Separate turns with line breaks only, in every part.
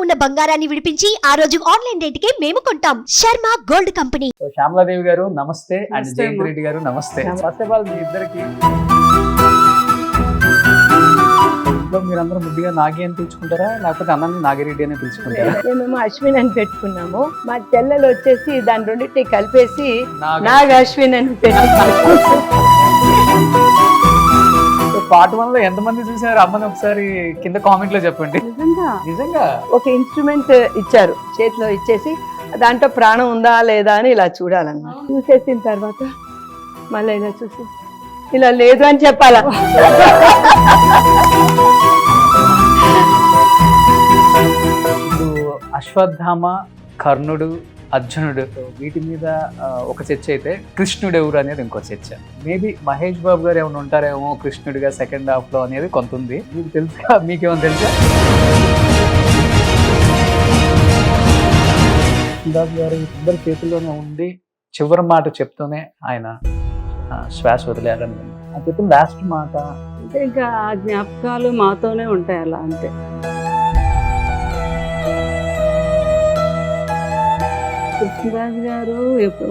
ఉన్న బంగారాన్ని విడిపించి ఆ రోజు ఆన్లైన్ రేటుకే మేము కొంటాం. Sharma gold company.
శ్యామలాదేవి గారు నమస్తే అండ్
నమస్తే
జయంత్
అమ్మా.
రెడ్డి గారు నమస్తే. ఫస్ట్ ఆఫ్ ఆల్ మీ ఇద్దరికి ఇంట్లో మీరందరూ ముద్దుగా నాగి అని పిలుచుకుంటారా లేకపోతే అన్నని నాగిరెడ్డి అని పిలుచుకుంటారా?
మేము అశ్విన్ అని పెట్టుకున్నాము. మా చెల్లెలు వచ్చేసి దాని రెండింటిని కలిపేసి నాగ అశ్విన్ అని పెట్టుకున్నాము.
పార్ట్ 1 లో ఎంతమంది చూసారు అమ్మని ఒకసారి కింద కామెంట్ లో చెప్పండి. నిజంగా
ఒక ఇన్స్ట్రుమెంట్ ఇచ్చారు, చేతిలో ఇచ్చేసి దాంట్లో ప్రాణం ఉందా లేదా అని ఇలా చూడాలన్నమాట. చూసేసిన తర్వాత మళ్ళీ ఇలా చూసి ఇలా లేదు అని చెప్పాలా.
ఇప్పుడు అశ్వత్థామ, కర్ణుడు, అర్జునుడు వీటి మీద ఒక చర్చ అయితే కృష్ణుడు ఎవరు అనేది ఇంకో చర్చ. మేబీ మహేష్ బాబు గారు ఏమైనా ఉంటారేమో కృష్ణుడిగా సెకండ్ హాఫ్ లో అనేది కొంత ఉంది. మీకు తెలుసా? మీకేమైనా తెలుసా? బాబు గారు ఇద్దరు చేతుల్లోనే ఉండి చివరి మాట చెప్తూనే ఆయన శ్వాస వదిలేరని అని చెప్పిన లాస్ట్ మాట.
అంటే ఇంకా ఆ జ్ఞాపకాలు మాతోనే ఉంటాయి అలా అంతే. కృష్ణరాజు గారు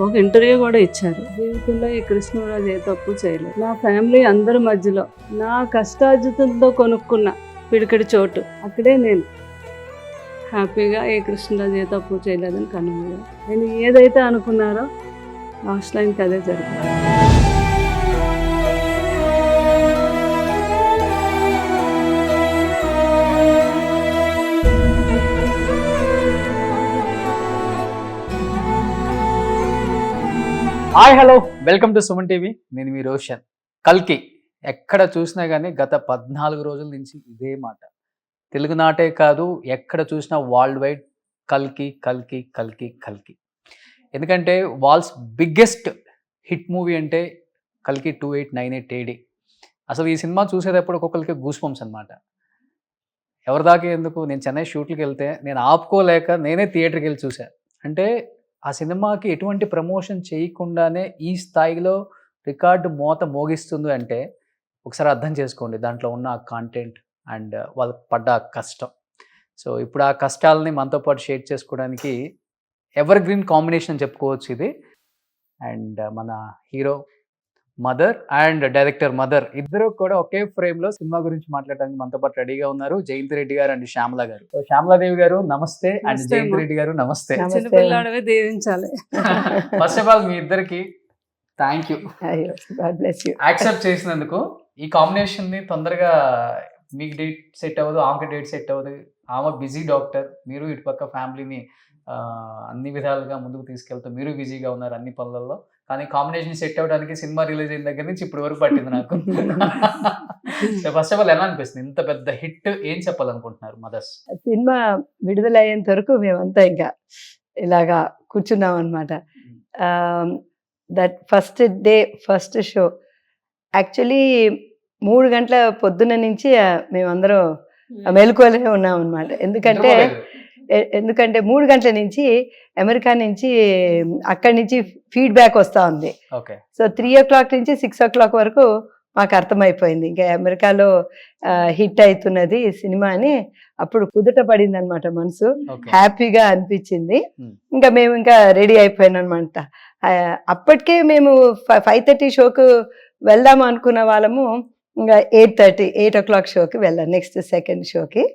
ఒక ఇంటర్వ్యూ కూడా ఇచ్చారు. జీవితంలో ఈ కృష్ణరాజు ఏ తప్పు చేయలేదు. నా ఫ్యామిలీ అందరి మధ్యలో నా కష్టార్జితంతో కొనుక్కున్న పిడికిడి చోటు అక్కడే నేను హ్యాపీగా ఏ కృష్ణరాజు ఏ తప్పు చేయలేదని కనుగొన్నాను. నేను ఏదైతే అనుకున్నారో లాస్ట్ లైన్కి అదే జరిగింది.
Hi hello welcome to Suman TV. నేను మీ రోషన్. కల్కి ఎక్కడ చూసినా కానీ గత 14 రోజుల నుంచి ఇదే మాట. తెలుగునాటే కాదు ఎక్కడ చూసినా వరల్డ్ వైడ్ కల్కి కల్కి కల్కి కల్కి. ఎందుకంటే వాల్స్ బిగ్గెస్ట్ హిట్ మూవీ అంటే కల్కి 2898 AD. అసలు ఈ సినిమా చూసేటప్పుడు ఒక్కొక్కరికి గూస్ బంప్స్ అనమాట. ఎవరిదాకా ఎందుకు, నేను చెన్నై షూట్కి వెళ్తే నేను ఆపుకోలేక నేనే థియేటర్కి వెళ్ళి చూశాను. అంటే ఆ సినిమాకి ఎటువంటి ప్రమోషన్ చేయకుండానే ఈ స్థాయిలో రికార్డు మోత మోగిస్తుంది అంటే ఒకసారి అర్థం చేసుకోండి దాంట్లో ఉన్న ఆ కాంటెంట్ అండ్ వాళ్ళు పడ్డ కష్టం. సో ఇప్పుడు ఆ కష్టాలని మనతో పాటు షేర్ చేసుకోవడానికి ఎవర్ గ్రీన్ కాంబినేషన్ అని చెప్పుకోవచ్చు ఇది. అండ్ మన hero mother and director mother ఇద్దరు కూడా ఒకే ఫ్రేమ్ లో సినిమా గురించి మాట్లాడడానికి మనతో పాటు రెడీగా ఉన్నారు. జయంత్ రెడ్డి గారు అండ్ శ్యామల గారు. సో శ్యామలాదేవి గారు నమస్తే అండ్
నమస్తే
జయంత్
అమ్మా.
రెడ్డి గారు నమస్తే.
చిన్నపిల్లాడవే దీవించాలి.
ఫస్ట్ ఆఫ్ ఆల్ మీ ఇద్దరికి థ్యాంక్ యూ యాక్సెప్ట్ చేసినందుకు. ఈ కాంబినేషన్ ని తొందరగా మీకు డేట్ సెట్ అవ్వదు, ఆమెకి డేట్ సెట్ అవ్వదు. ఆమె బిజీ డాక్టర్, మీరు ఇటుపక్క ఫ్యామిలీని అన్ని విధాలుగా ముందుకు తీసుకెళ్తూ మీరు బిజీగా ఉన్నారు అన్ని పనులలో. కానీ కాంబినేషన్ సెట్ అవ్వడానికి సినిమా రిలీజ్ అయిన దగ్గర నుంచి ఇప్పటి వరకు పట్టింది నాకు. సో ఫస్ట్ ఆఫ్ ఆల్ ఎలా అనిపిస్తుంది, ఇంత పెద్ద హిట్ ఏం చెప్పాలనుకుంటున్నారు మదర్స్?
సినిమా విడుదలయ్యేంత వరకు మేమంతా ఇంకా ఇలాగా కూర్చున్నాం అనమాట. That first day first show actually 3 గంటల పొద్దున్న నుంచి మేమందరం మెలకువలే ఉన్నాం అనమాట. ఎందుకంటే 3 గంటల నుంచి అమెరికా నుంచి అక్కడి నుంచి ఫీడ్బ్యాక్ వస్తూ ఉంది. సో 3 o'clock నుంచి 6 o'clock వరకు మాకు అర్థమైపోయింది ఇంకా అమెరికాలో హిట్ అవుతున్నది సినిమా అని. అప్పుడు కుదుట పడింది అనమాట, మనసు హ్యాపీగా అనిపించింది. ఇంకా మేము ఇంకా రెడీ అయిపోయాను అనమాట. అప్పటికే మేము 5:30 షోకు వెళ్దాం అనుకున్న వాళ్ళము ఇంకా 8 o'clock షోకి వెళ్ళాం, నెక్స్ట్ సెకండ్ షోకి.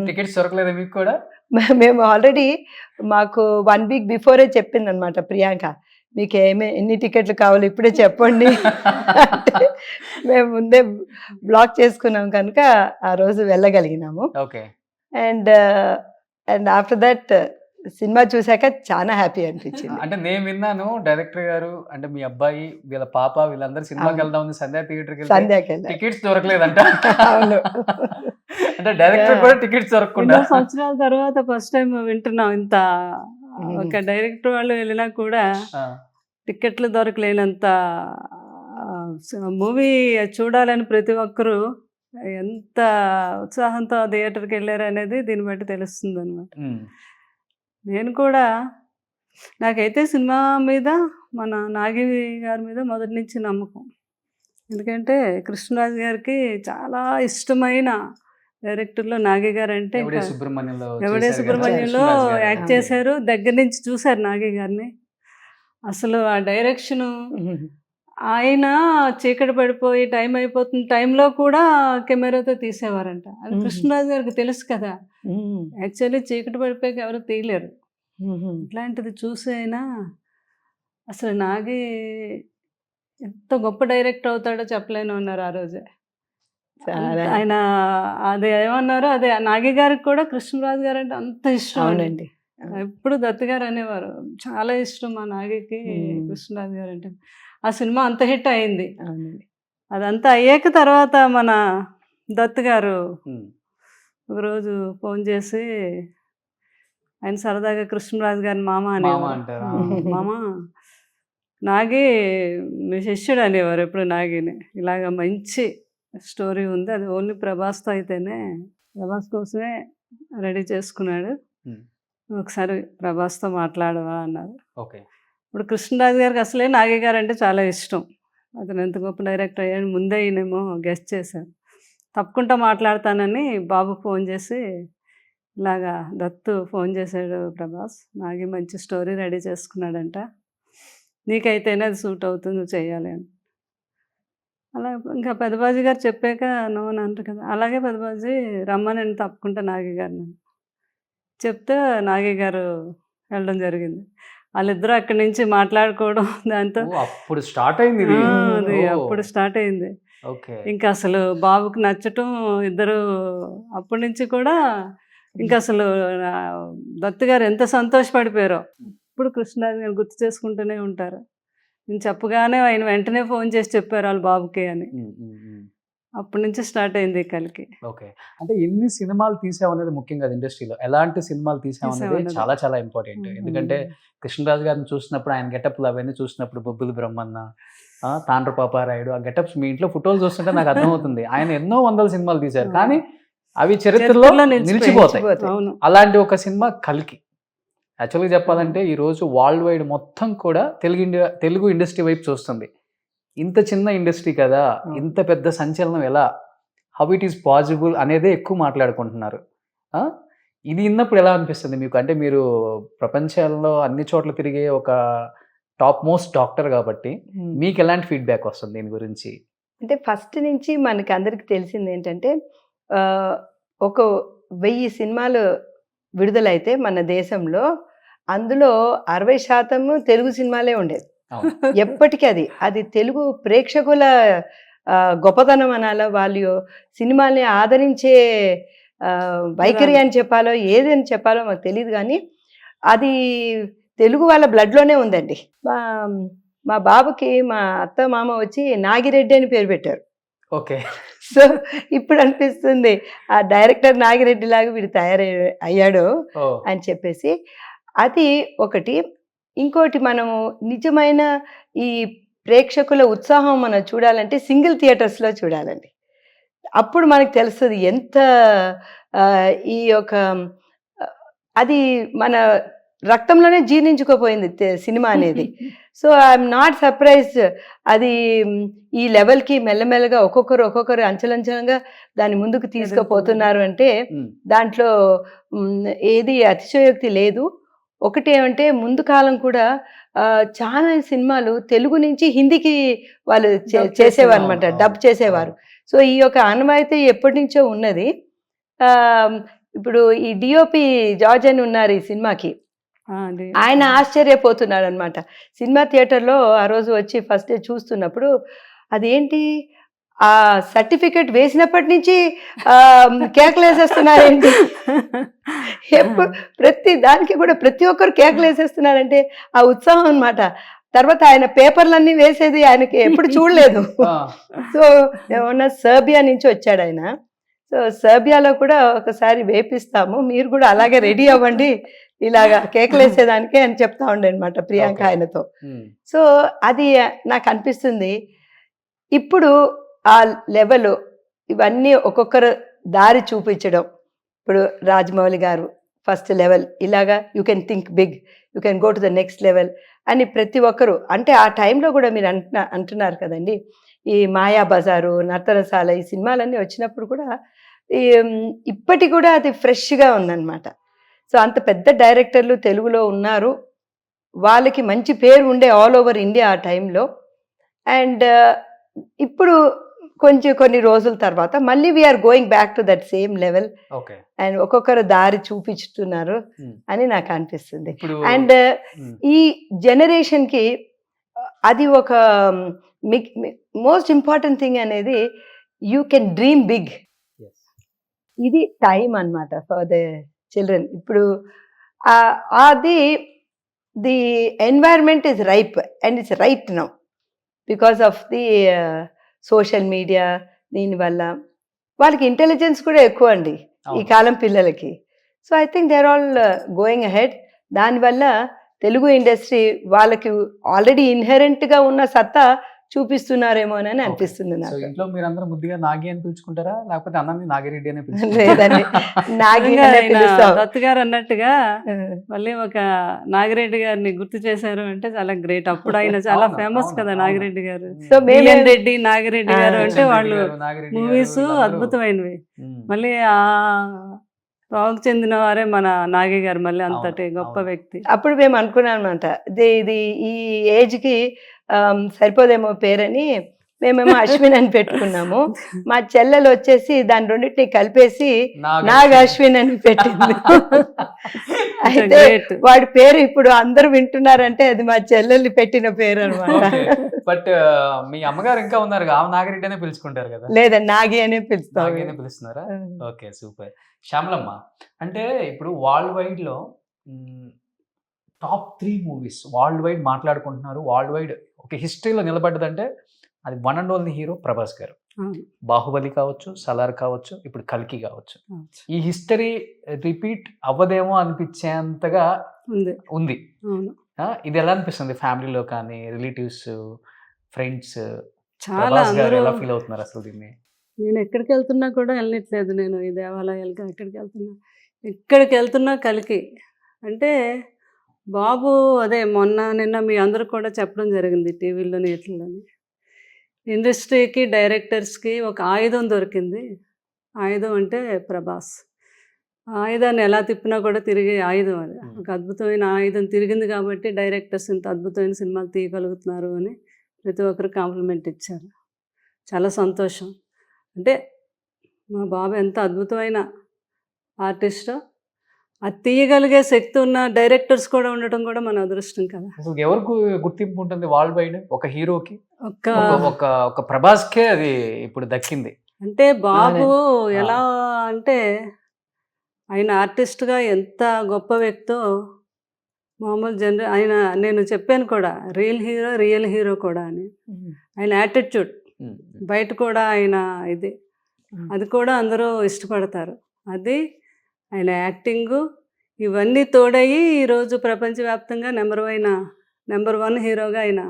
టికెట్స్ దొరకలేదు మీకు కూడా?
మేము ఆల్రెడీ మాకు 1 week బిఫోరే చెప్పింది అనమాట ప్రియాంక, మీకు ఎన్ని టికెట్లు కావాలి ఇప్పుడే చెప్పండి. అంటే మేము ముందే బ్లాక్ చేసుకున్నాం కనుక ఆ రోజు వెళ్ళగలిగినాము. అండ్ ఆఫ్టర్ దట్ సినిమా చూసాక చాలా హ్యాపీ అనిపించింది.
అంటే నేను విన్నాను డైరెక్టర్ గారు అంటే మీ అబ్బాయి వీళ్ళ పాప వీళ్ళందరూ సినిమాకి వెళ్దాం సంధ్యా థియేటర్కి టికెట్స్ దొరకలేదంట.
అవును,
అంటే డైరెక్టర్ కూడా టికెట్స్ దొరకకుండా
సంవత్సరాల తర్వాత ఫస్ట్ టైం వింటున్నాం ఇంత. ఒక డైరెక్టర్ వాళ్ళు వెళ్ళినా కూడా టికెట్లు దొరకలేనంత మూవీ చూడాలని ప్రతి ఒక్కరూ ఎంత ఉత్సాహంతో థియేటర్కి వెళ్ళారు అనేది దీన్ని బట్టి తెలుస్తుంది అనమాట. నేను కూడా నాకైతే సినిమా మీద మన నాగి గారి మీద మొదటి నుంచి నమ్మకం. ఎందుకంటే కృష్ణరాజు గారికి చాలా ఇష్టమైన డైరెక్టర్లో నాగి గారు అంటే
ఎవడే
ఇంకా
సుబ్రహ్మణ్యంలో
ఎవడే
చేశారు కదా,
సుబ్రహ్మణ్యంలో
కృష్ణరాజు గారు.
యాక్ట్ చేశారు, దగ్గర నుంచి చూశారు నాగి గారిని. అసలు ఆ డైరెక్షను, ఆయన చీకటి పడిపోయి టైం అయిపోతున్న టైంలో కూడా కెమెరాతో తీసేవారంట. అది కృష్ణరాజు గారికి తెలుసు కదా, యాక్చువల్లీ చీకటి పడిపోయాక ఎవరు తీయలేరు. ఇట్లాంటిది చూసి అయినా అసలు నాగి ఎంత గొప్ప డైరెక్టర్ అవుతాడో చెప్పలేను అన్నారు ఆ రోజే. ఆయన అది ఏమన్నారో అదే, నాగి గారికి కూడా కృష్ణరాజు గారు అంటే అంత ఇష్టం.
అవునండి.
ఎప్పుడు దత్ గారు అనేవారు, చాలా ఇష్టం మా నాగికి కృష్ణరాజు గారు అంటే. ఆ సినిమా అంత హిట్ అయింది.
అవునండి.
అదంతా అయ్యాక తర్వాత మన దత్ గారు
ఉమ్.
ఒకరోజు ఫోన్ చేసి, ఆయన సరదాగా కృష్ణరాజు గారిని మామ
మామ
అనేవారు.
అంటారా?
మామ నాగి మీ శిష్యుడు అనేవారు ఎప్పుడు నాగిని. ఇలాగ మంచి స్టోరీ ఉంది, అది ఓన్లీ ప్రభాస్తో అయితేనే, ప్రభాస్ కోసమే రెడీ చేసుకున్నాడు,
ఉమ్.
ఒకసారి ప్రభాస్తో మాట్లాడవా అన్నారు.
ఓకే.
ఇప్పుడు కృష్ణరాజు గారికి అసలే నాగి గారు అంటే చాలా ఇష్టం. అతను ఎంత గొప్ప డైరెక్టర్ అయ్యాడు ముందే ఈయనేమో గెస్ట్ చేశారు. తప్పకుండా మాట్లాడతానని బాబు ఫోన్ చేసి, ఇలాగా దత్తు ఫోన్ చేశాడు ప్రభాస్, నాగి మంచి స్టోరీ రెడీ చేసుకున్నాడంట, నీకైతేనే అది సూట్ అవుతుంది, నువ్వు చేయాలి అని. అలా ఇంకా పెద్దబాజీ గారు చెప్పాక నోన్ అంటారు కదా, అలాగే పెద్దబాజీ రమ్మని తప్పకుండా నాగి గారిని చెప్తే నాగి గారు వెళ్ళడం జరిగింది. వాళ్ళిద్దరూ అక్కడి నుంచి మాట్లాడుకోవడం, దాంతో
ఓ, అప్పుడు స్టార్ట్ అయింది ఇది.
అది
ఓ,
అప్పుడు స్టార్ట్ అయింది.
ఓకే.
ఇంకా అసలు బాబుకి నచ్చటం, ఇద్దరు అప్పటి నుంచి కూడా ఇంకా అసలు దత్తు గారు ఎంత సంతోషపడిపోయారో. ఇప్పుడు కృష్ణరాజు గారు గుర్తు చేసుకుంటూనే ఉంటారు. నేను చెప్పగానే ఆయన వెంటనే ఫోన్ చేసి చెప్పారు వాళ్ళ బాబుకి అని.
ఉమ్, ఉమ్, ఉమ్.
అప్పటి నుంచి స్టార్ట్ అయింది కలికి.
ఓకే. అంటే ఎన్ని సినిమాలు తీసామనేది ముఖ్యం కదా ఇండస్ట్రీలో, ఎలాంటి సినిమాలు తీసామనేది
తీసామన్నది.
చాలా చాలా ఇంపార్టెంట్. ఎందుకంటే కృష్ణరాజు గారిని చూసినప్పుడు, ఆయన గెటప్లు అవన్నీ చూసినప్పుడు, బొబ్బులు బ్రహ్మన్న, తాండ్ర పాపారాయుడు, ఆ గెటప్స్ మీ ఇంట్లో ఫోటోలు చూస్తుంటే నాకు అర్థమవుతుంది ఆయన ఎన్నో వందల సినిమాలు తీశారు, కానీ అవి చరిత్రలో
చరిత్రలో
నిలిచిపోతాయి.
అవును.
అలాంటి ఒక సినిమా కల్కి. యాక్చువల్గా చెప్పాలంటే ఈరోజు వరల్డ్ వైడ్ మొత్తం కూడా తెలుగు ఇండస్ట్రీ వైపు చూస్తుంది. ఇంత చిన్న ఇండస్ట్రీ కదా, ఇంత పెద్ద సంచలనం ఎలా, హౌ ఇట్ ఈస్ పాసిబుల్ అనేదే ఎక్కువ మాట్లాడుకుంటున్నారు. ఇది విన్నప్పుడు ఎలా అనిపిస్తుంది మీకు? అంటే మీరు ప్రపంచంలో అన్ని చోట్ల తిరిగే ఒక టాప్ మోస్ట్ డాక్టర్ కాబట్టి మీకు ఎలాంటి ఫీడ్బ్యాక్ వస్తుంది దీని గురించి?
అంటే ఫస్ట్ నుంచి మనకి అందరికి తెలిసింది ఏంటంటే, ఒక 1000 సినిమాలు విడుదలైతే మన దేశంలో అందులో 60% తెలుగు సినిమాలే ఉండేది.
అవును.
ఎప్పటికీ అది తెలుగు ప్రేక్షకుల గొప్పతనం అనాలో, వాళ్ళు సినిమాల్ని ఆదరించే వైఖరి అని చెప్పాలో, ఏదని చెప్పాలో మాకు తెలియదు, కానీ అది తెలుగు వాళ్ళ బ్లడ్లోనే ఉందండి. మా బాబుకి మా అత్త మామ వచ్చి నాగిరెడ్డి అని పేరు పెట్టారు.
ఓకే.
సో ఇప్పుడు అనిపిస్తుంది ఆ డైరెక్టర్ నాగిరెడ్డి లాగా వీడు అయ్యాడు అని చెప్పేసి. అది ఒకటి. ఇంకోటి, మనము నిజమైన ఈ ప్రేక్షకుల ఉత్సాహం మనం చూడాలంటే సింగిల్ థియేటర్స్లో చూడాలండి. అప్పుడు మనకు తెలుస్తుంది ఎంత ఈ యొక్క అది మన రక్తంలోనే జీర్ణించుకోపోయింది సినిమా అనేది. సో ఐఎమ్ నాట్ సర్ప్రైజ్డ్ అది ఈ లెవెల్కి మెల్లమెల్లగా ఒక్కొక్కరు అంచెలంచెలంగా దాన్ని ముందుకు తీసుకుపోతున్నారు అంటే దాంట్లో ఏది అతిశయోక్తి లేదు. ఒకటి ఏమంటే, ముందు కాలం కూడా చాలా సినిమాలు తెలుగు నుంచి హిందీకి వాళ్ళు చేసేవారు అనమాట, డబ్ చేసేవారు. సో ఈ యొక్క ఆనవాయితీ ఎప్పటి నుంచో ఉన్నది. ఇప్పుడు ఈ డిఓపి జార్జ్ అని ఉన్నారు ఈ సినిమాకి, ఆయన ఆశ్చర్యపోతున్నాడు అనమాట. సినిమా థియేటర్లో ఆ రోజు వచ్చి ఫస్ట్ డే చూస్తున్నప్పుడు, అదేంటి ఆ సర్టిఫికెట్ వేసినప్పటి నుంచి కేకలు వేసేస్తున్నారేంటి, ప్రతి దానికి కూడా ప్రతి ఒక్కరు కేకలు వేసేస్తున్నారంటే ఆ ఉత్సాహం అనమాట. తర్వాత ఆయన పేపర్లన్నీ వేసేది ఆయనకి ఎప్పుడు చూడలేదు. సో ఏమన్నా సర్బియా నుంచి వచ్చాడు ఆయన. సో సర్బియాలో కూడా ఒకసారి వేపిస్తాము, మీరు కూడా అలాగే రెడీ అవ్వండి ఇలాగా కేకలు వేసేదానికే అని చెప్తా ఉండే అనమాట ప్రియాంక ఆయనతో. సో అది నాకు అనిపిస్తుంది ఇప్పుడు ఆ లెవెల్ ఇవన్నీ ఒక్కొక్కరు దారి చూపించడం. ఇప్పుడు రాజమౌళి గారు ఫస్ట్ లెవెల్, ఇలాగా you can think big, you can go to the next level అని ప్రతి ఒక్కరు. అంటే ఆ టైంలో కూడా మీరు అంటున్నారు కదండి, ఈ మాయా బజారు, నర్తనశాల, ఈ సినిమాలన్నీ వచ్చినప్పుడు కూడా ఇప్పటి కూడా అది ఫ్రెష్గా ఉందన్నమాట. సో అంత పెద్ద డైరెక్టర్లు తెలుగులో ఉన్నారు, వాళ్ళకి మంచి పేరు ఉండే ఆల్ ఓవర్ ఇండియా ఆ టైంలో. అండ్ ఇప్పుడు కొన్ని రోజుల తర్వాత మళ్ళీ we are going back to that same level.
Okay.
And ఒక్కొక్కరు దారి చూపించుతున్నారు అని నాకు అనిపిస్తుంది. అండ్ ఈ జనరేషన్కి అది ఒక మోస్ట్ ఇంపార్టెంట్ థింగ్ అనేది, యూ కెన్ డ్రీమ్ బిగ్. ఇది టైం అన్నమాట ఫర్ ద చిల్డ్రన్. ఇప్పుడు అది the environment is ripe and it's right now because of the social media. దీనివల్ల వాళ్ళకి ఇంటెలిజెన్స్ కూడా ఎక్కువ అండి ఈ కాలం పిల్లలకి. So I think they are all going ahead. దానివల్ల తెలుగు ఇండస్ట్రీ వాళ్ళకి ఆల్రెడీ ఇన్హెరెంట్గా ఉన్న సత్తా చూపిస్తున్నారేమో అని అనిపిస్తుంది నాకు.
ఇంట్లో మీరందరూ ముద్దుగా నాగి అని పిలుచుకుంటారా, లేకపోతే అన్నని నాగిరెడ్డి అని
లేదండి, నాగి
దత్ గారు అన్నట్టుగా మళ్ళీ ఒక నాగిరెడ్డి గారిని గుర్తు చేశారు అంటే చాలా గ్రేట్. అప్పుడు ఆయన చాలా ఫేమస్ కదా నాగిరెడ్డి గారు.
సో
రెడ్డి నాగిరెడ్డి గారు అంటే వాళ్ళు మూవీస్ అద్భుతమైనవి. మళ్ళీ ఆ బాగుకు చెందిన వారే మన నాగి గారు, మళ్ళీ అంతటి గొప్ప వ్యక్తి.
అప్పుడు మేము అనుకున్నాం అనమాట, ఇది ఈ ఏజ్కి సరిపోదేమో పేరని మేమేమో అశ్విన్ అని పెట్టుకున్నాము. మా చెల్లెలు వచ్చేసి దాని రెండింటిని కలిపేసి నాగ అశ్విన్ అని పెట్టింది. అయితే వాడి పేరు ఇప్పుడు అందరూ వింటున్నారంటే అది మా చెల్లెల్ని పెట్టిన పేరు అనమాట.
బట్ మీ అమ్మగారు ఇంకా ఉన్నారు, ఆమె నాగిరెడ్డి అనే పిలుచుకుంటారు కదా?
లేదండి, నాగి అనే
పిలుస్తున్నారా? Okay, super. శ్యామలమ్మ, అంటే ఇప్పుడు వరల్డ్ వైడ్ లో టాప్ 3 మూవీస్ వరల్డ్ వైడ్ మాట్లాడుకుంటున్నారు, వరల్డ్ వైడ్ ఒక హిస్టరీలో నిలబడ్డదంటే అది one and only hero Prabhas గారు. బాహుబలి కావచ్చు, సలార్ కావచ్చు, ఇప్పుడు కల్కి కావచ్చు. ఈ హిస్టరీ రిపీట్ అవ్వదేమో అనిపించేంతగా ఉంది. ఇది ఎలా అనిపిస్తుంది ఫ్యామిలీలో కానీ, రిలేటివ్స్, ఫ్రెండ్స్? చాలా ఎలా ఫీల్ అవుతున్నారు అసలు దీన్ని?
నేను ఎక్కడికి వెళ్తున్నా కూడా వెళ్ళట్లేదు. నేను ఈ దేవాలయాలకి ఎక్కడికి వెళ్తున్నా కల్కి అంటే బాబు. అదే మొన్న నిన్న మీ అందరూ కూడా చెప్పడం జరిగింది టీవీలోని ఎట్లని, ఇండస్ట్రీకి డైరెక్టర్స్కి ఒక ఆయుధం దొరికింది. ఆయుధం అంటే ప్రభాస్. ఆయుధాన్ని ఎలా తిప్పినా కూడా తిరిగే ఆయుధం అది. ఒక అద్భుతమైన ఆయుధం తిరిగింది కాబట్టి డైరెక్టర్స్ ఇంత అద్భుతమైన సినిమాలు తీయగలుగుతున్నారు అని ప్రతి ఒక్కరు కాంప్లిమెంట్ ఇచ్చారు. చాలా సంతోషం. అంటే మా బాబు ఎంత అద్భుతమైన ఆర్టిస్టో, అది తీయగలిగే శక్తి ఉన్న డైరెక్టర్స్ కూడా ఉండటం కూడా మన అదృష్టం కదా.
అసలు ఎవరికి గుర్తింపు ఉంటుంది వరల్డ్ వైడ్? ఒక హీరోకి, ఒక ప్రభాస్కే అది ఇప్పుడు దక్కింది.
అంటే బాబు ఎలా అంటే ఆయన ఆర్టిస్ట్గా ఎంత గొప్ప వ్యక్తో మామూలు ఆయన నేను చెప్పాను కూడా, రియల్ హీరో కూడా అని. ఆయన యాటిట్యూడ్ బయట కూడా ఆయన ఇది, అది కూడా అందరూ ఇష్టపడతారు. అది ఆయన యాక్టింగు ఇవన్నీ తోడయి ఈరోజు ప్రపంచవ్యాప్తంగా నెంబర్ 1 హీరోగా ఆయన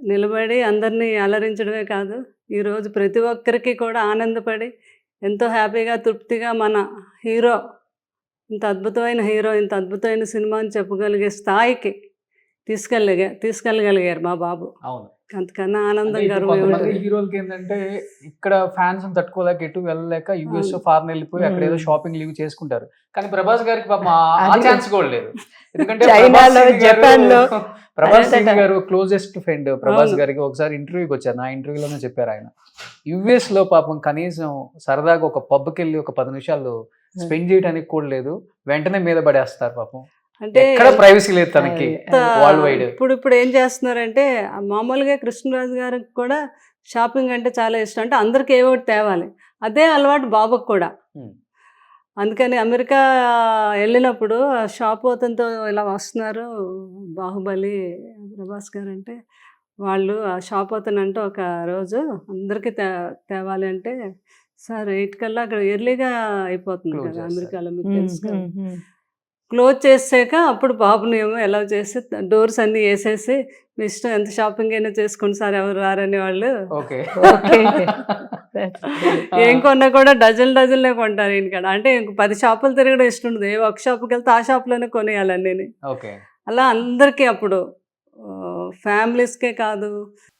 నిలబడి అందరినీ అలరించడమే కాదు, ఈరోజు ప్రతి ఒక్కరికి కూడా ఆనందపడి ఎంతో హ్యాపీగా తృప్తిగా మన హీరో, ఇంత అద్భుతమైన హీరో, ఇంత అద్భుతమైన సినిమా అని చెప్పగలిగే స్థాయికి తీసుకెళ్ళగలిగారు మా బాబు.
అవును,
అంతకన్నా ఆనందం
హీరోలకి ఏంటంటే ఇక్కడ ఫ్యాన్స్ తట్టుకోలేక ఎటు వెళ్ళలేక యుఎస్ ఫారెన్ వెళ్ళిపోయి అక్కడ ఏదో షాపింగ్ లీవ్ చేసుకుంటారు. కానీ ప్రభాస్ గారికి పాపం ఆ ఛాన్స్ కూడా లేదు. ఎందుకంటే ప్రభాస్ గారు క్లోజెస్ట్ ఫ్రెండ్ ప్రభాస్ గారికి ఒకసారి ఇంటర్వ్యూకి వచ్చారు. నా ఇంటర్వ్యూలోనే చెప్పారు ఆయన, యుఎస్ లో పాపం కనీసం సరదాగా ఒక పబ్కి వెళ్ళి ఒక 10 నిమిషాలు స్పెండ్ చేయడానికి కూడా లేదు, వెంటనే మీద పడేస్తారు పాపం. అంటే ప్రైవసీ లేదు తనకి వరల్డ్ వైడ్.
ఇప్పుడు ఏం చేస్తున్నారంటే మామూలుగా కృష్ణరాజు గారికి కూడా షాపింగ్ అంటే చాలా ఇష్టం. అంటే అందరికి ఏవో తేవాలి, అదే అలవాటు బాబుకి కూడా. అందుకని అమెరికా వెళ్ళినప్పుడు షాప్ అతనితో ఇలా వస్తున్నారు బాహుబలి ప్రభాస్ గారు అంటే, వాళ్ళు ఆ షాప్ అతను అంటే ఒక రోజు అందరికీ తేవాలి అంటే, సార్ 8 కల్లా అక్కడ ఎర్లీగా అయిపోతుంది కదా అమెరికాలో, మీకు తెలుసు కదా. క్లోజ్ చేసాక అప్పుడు బాబుని ఏమో ఎలా చేసి డోర్స్ అన్నీ వేసేసి, మీ ఇష్టం ఎంత షాపింగ్ అయినా చేసుకోండి సార్, ఎవరు రారని వాళ్ళు. ఏం కొన్నా కూడా డజన్లే కొంటారు ఇంటికాడ. అంటే 10 షాపులు తిరగడం ఇష్టం ఉండదు, ఏ ఒక షాపుకి వెళ్తే ఆ షాప్లోనే కొనేయాలని. అలా అందరికీ అప్పుడు ఫ్యామిలీస్కే కాదు,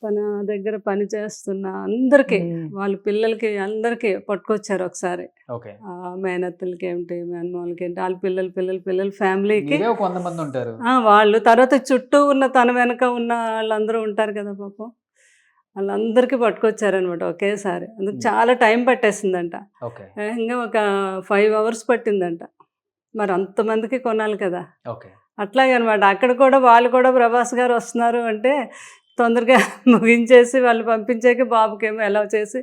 తన దగ్గర పని చేస్తున్న అందరికీ, వాళ్ళ పిల్లలకి అందరికీ పట్టుకొచ్చారు ఒకసారి.
ఓకే.
మేనత్తలకి ఏంటి, మేనమాలకి ఏంటి, వాళ్ళ పిల్లలు ఫ్యామిలీకి
మీరే ఒక 100 మంది ఉంటారు.
వాళ్ళు తర్వాత చుట్టూ ఉన్న తన వెనక ఉన్న వాళ్ళందరూ ఉంటారు కదా పాపం, వాళ్ళందరికీ పట్టుకొచ్చారనమాట ఒకేసారి. అందుకు చాలా టైం పట్టేసిందంట,
ఓకే.
ఇంకా ఒక 5 hours పట్టిందంట. మరి అంతమందికి కొనాలి కదా,
ఓకే.
అట్లాగే అనమాట. అక్కడ కూడా వాళ్ళు కూడా ప్రభాస్ గారు వస్తున్నారు అంటే తొందరగా ముగించేసి వాళ్ళు పంపించాక బాబుకేమో ఎలా చేసి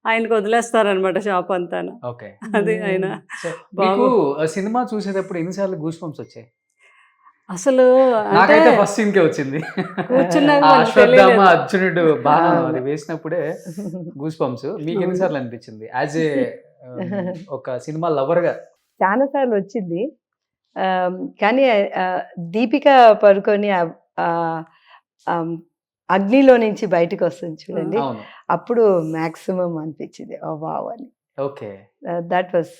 ఆయనకు వదిలేస్తారనమాట షాప్ అంతా.
ఓకే.
అది ఆయన
మీకు సినిమా చూసేటప్పుడు ఎన్నిసార్లు గూస్ బంప్స్ వచ్చాయి?
అసలు
నాకైతే ఫస్ట్ సీన్ కే వచ్చింది.
కూర్చున్నాక
అశ్వత్థామ అర్జునుడు బాణం అది వేసినప్పుడే గూస్ బంప్స్. మీకు ఎన్నిసార్లు అనిపించింది యాజ్ ఏ ఒక సినిమా లవర్ గా?
చాలా సార్లు వచ్చింది. కానీ దీపిక పడుకొని అగ్నిలో నుంచి బయటకు వస్తుంది చూడండి, అప్పుడు మాక్సిమం అనిపించింది ఓ వావ్ అని.
Okay.
That was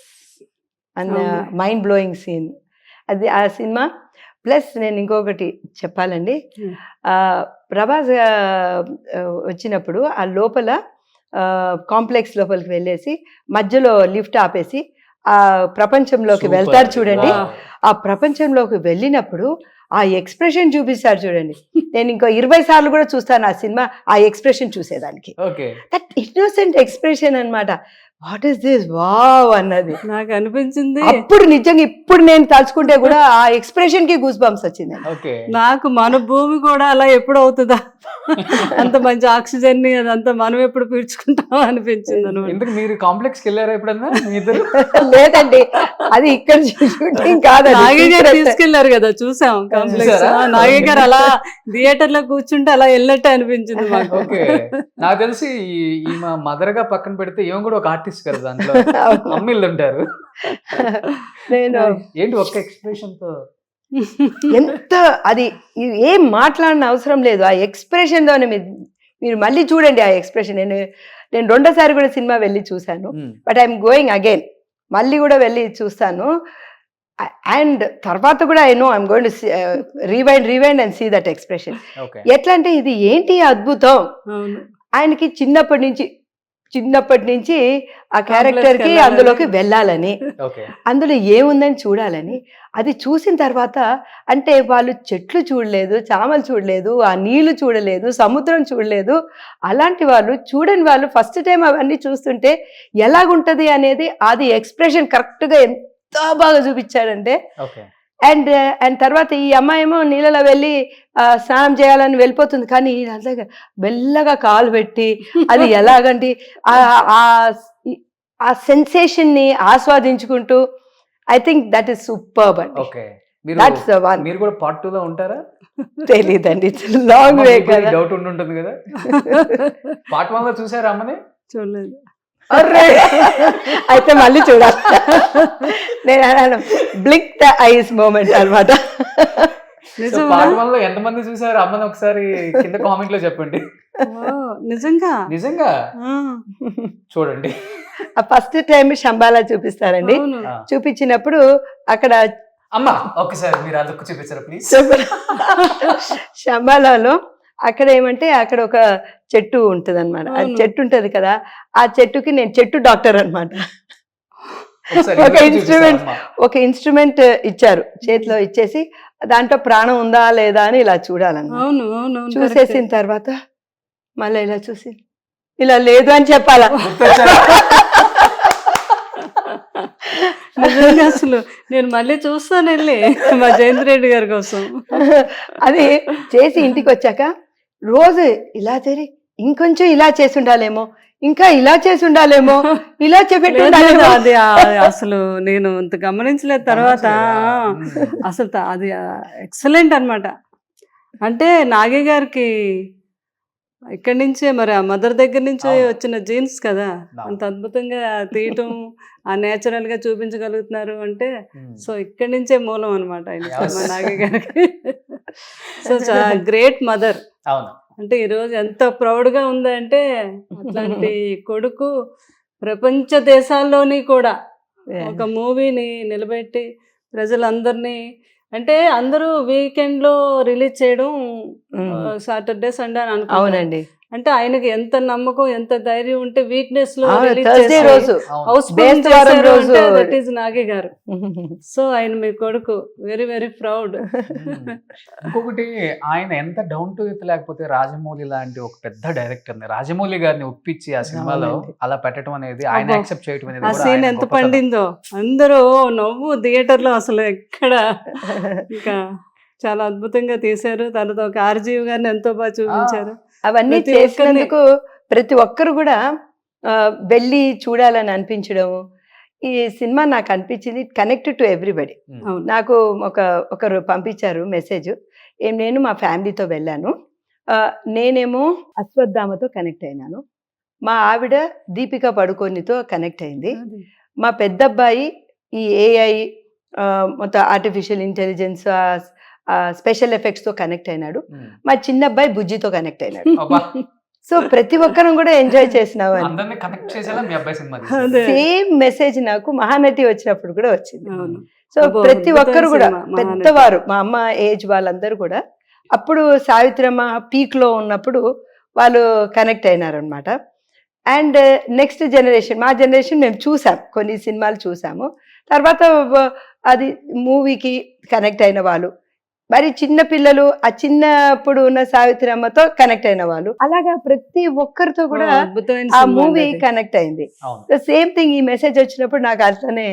and mind blowing scene అది ఆ సినిమా. ప్లస్ నేను ఇంకొకటి చెప్పాలండి, ప్రభాస్ వచ్చినప్పుడు ఆ లోపల కాంప్లెక్స్ లోపలికి వెళ్ళేసి మధ్యలో లిఫ్ట్ ఆపేసి ఆ ప్రపంచంలోకి వెళ్తారు చూడండి. ఆ ప్రపంచంలోకి వెళ్ళినప్పుడు ఆ ఎక్స్ప్రెషన్ చూపిస్తారు చూడండి. నేను ఇంకో 20 సార్లు కూడా చూస్తాను ఆ సినిమా ఆ ఎక్స్ప్రెషన్ చూసేదానికి. దట్ ఇన్నోసెంట్ ఎక్స్ప్రెషన్ అన్నమాట. వాట్ ఈస్ దిస్ వావ్ అన్నది
నాకు అనిపించింది
అప్పుడు. నిజంగా ఇప్పుడు నేను తలుచుకుంటే కూడా ఆ ఎక్స్ప్రెషన్ కి గూస్ బంప్స్ వచ్చింది
నాకు. మన భూమి కూడా అలా ఎప్పుడు అవుతుందా, అంత మంచి ఆక్సిజన్ ని అదంతా మనం ఎప్పుడు పీల్చుకుంటాం అనిపించింది అనమాట.
ఎందుకు మీరు కాంప్లెక్స్ కి వెళ్ళారా ఎప్పుడన్నా?
లేదండి, అది ఇక్కడ షూటింగ్ కాదు,
నాగే గారు తీసుకెళ్లారు కదా, చూసాం కాంప్లెక్స్. నాగే గారు అలా థియేటర్ లో కూర్చుంటే అలా వెళ్ళట్టే అనిపించింది మాకు.
ఓకే. నాకు తెలిసి ఈ మా మదర్ గా పక్కన పెడితే ఏం కూడా ఒక ఆర్టిస్ట్ కదా, దాంట్లో అమ్మిళ్ళు ఉంటారు.
నేను
ఏంటి ఒక్క ఎక్స్ప్రెషన్ తో
ఎంత అది ఏం మాట్లాడిన అవసరం లేదు, ఆ ఎక్స్ప్రెషన్ తోనే మీరు మళ్ళీ చూడండి ఆ ఎక్స్ప్రెషన్. నేను రెండోసారి కూడా సినిమా వెళ్ళి చూశాను, బట్ ఐఎమ్ గోయింగ్ అగైన్, మళ్ళీ కూడా వెళ్ళి చూస్తాను. అండ్ తర్వాత కూడా I know I'm going to rewind and see that expression. ఎట్లా అంటే ఇది ఏంటి అద్భుతం. ఆయనకి చిన్నప్పటి నుంచి ఆ క్యారెక్టర్ కి అందులోకి వెళ్ళాలని, అందులో ఏముందని చూడాలని, అది చూసిన తర్వాత అంటే వాళ్ళు చెట్లు చూడలేదు, చామలు చూడలేదు, ఆ నీళ్లు చూడలేదు, సముద్రం చూడలేదు, అలాంటి వాళ్ళు చూడని వాళ్ళు ఫస్ట్ టైం అవన్నీ చూస్తుంటే ఎలాగుంటది అనేది అది ఎక్స్ప్రెషన్ కరెక్ట్ గా ఎంత బాగా చూపించాడంటే. అండ్ తర్వాత ఈ అమ్మాయి ఏమో నీళ్ళలో వెళ్ళి స్నానం చేయాలని వెళ్ళిపోతుంది, కానీ ఇదంతా మెల్లగా కాలు పెట్టి అది ఎలాగంటే ఆ సెన్సేషన్ ని ఆస్వాదించుకుంటూ, I think that is superb అండి. That's the one.
మీరు కూడా పార్ట్ 2 లో ఉంటారా?
తెలీదండి, ఇట్స్ లాంగ్ వే కదా.
డౌట్ ఉంటుంది కదా. పార్ట్ 1 లో చూసారా అమ్మని?
చూడలేదు.
అయితే మళ్ళీ చూడాలి. నేను అన్నాను బ్లింక్ ద ఐస్ మూమెంట్ అన్నమాట.
పార్ట్ 1 లో ఎంతమంది చూసారు అమ్మని ఒకసారి కింద కామెంట్ లో చెప్పండి. నిజంగా చూడండి.
ఫస్ట్ టైం శంబాలా చూపిస్తారండి. చూపించినప్పుడు అక్కడ
అమ్మ ఒకసారి మీరు అదొక చూపించారా ప్లీజ్?
శంబాలాలో అక్కడ ఏమంటే అక్కడ ఒక చెట్టు ఉంటది అనమాట. ఆ చెట్టు ఉంటది కదా, ఆ చెట్టుకి నేను చెట్టు డాక్టర్ అనమాట. ఒక ఇన్స్ట్రుమెంట్ ఇచ్చారు చేతిలో, ఇచ్చేసి దాంట్లో ప్రాణం ఉందా లేదా అని ఇలా చూడాలన్నమాట. చూసేసిన తర్వాత మళ్ళీ ఇలా చూసి ఇలా లేదు అని చెప్పాలా.
అసలు నేను మళ్ళీ చూస్తాను వెళ్ళి మా జయంత్ రెడ్డి గారి కోసం.
అది చేసి ఇంటికి వచ్చాక రోజు ఇలా చేరి ఇంకొంచెం ఇలా చేసి ఉండాలేమో, ఇంకా ఇలా చేసి ఉండాలేమో, ఇలా చెప్పేది.
అది అసలు నేను అంత గమనించలేదు. తర్వాత అసలు అది ఎక్సలెంట్ అన్నమాట. అంటే నాగే గారికి ఇక్కడి నుంచే మరి ఆ మదర్ దగ్గర నుంచే వచ్చిన జీన్స్ కదా, అంత అద్భుతంగా తీయటం, ఆ నేచురల్ గా చూపించగలుగుతున్నారు అంటే సో ఇక్కడి నుంచే మూలం అనమాట ఆయన నాగే గారికి. So great mother. అంటే ఈరోజు ఎంత ప్రౌడ్గా ఉందంటే అట్లాంటి కొడుకు ప్రపంచ దేశాల్లోని కూడా ఒక మూవీని నిలబెట్టి ప్రజలందరినీ అంటే అందరూ వీకెండ్ లో రిలీజ్ చేయడం సాటర్డే సండే అని అనుకుంటారు.
అవునండి.
అంటే ఆయనకి ఎంత నమ్మకం, ఎంత ధైర్యం ఉంటే వీక్నెస్ లో
థర్స్డే రోజు బేస్తవారం రోజు
దట్ ఈస్ నాగి గారు. సో ఆయన మీ కొడుకు, వెరీ వెరీ ప్రౌడ్.
ఇంకొకటి ఆయన ఎంత డౌన్ టు ఎర్త్, లేకపోతే రాజమౌళి లాంటి ఒక పెద్ద డైరెక్టర్ ని, రాజమౌళి గారిని ఒప్పించి ఆ సినిమాలో
అవునండి.
అలా పెట్టడం అనేది, ఆయన
అబ్బో.
యాక్సెప్ట్ చేయడం అనేది
ఆ
కూడా
సీన్
ఆయన
ఎంత
గొప్పతనం.
పండిందో, అందరూ నవ్వు థియేటర్ లో అసలు ఎక్కడ. ఇంకా చాలా అద్భుతంగా తీశారు. తర్వాత ఒక ఆర్జీవి గారిని ఎంతో బాగా చూపించారు.
అవన్నీ
ప్రతి
చేసినందుకు ప్రతి ఒక్కరు కూడా వెళ్ళి చూడాలని అనిపించడం. ఈ సినిమా నాకు అనిపించింది కనెక్టెడ్ టు ఎవ్రీబడి.
అవును.
నాకు ఒకరు పంపించారు మెసేజ్, నేను మా ఫ్యామిలీతో వెళ్ళాను, నేనేమో అశ్వత్థామతో కనెక్ట్ అయినాను, మా ఆవిడ దీపికా పడుకోనితో కనెక్ట్ అయింది, మా పెద్దబ్బాయి ఈ ఏఐ మొత్తం ఆర్టిఫిషియల్ ఇంటెలిజెన్స్ స్పెషల్ ఎఫెక్ట్స్ తో కనెక్ట్ అయినాడు, మా చిన్న అబ్బాయి బుజ్జితో కనెక్ట్ అయినాడు.
అబ్బా.
సో ప్రతి ఒక్కరం కూడా ఎంజాయ్ చేసినావు అని.
అందరినీ కనెక్ట్ చేసేలా మీ అబ్బాయి సినిమా
అదే.
సేమ్ మెసేజ్ నాకు మహానటి వచ్చినప్పుడు కూడా వచ్చింది.
అవును.
సో
అబ్బో,
ప్రతి
అద్భుతమైన
ఒక్కరు కూడా
సినిమా, మహానటి.
పెద్దవారు, మా అమ్మ ఏజ్ వాళ్ళందరూ కూడా అప్పుడు సావిత్రమ్మ పీక్ లో ఉన్నప్పుడు వాళ్ళు కనెక్ట్ అయినారు అనమాట. అండ్ నెక్స్ట్ జనరేషన్, మా జనరేషన్ మేము చూసాం, కొన్ని సినిమాలు చూసాము, తర్వాత అది మూవీకి కనెక్ట్ అయిన వాళ్ళు, మరి చిన్న పిల్లలు ఆ చిన్నప్పుడు ఉన్న సావిత్రమ్మతో కనెక్ట్ అయిన వాళ్ళు, అలాగా ప్రతి ఒక్కరితో కూడా
అద్భుతమైన
ఆ
సినిమా
మూవీ
అండి అది.
కనెక్ట్ అయింది.
అవును.
సేమ్ థింగ్ ఈ మెసేజ్ వచ్చినప్పుడు నాకు అట్లనే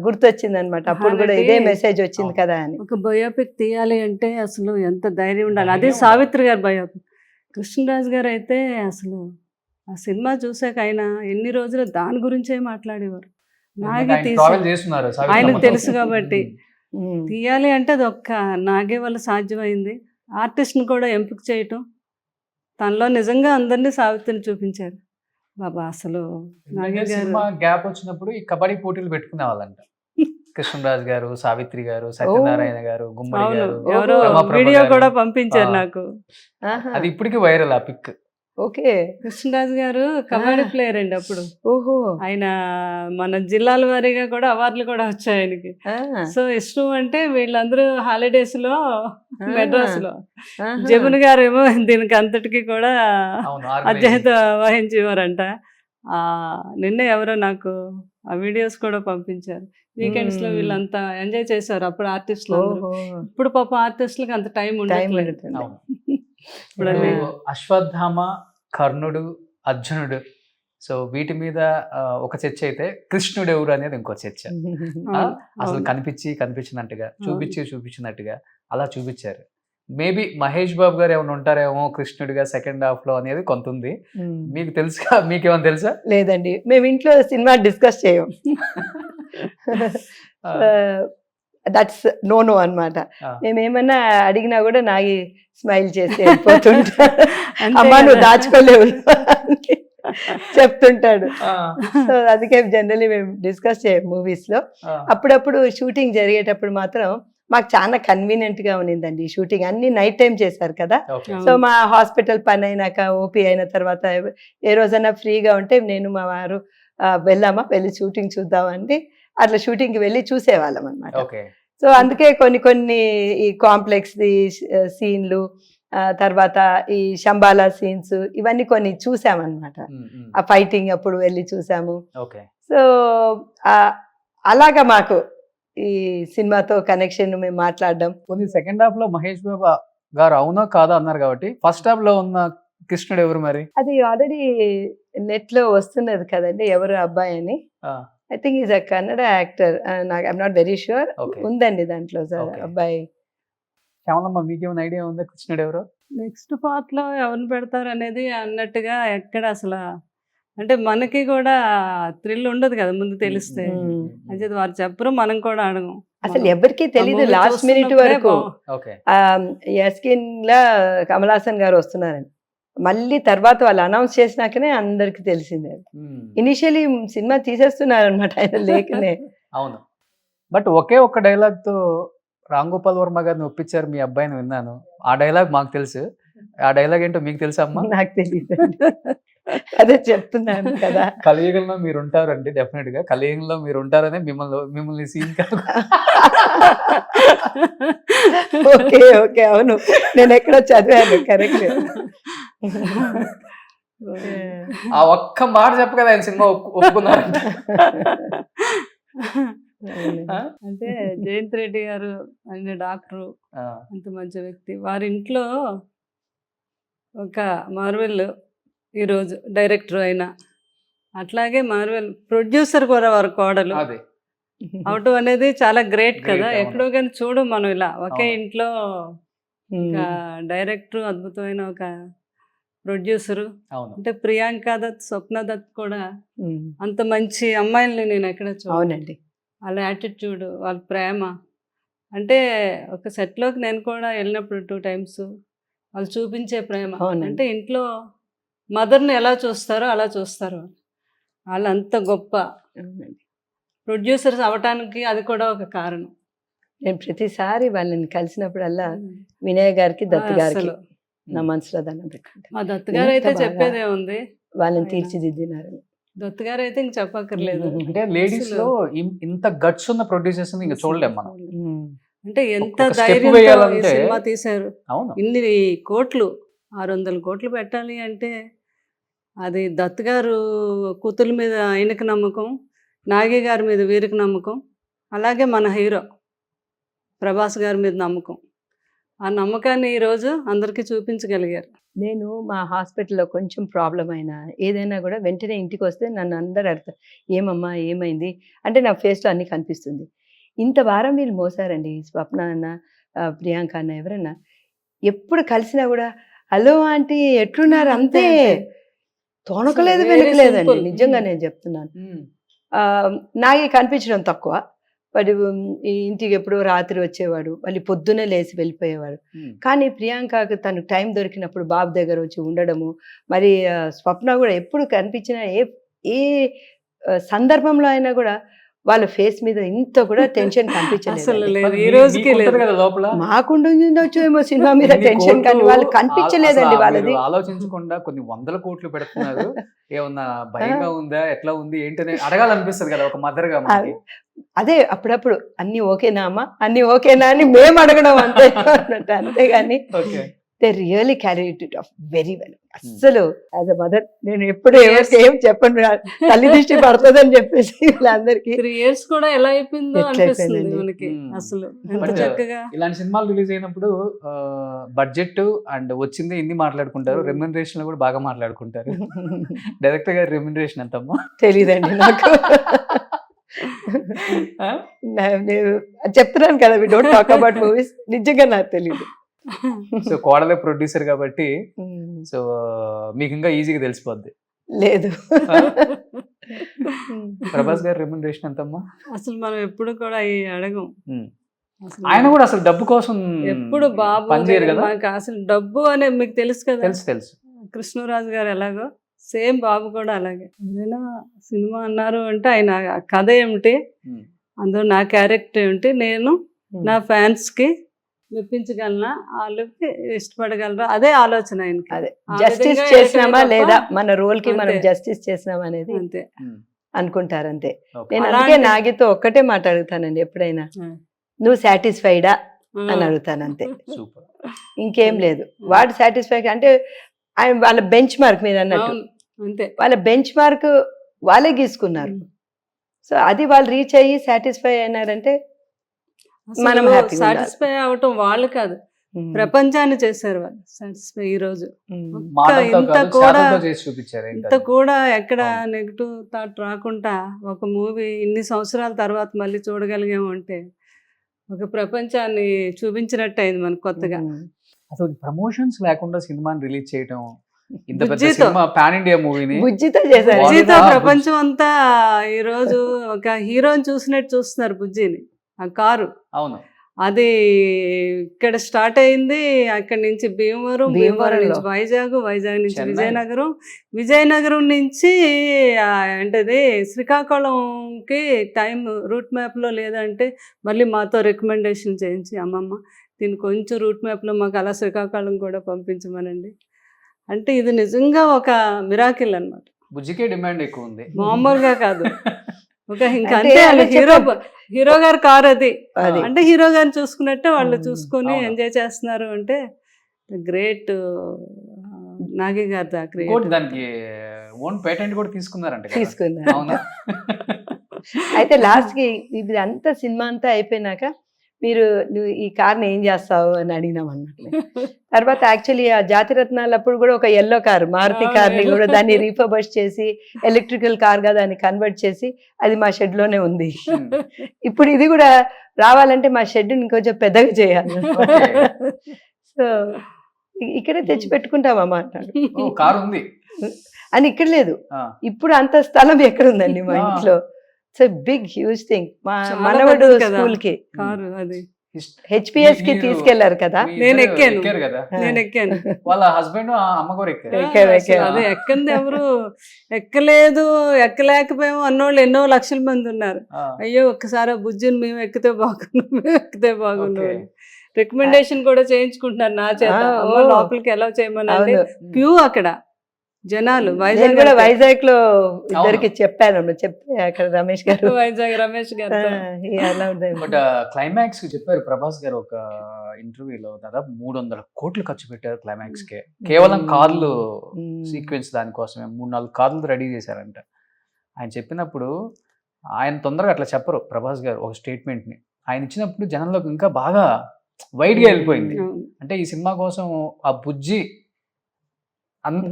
గుర్తొచ్చింది అనమాట, అప్పుడు కూడా ఇదే మెసేజ్ వచ్చింది కదా అని.
ఒక బయోపిక్ తీయాలి అంటే అసలు ఎంత ధైర్యం ఉండాలి. అదే
ధైర్యం
సావిత్రి గారు బయోపిక్. కృష్ణరాజు గారు అయితే అసలు ఆ సినిమా చూసాక ఆయన ఎన్ని రోజులు దాని గురించే మాట్లాడేవారు. నాగే
ఆయన ట్రావెల్
తీసి
చేస్తున్నారు
ఆయనకు
సావిత్రమ్మతో.
తెలుసు కాబట్టి
ఉమ్.
తీయాలి అంటే అది ఒక్క నాగే వల్ల సాధ్యమైంది. ఆర్టిస్ట్ని కూడా ఎంపిక చేయటం, తనలో నిజంగా అందరినీ సావిత్రిని చూపించారు. బాబా అసలు నాగే
ఎందుకంటే
గారు
సినిమా గ్యాప్ వచ్చినప్పుడు ఈ కబడ్డీ పోటీలు పెట్టుకునే వాళ్ళంట. కృష్ణరాజు గారు, సావిత్రి గారు, సత్యనారాయణ గారు, గుమ్మడి
అవును,
గారు,
ఎవరో
రమాప్రభ
వీడియో
గారు.
కూడా పంపించారు
ఆ.
నాకు.
ఆహా.
అది ఇప్పటికీ వైరల్ ఆ పిక్.
ఓకే.
కృష్ణరాజు గారు కబడ్డీ ప్లేయర్ అండి అప్పుడు.
ఓహో.
ఆయన మన జిల్లాల వారీగా కూడా అవార్డులు కూడా వచ్చాయి ఆయనకి.
ఆ.
సో ఇష్టం అంటే వీళ్ళందరూ హాలిడేస్ లో మెడ్రాస్ లో,
ఆహా.
జమున గారు ఏమో దీనికి అంతటికి కూడా
అవును,
అధ్యయత వహించేవారంట. నిన్నే ఎవరో నాకు ఆ వీడియోస్ కూడా పంపించారు. వీకెండ్స్ లో వీళ్ళంతా ఎంజాయ్ చేశారు అప్పుడు ఆర్టిస్టులు అందరూ.
ఓహో.
ఇప్పుడు పాప ఆర్టిస్టులకు అంత టైం
టైం
ఉండట్లేదు.
ఉండట్లేదు.
అవును.
ఇప్పుడు అన్నీ
ఇప్పుడు అశ్వత్థామ, కర్ణుడు, అర్జునుడు, సో వీటి మీద ఒక చర్చ అయితే కృష్ణుడు ఎవరు అనేది ఇంకో చర్చ.
అవును,
అసలు
అవును.
కనిపించినట్టుగా చూపించినట్టుగా అలా చూపించారు. మేబీ మహేష్ బాబు గారు ఏమైనా ఉంటారేమో కృష్ణుడిగా సెకండ్ హాఫ్ లో అనేది కొంత ఉంది.
ఉమ్.
మీకు తెలుసా, మీకేమైనా తెలుసా?
లేదండి, మేము ఇంట్లో సినిమా డిస్కస్ చేయం. దట్స్ నో అన్నమాట.
ఆ.
మేమేమన్నా అడిగినా కూడా నాగి స్మైల్ చేసి వెళ్ళిపోతుంటా.
అంతే
అమ్మా నువ్వు
కదా.
దాచుకోలేవు అని చెప్తుంటాడు.
ఆ,
సో అందుకే జనరలీ మేము డిస్కస్ చేయం మూవీస్ లో.
ఆ,
అప్పుడప్పుడు షూటింగ్ జరిగేటప్పుడు మాత్రం మాకు చాలా కన్వీనియంట్ గా ఉన్నిందండి. షూటింగ్ అన్ని నైట్ టైం చేశారు కదా.
ఓకే.
సో మా హాస్పిటల్ పని అయినాక, ఓపీ అయిన తర్వాత ఏ రోజైనా ఫ్రీగా ఉంటే నేను మా వారు వెళ్ళి షూటింగ్ చూద్దామంటే అట్లా షూటింగ్ కి వెళ్ళి చూసేవాళ్ళం అనమాట.
ఓకే.
సో అందుకే కొన్ని ఈ కాంప్లెక్స్ సీన్లు, తర్వాత ఈ శంబాలా సీన్స్, ఇవన్నీ కొన్ని చూసామన్నమాట. ఆ ఫైటింగ్ అప్పుడు వెళ్ళి చూసాము.
ఓకే.
సో అలాగా మాకు ఈ సినిమాతో కనెక్షన్ మేము మాట్లాడడం.
కొన్ని సెకండ్ హాఫ్ లో మహేష్ బాబు గారు అవునో కాదో అన్నారు కాబట్టి ఫస్ట్ హాఫ్ లో ఉన్న కృష్ణుడు ఎవరు మరి?
అది ఆల్రెడీ నెట్ లో వస్తున్నది కదండి, ఎవరు అబ్బాయి అని. I think is a Kannada actor, నాకు I'm not very sure.
Okay.
ఉందండి దాంట్లో సార్
Okay.
అబ్బాయి.
శ్యామలమ్మ, మీకేమైనా ఐడియా ఉందా కృష్ణుడు ఎవరో?
నెక్స్ట్ పార్ట్ లో ఎవరిని పెడతారు అనేది అన్నట్టుగా ఎక్కడ అసలు, అంటే మనకి కూడా థ్రిల్ ఉండదు కదా ముందు తెలిస్తే.
మ్మ్.
అయితే వారు చెప్పరు, మనం కూడా అడగం.
అసలు ఎవరికి తెలీదు
movie
లాస్ట్ మినిట్
చూస్తున్నప్పుడే
వరకు.
ఓకే.
యస్కిన్ లా కమల్ హాసన్ గారు వస్తున్నారని మళ్ళీ తర్వాత వాళ్ళు అనౌన్స్ చేసినాకనే అందరికి తెలిసింది. ఇనిషియలీ సినిమా తీసేస్తున్నారనమాట ఆయన లేకనే.
అవును. బట్ ఒకే ఒక్క డైలాగ్ తో రామ్ గోపాల్ వర్మ గారిని ఒప్పించారు మీ అబ్బాయిని విన్నాను. ఆ డైలాగ్ మాకు తెలుసు. ఆ డైలాగ్ ఏంటో మీకు తెలుసా అమ్మా?
నాకు తెలియదు. అదే చెప్తున్నాను కదా.
కలియుగంలో మీరు ఉంటారండి, డెఫినెట్ గా కలియుగంలో మీరు ఉంటారనే మిమ్మల్ని సీన్
ఓకే ఓకే, అవును, నేను ఎక్కడో చదివాను, కరెక్ట్.
ఆ ఒక్క మాట చెప్పగల ఆయన సినిమా ఒప్పుకున్నారంట.
అంటే జయంత్ రెడ్డి గారు ఆయన డాక్టరు,
ఆ,
అంత మంచి వ్యక్తి. వారి ఇంట్లో ఒక మార్వెల్ ఈరోజు డైరెక్టర్ అయినా, అట్లాగే మార్వెల్ ప్రొడ్యూసర్ కూడా వారి కోడలు
అదే
అవటం అనేది చాలా గ్రేట్
Great,
కదా.
అవును.
ఎక్కడో కానీ చూడు మనం ఇలా ఒకే
అవును.
ఇంట్లో ఒక డైరెక్టర్, అద్భుతమైన ఒక ప్రొడ్యూసరు.
అవును.
అంటే ప్రియాంక దత్, స్వప్న దత్ కూడా అంత మంచి అమ్మాయిల్ని నేను ఎక్కడ చూడ.
అవునండి.
వాళ్ళ యాటిట్యూడ్, వాళ్ళ ప్రేమ, అంటే ఒక సెట్లోకి నేను కూడా వెళ్ళినప్పుడు 2 times వాళ్ళు చూపించే ప్రేమ,
అవునండి.
అంటే ఇంట్లో మదర్ని ఎలా చూస్తారో అలా చూస్తారు వాళ్ళు. అంత గొప్ప
అవునండి.
ప్రొడ్యూసర్స్ అవటానికి అది కూడా ఒక కారణం.
నేను ప్రతిసారి వాళ్ళని కలిసినప్పుడల్లా వినయ్ గారికి, దత్ గారికి
అసలు
నా మనసులో దండం పెట్టుకుంటా.
మా దత్ గారు అయితే
ఎంత బాగా
చెప్పేదే ఉంది.
వాళ్ళని
ఆయన.
తీర్చిదిద్దినారు.
దత్ గారు అయితే ఇంక చెప్పక్కర్లేదు.
అంటే లేడీస్ లో ఇంత గట్స్ ఉన్న ప్రొడ్యూసర్స్ ఇంకా చూడలేం మనం.
అంటే ఎంత
ఒక step
ధైర్యంతో ఈ
వేయాలంటే-
సినిమా తీశారు.
అవును.
ఇన్ని కోట్లు, 600 కోట్లు పెట్టాలి అంటే అది దత్ గారు కూతురు మీద ఆయనకు నమ్మకం, నాగి గారి మీద వీరికి నమ్మకం, అలాగే మన హీరో ప్రభాస్ గారి మీద నమ్మకం. ఆ నమ్మకాన్ని ఈరోజు అందరికీ చూపించగలిగారు.
నేను మా హాస్పిటల్లో కొంచెం ప్రాబ్లం అయినా ఏదైనా కూడా వెంటనే ఇంటికి వస్తే నన్ను అందరు అడుగుతారు, ఏమమ్మా ఏమైంది అంటే నా ఫేస్లో అన్నీ కనిపిస్తుంది. ఇంత వారం వీళ్ళు మోసారండి, స్వప్న అన్న, ప్రియాంక అన్న, ఎవరన్నా ఎప్పుడు కలిసినా కూడా హలో ఆంటీ ఎట్లున్నారు అంతే, తోనకలేదు
అసలు very
వెనకలేదండి,
simple.
నిజంగా నేను చెప్తున్నాను. నాకే కనిపించడం తక్కువ, వాడు ఈ ఇంటికి ఎప్పుడో రాత్రి వచ్చేవాడు, మళ్ళీ పొద్దునే లేచి వెళ్ళిపోయేవాడు. కానీ ప్రియాంకకు తనకు టైం దొరికినప్పుడు బాబు దగ్గర వచ్చి ఉండడము, మరి స్వప్న కూడా ఎప్పుడు కనిపించినా ఏ సందర్భంలో అయినా కూడా వాళ్ళ ఫేస్ మీద ఇంత కూడా టెన్షన్
అసలు
కనిపించలేదు.
లేదు, ఈ రోజుకి లేదు.
కదా లోపల
మాకుండొచ్చు ఏమో సినిమా మీద
ఇన్ని
టెన్షన్, కానీ
కోట్లు
వాళ్ళకి కనిపించలేదండి
అసలు
వాళ్ళది.
మీరు ఆలోచించకుండా కొన్ని 100 కోట్లు పెడుతున్నారు. ఏమన్నా భయంగా ఉందా, ఎట్లా ఉంది ఏంటనే అడగాలనిపిస్తుంది కదా ఒక మదర్ గా మనకి.
అదే అప్పుడప్పుడు అన్ని ఓకేనా అమ్మా, అన్ని ఓకేనా అని మేము అడగడం అంతే అన్నట్టు, అంతేగాని
okay.
They really carried it of very well. అస్సలు యాజ్ అ మదర్ నేను ఎప్పుడు ఎవరికి ఏం చెప్పను, తల్లి దృష్టి పడుతుందని చెప్పేసి వీళ్ళందరికీ
3 years కూడా ఎలా అయిపోయిందో
ఎట్లా
అనిపిస్తుంది
అయిపోయిందండి.
మనకి. అసలు ఎంత
But,
చక్కగా
ఇలాంటి సినిమాలు రిలీజ్ అయినప్పుడు బడ్జెట్ అండ్ వచ్చింది ఇన్ని మాట్లాడుకుంటారు, రెమ్యునరేషన్ కూడా బాగా మాట్లాడుకుంటారు. డైరెక్టర్ గారి రెమ్యునరేషన్ ఎంతమ్మా?
తెలీదండి నాకు. నేను చెప్తున్నాను కదా, we don't talk about movies, నిజంగా నాకు తెలియదు.
సో కోడలే ప్రొడ్యూసర్ కాబట్టి సో మీకు ఇంకా ఈజీగా తెలిసిపోద్ది.
లేదు.
ప్రభాస్ గారి రెమ్యునరేషన్ ఎంతమ్మా?
అసలు మనం ఎప్పుడు కూడా ఈ అడగం. అసలు
ఆయన కూడా అసలు డబ్బు కోసం
ఎప్పుడు బాబు
పనిచేయరు కదా.
మాకు అసలు డబ్బు అనే మీకు తెలుసు కదా.
తెలుసు.
కృష్ణరాజు గారు ఎలాగో సేమ్ బాబు కూడా అలాగే. ఏదైనా సినిమా అన్నారు అంటే ఆయన కథ ఏమిటి, అందులో నా క్యారెక్టర్ ఏమిటి, నేను నా ఫ్యాన్స్కి మెప్పించగలనా, వాళ్ళకి ఇష్టపడగలరా, అదే ఆలోచన ఆయనకి.
అదే
ఆ
జస్టిస్
విధంగా
చేసినామా
ఏదైనా
లేదా,
తప్ప
మన రోల్ కి మనం
అంతే.
జస్టిస్ చేసినామా అనేది
అంతే.
అనుకుంటారు అంతే.
Okay.
నేను
అలాంటి-
అందుకే నాగితో ఒక్కటే మాట అడుగుతానండి ఎప్పుడైనా, నువ్వు సాటిస్ఫైడా అని అడుగుతాను అంతే,
సూపర్.
ఇంకేం లేదు. వాడు సాటిస్ఫై అంటే ఆయన వాళ్ళ బెంచ్ మార్క్ మీరు అన్నట్టు,
అవును, అంతే.
వాళ్ళ బెంచ్ మార్క్ వాళ్ళే గీసుకున్నారు. సో అది వాళ్ళు రీచ్ అయ్యి సాటిస్ఫై అయినారంటే మనం happy గా ఉండాలి.
సాటిస్ఫై అవటం వాళ్ళు కాదు, ప్రపంచాన్ని చేశారు వాళ్ళు సాటిస్ఫై. ఈ రోజు
మాటలతో
ఇంత
కాదు,
కూడా-
చేతలతో చేసి చూపించారు.
ఇంత కూడా ఎక్కడ
అవును.
నెగిటివ్ థాట్ రాకుండా ఒక మూవీ ఇన్ని సంవత్సరాల తర్వాత మళ్ళీ చూడగలిగాము అంటే ఒక ప్రపంచాన్ని చూపించినట్టు అయింది మనకు కొత్తగా.
అసలు ప్రమోషన్స్ లేకుండా సినిమాని రిలీజ్ చేయటం, ఇంత పెద్ద
బుజ్జితో.
సినిమా పాన్ ఇండియా మూవీని
బుజ్జితో చేశారు.
వాళ్ళు-
బుజ్జితో
ఆ,
ప్రపంచం అంతా ఈ రోజు ఒక హీరోని చూసినట్టు చూస్తున్నారు బుజ్జిని. ఆ కారు
అవును
అది ఇక్కడ స్టార్ట్ అయింది, అక్కడి నుంచి భీమవరం, భీమవరం నుంచి వైజాగ్, వైజాగ్ నుంచి
చెన్నై.
విజయనగరం, విజయనగరం నుంచి ఏంటది శ్రీకాకుళంకి టైం రూట్ మ్యాప్లో లేదంటే మళ్ళీ మాతో రికమెండేషన్ చేయించి, అమ్మమ్మ దీన్ని కొంచెం రూట్ మ్యాప్లో మాకు అలా శ్రీకాకుళం కూడా పంపించమనండి అంటే ఇది నిజంగా ఒక మిరాకిల్ అన్నమాట.
బుజ్జికే డిమాండ్ ఎక్కువ ఉంది.
మామూలుగా కాదు. ఒక ఇంకా
అంటే
అంతే
అలా
హీరో గారి కార్ అది.
అది.
అంటే హీరో గారిని చూసుకున్నట్టే వాళ్ళు చూసుకొని
అవును.
ఎంజాయ్ చేస్తున్నారు అంటే గ్రేట్. నాగి గారి
ఇంకోటి దానికి ఓన్ పేటెంట్ కూడా తీసుకున్నారంట కదా.
తీసుకున్నారు.
అవునా?
అయితే లాస్ట్ కి ఇది అంతా సినిమా అంతా అయిపోయినాక నువ్వు ఈ కార్ని ఏం చేస్తావు అని అడిగినాం అన్నమాట. తర్వాత యాక్చువల్లీ ఆ జాతిరత్నాలు అప్పుడు కూడా ఒక ఎల్లో కార్ మారుతి కార్ని కూడా దాన్ని రీఫర్బష్ చేసి ఎలక్ట్రికల్ కార్ గా దాన్ని కన్వర్ట్ చేసి అది మా షెడ్ లోనే ఉంది. ఇప్పుడు ఇది కూడా రావాలంటే మా షెడ్ ఇంకొంచెం పెద్దగా చేయాలి. సో ఇక్కడే తెచ్చి పెట్టుకుంటామమ్మా అన్నాడు.
ఓ, కారు ఉంది.
అని ఇక్కడ లేదు,
ఆ,
ఇప్పుడు అంత స్థలం ఎక్కడ ఉందండి మా ఇంట్లో. So big huge thing. మా
చాలా
మనవడు
పెద్దది కదా.
స్కూల్ కి
కారు అది
హెచ్పిఎస్ కి
మీరు-
తీసుకెళ్లారు కదా.
మీ
నేను
ఇద్దరు
ఎక్కాను.
ఎక్కారు కదా.
నేను ఎక్కాను.
వాళ్ళ హస్బెండ్ అమ్మ కూడా ఎక్కారు.
ఎక్కారు,
అసలు
ఎక్కారు.
అదే ఎక్కంది ఎవరు ఎక్కలేదు, ఎక్కలేకపోయాము అన్నోళ్ళు ఎన్నో లక్షల మంది ఉన్నారు.
ఆ,
అయ్యో ఒక్కసారి ఆ బుజ్జిని మేము ఎక్కితే బాగుండు, మేము ఎక్కితే బాగుండు
ఓకే.
అని రికమెండేషన్ కూడా చేయించుకుంటున్నారు నా చేత.
ఆ,
అమ్మ
ఓ.
లోపలికి ఎలా చేయమని అంటే
అవును.
క్యూ అక్కడ జనాలు.
నేను
వైజాగ్
కూడా
వెళ్తే.
వైజాగ్ లో ఇద్దరికి చెప్పాను, చెప్తే అక్కడ రమేష్ గారు
వైజాగ్ రమేష్ గారు
బట్ క్లైమాక్స్ చెప్పారు ప్రభాస్ గారు ఒక ఇంటర్వ్యూలో, దాదాపు 300 కోట్లు ఖర్చు పెట్టారు క్లైమాక్స్ కే. కేవలం కార్లు సీక్వెన్స్ దానికోసమే 3-4 కార్లు రెడీ చేశారంట. ఆయన చెప్పినప్పుడు ఆయన తొందరగా అట్లా చెప్పరు ప్రభాస్ గారు ఒక స్టేట్మెంట్ ని. ఆయన ఇచ్చినప్పుడు జనంలోకి ఇంకా బాగా వైడ్ గా వెళ్ళిపోయింది. అంటే ఈ సినిమా కోసం ఆ బుజ్జి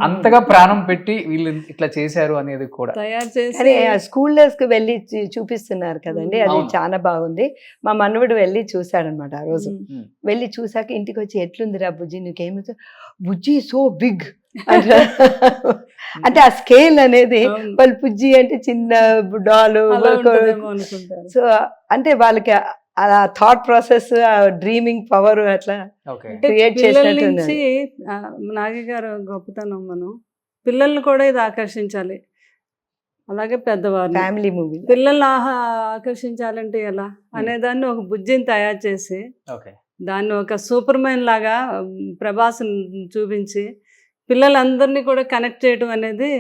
అంతగా ప్రాణం పెట్టి వీళ్ళు ఇట్లా చేశారు అనేది కూడా.
తయారు
కానీ
చేసి
స్కూల్ డేస్ కి వెళ్ళి చూపిస్తున్నారు కదండి, అది
అవును.
చాలా బాగుంది. మా మనవడు వెళ్ళి చూసాడనమాట ఆ రోజు.
ఉమ్.
వెళ్ళి చూసాక ఇంటికి వచ్చి ఎట్లుందిరా బుజ్జి, నీకేమి బుజ్జి సో బిగ్ అంటే ఆ స్కేల్ అనేది
అవును.
వాళ్ళు బుజ్జి అంటే చిన్న డాలు.
అలా ఉంటుందేమో అనుకుంటారు.
సో అంటే వాళ్ళకి ఆ థాట్ ప్రాసెస్, ఆ డ్రీమింగ్ పవర్ అట్లా
ఓకే.
అంటే
create
పిల్లల
చేసినట్టు
నుంచి నాగి గారు గొప్పతనం, మనం పిల్లల్ని కూడా ఇది ఆకర్షించాలి, అలాగే పెద్దవారు.
Family movie.
పిల్లల్ని ఆకర్షించాలంటే ఎలా అనేదాన్ని ఒక బుజ్జిని తయారు చేసి
ఓకే.
దాన్ని ఒక సూపర్ మ్యాన్ లాగా ప్రభాస్ చూపించి పిల్లలందరినీ కూడా కనెక్ట్ చేయడం అనేది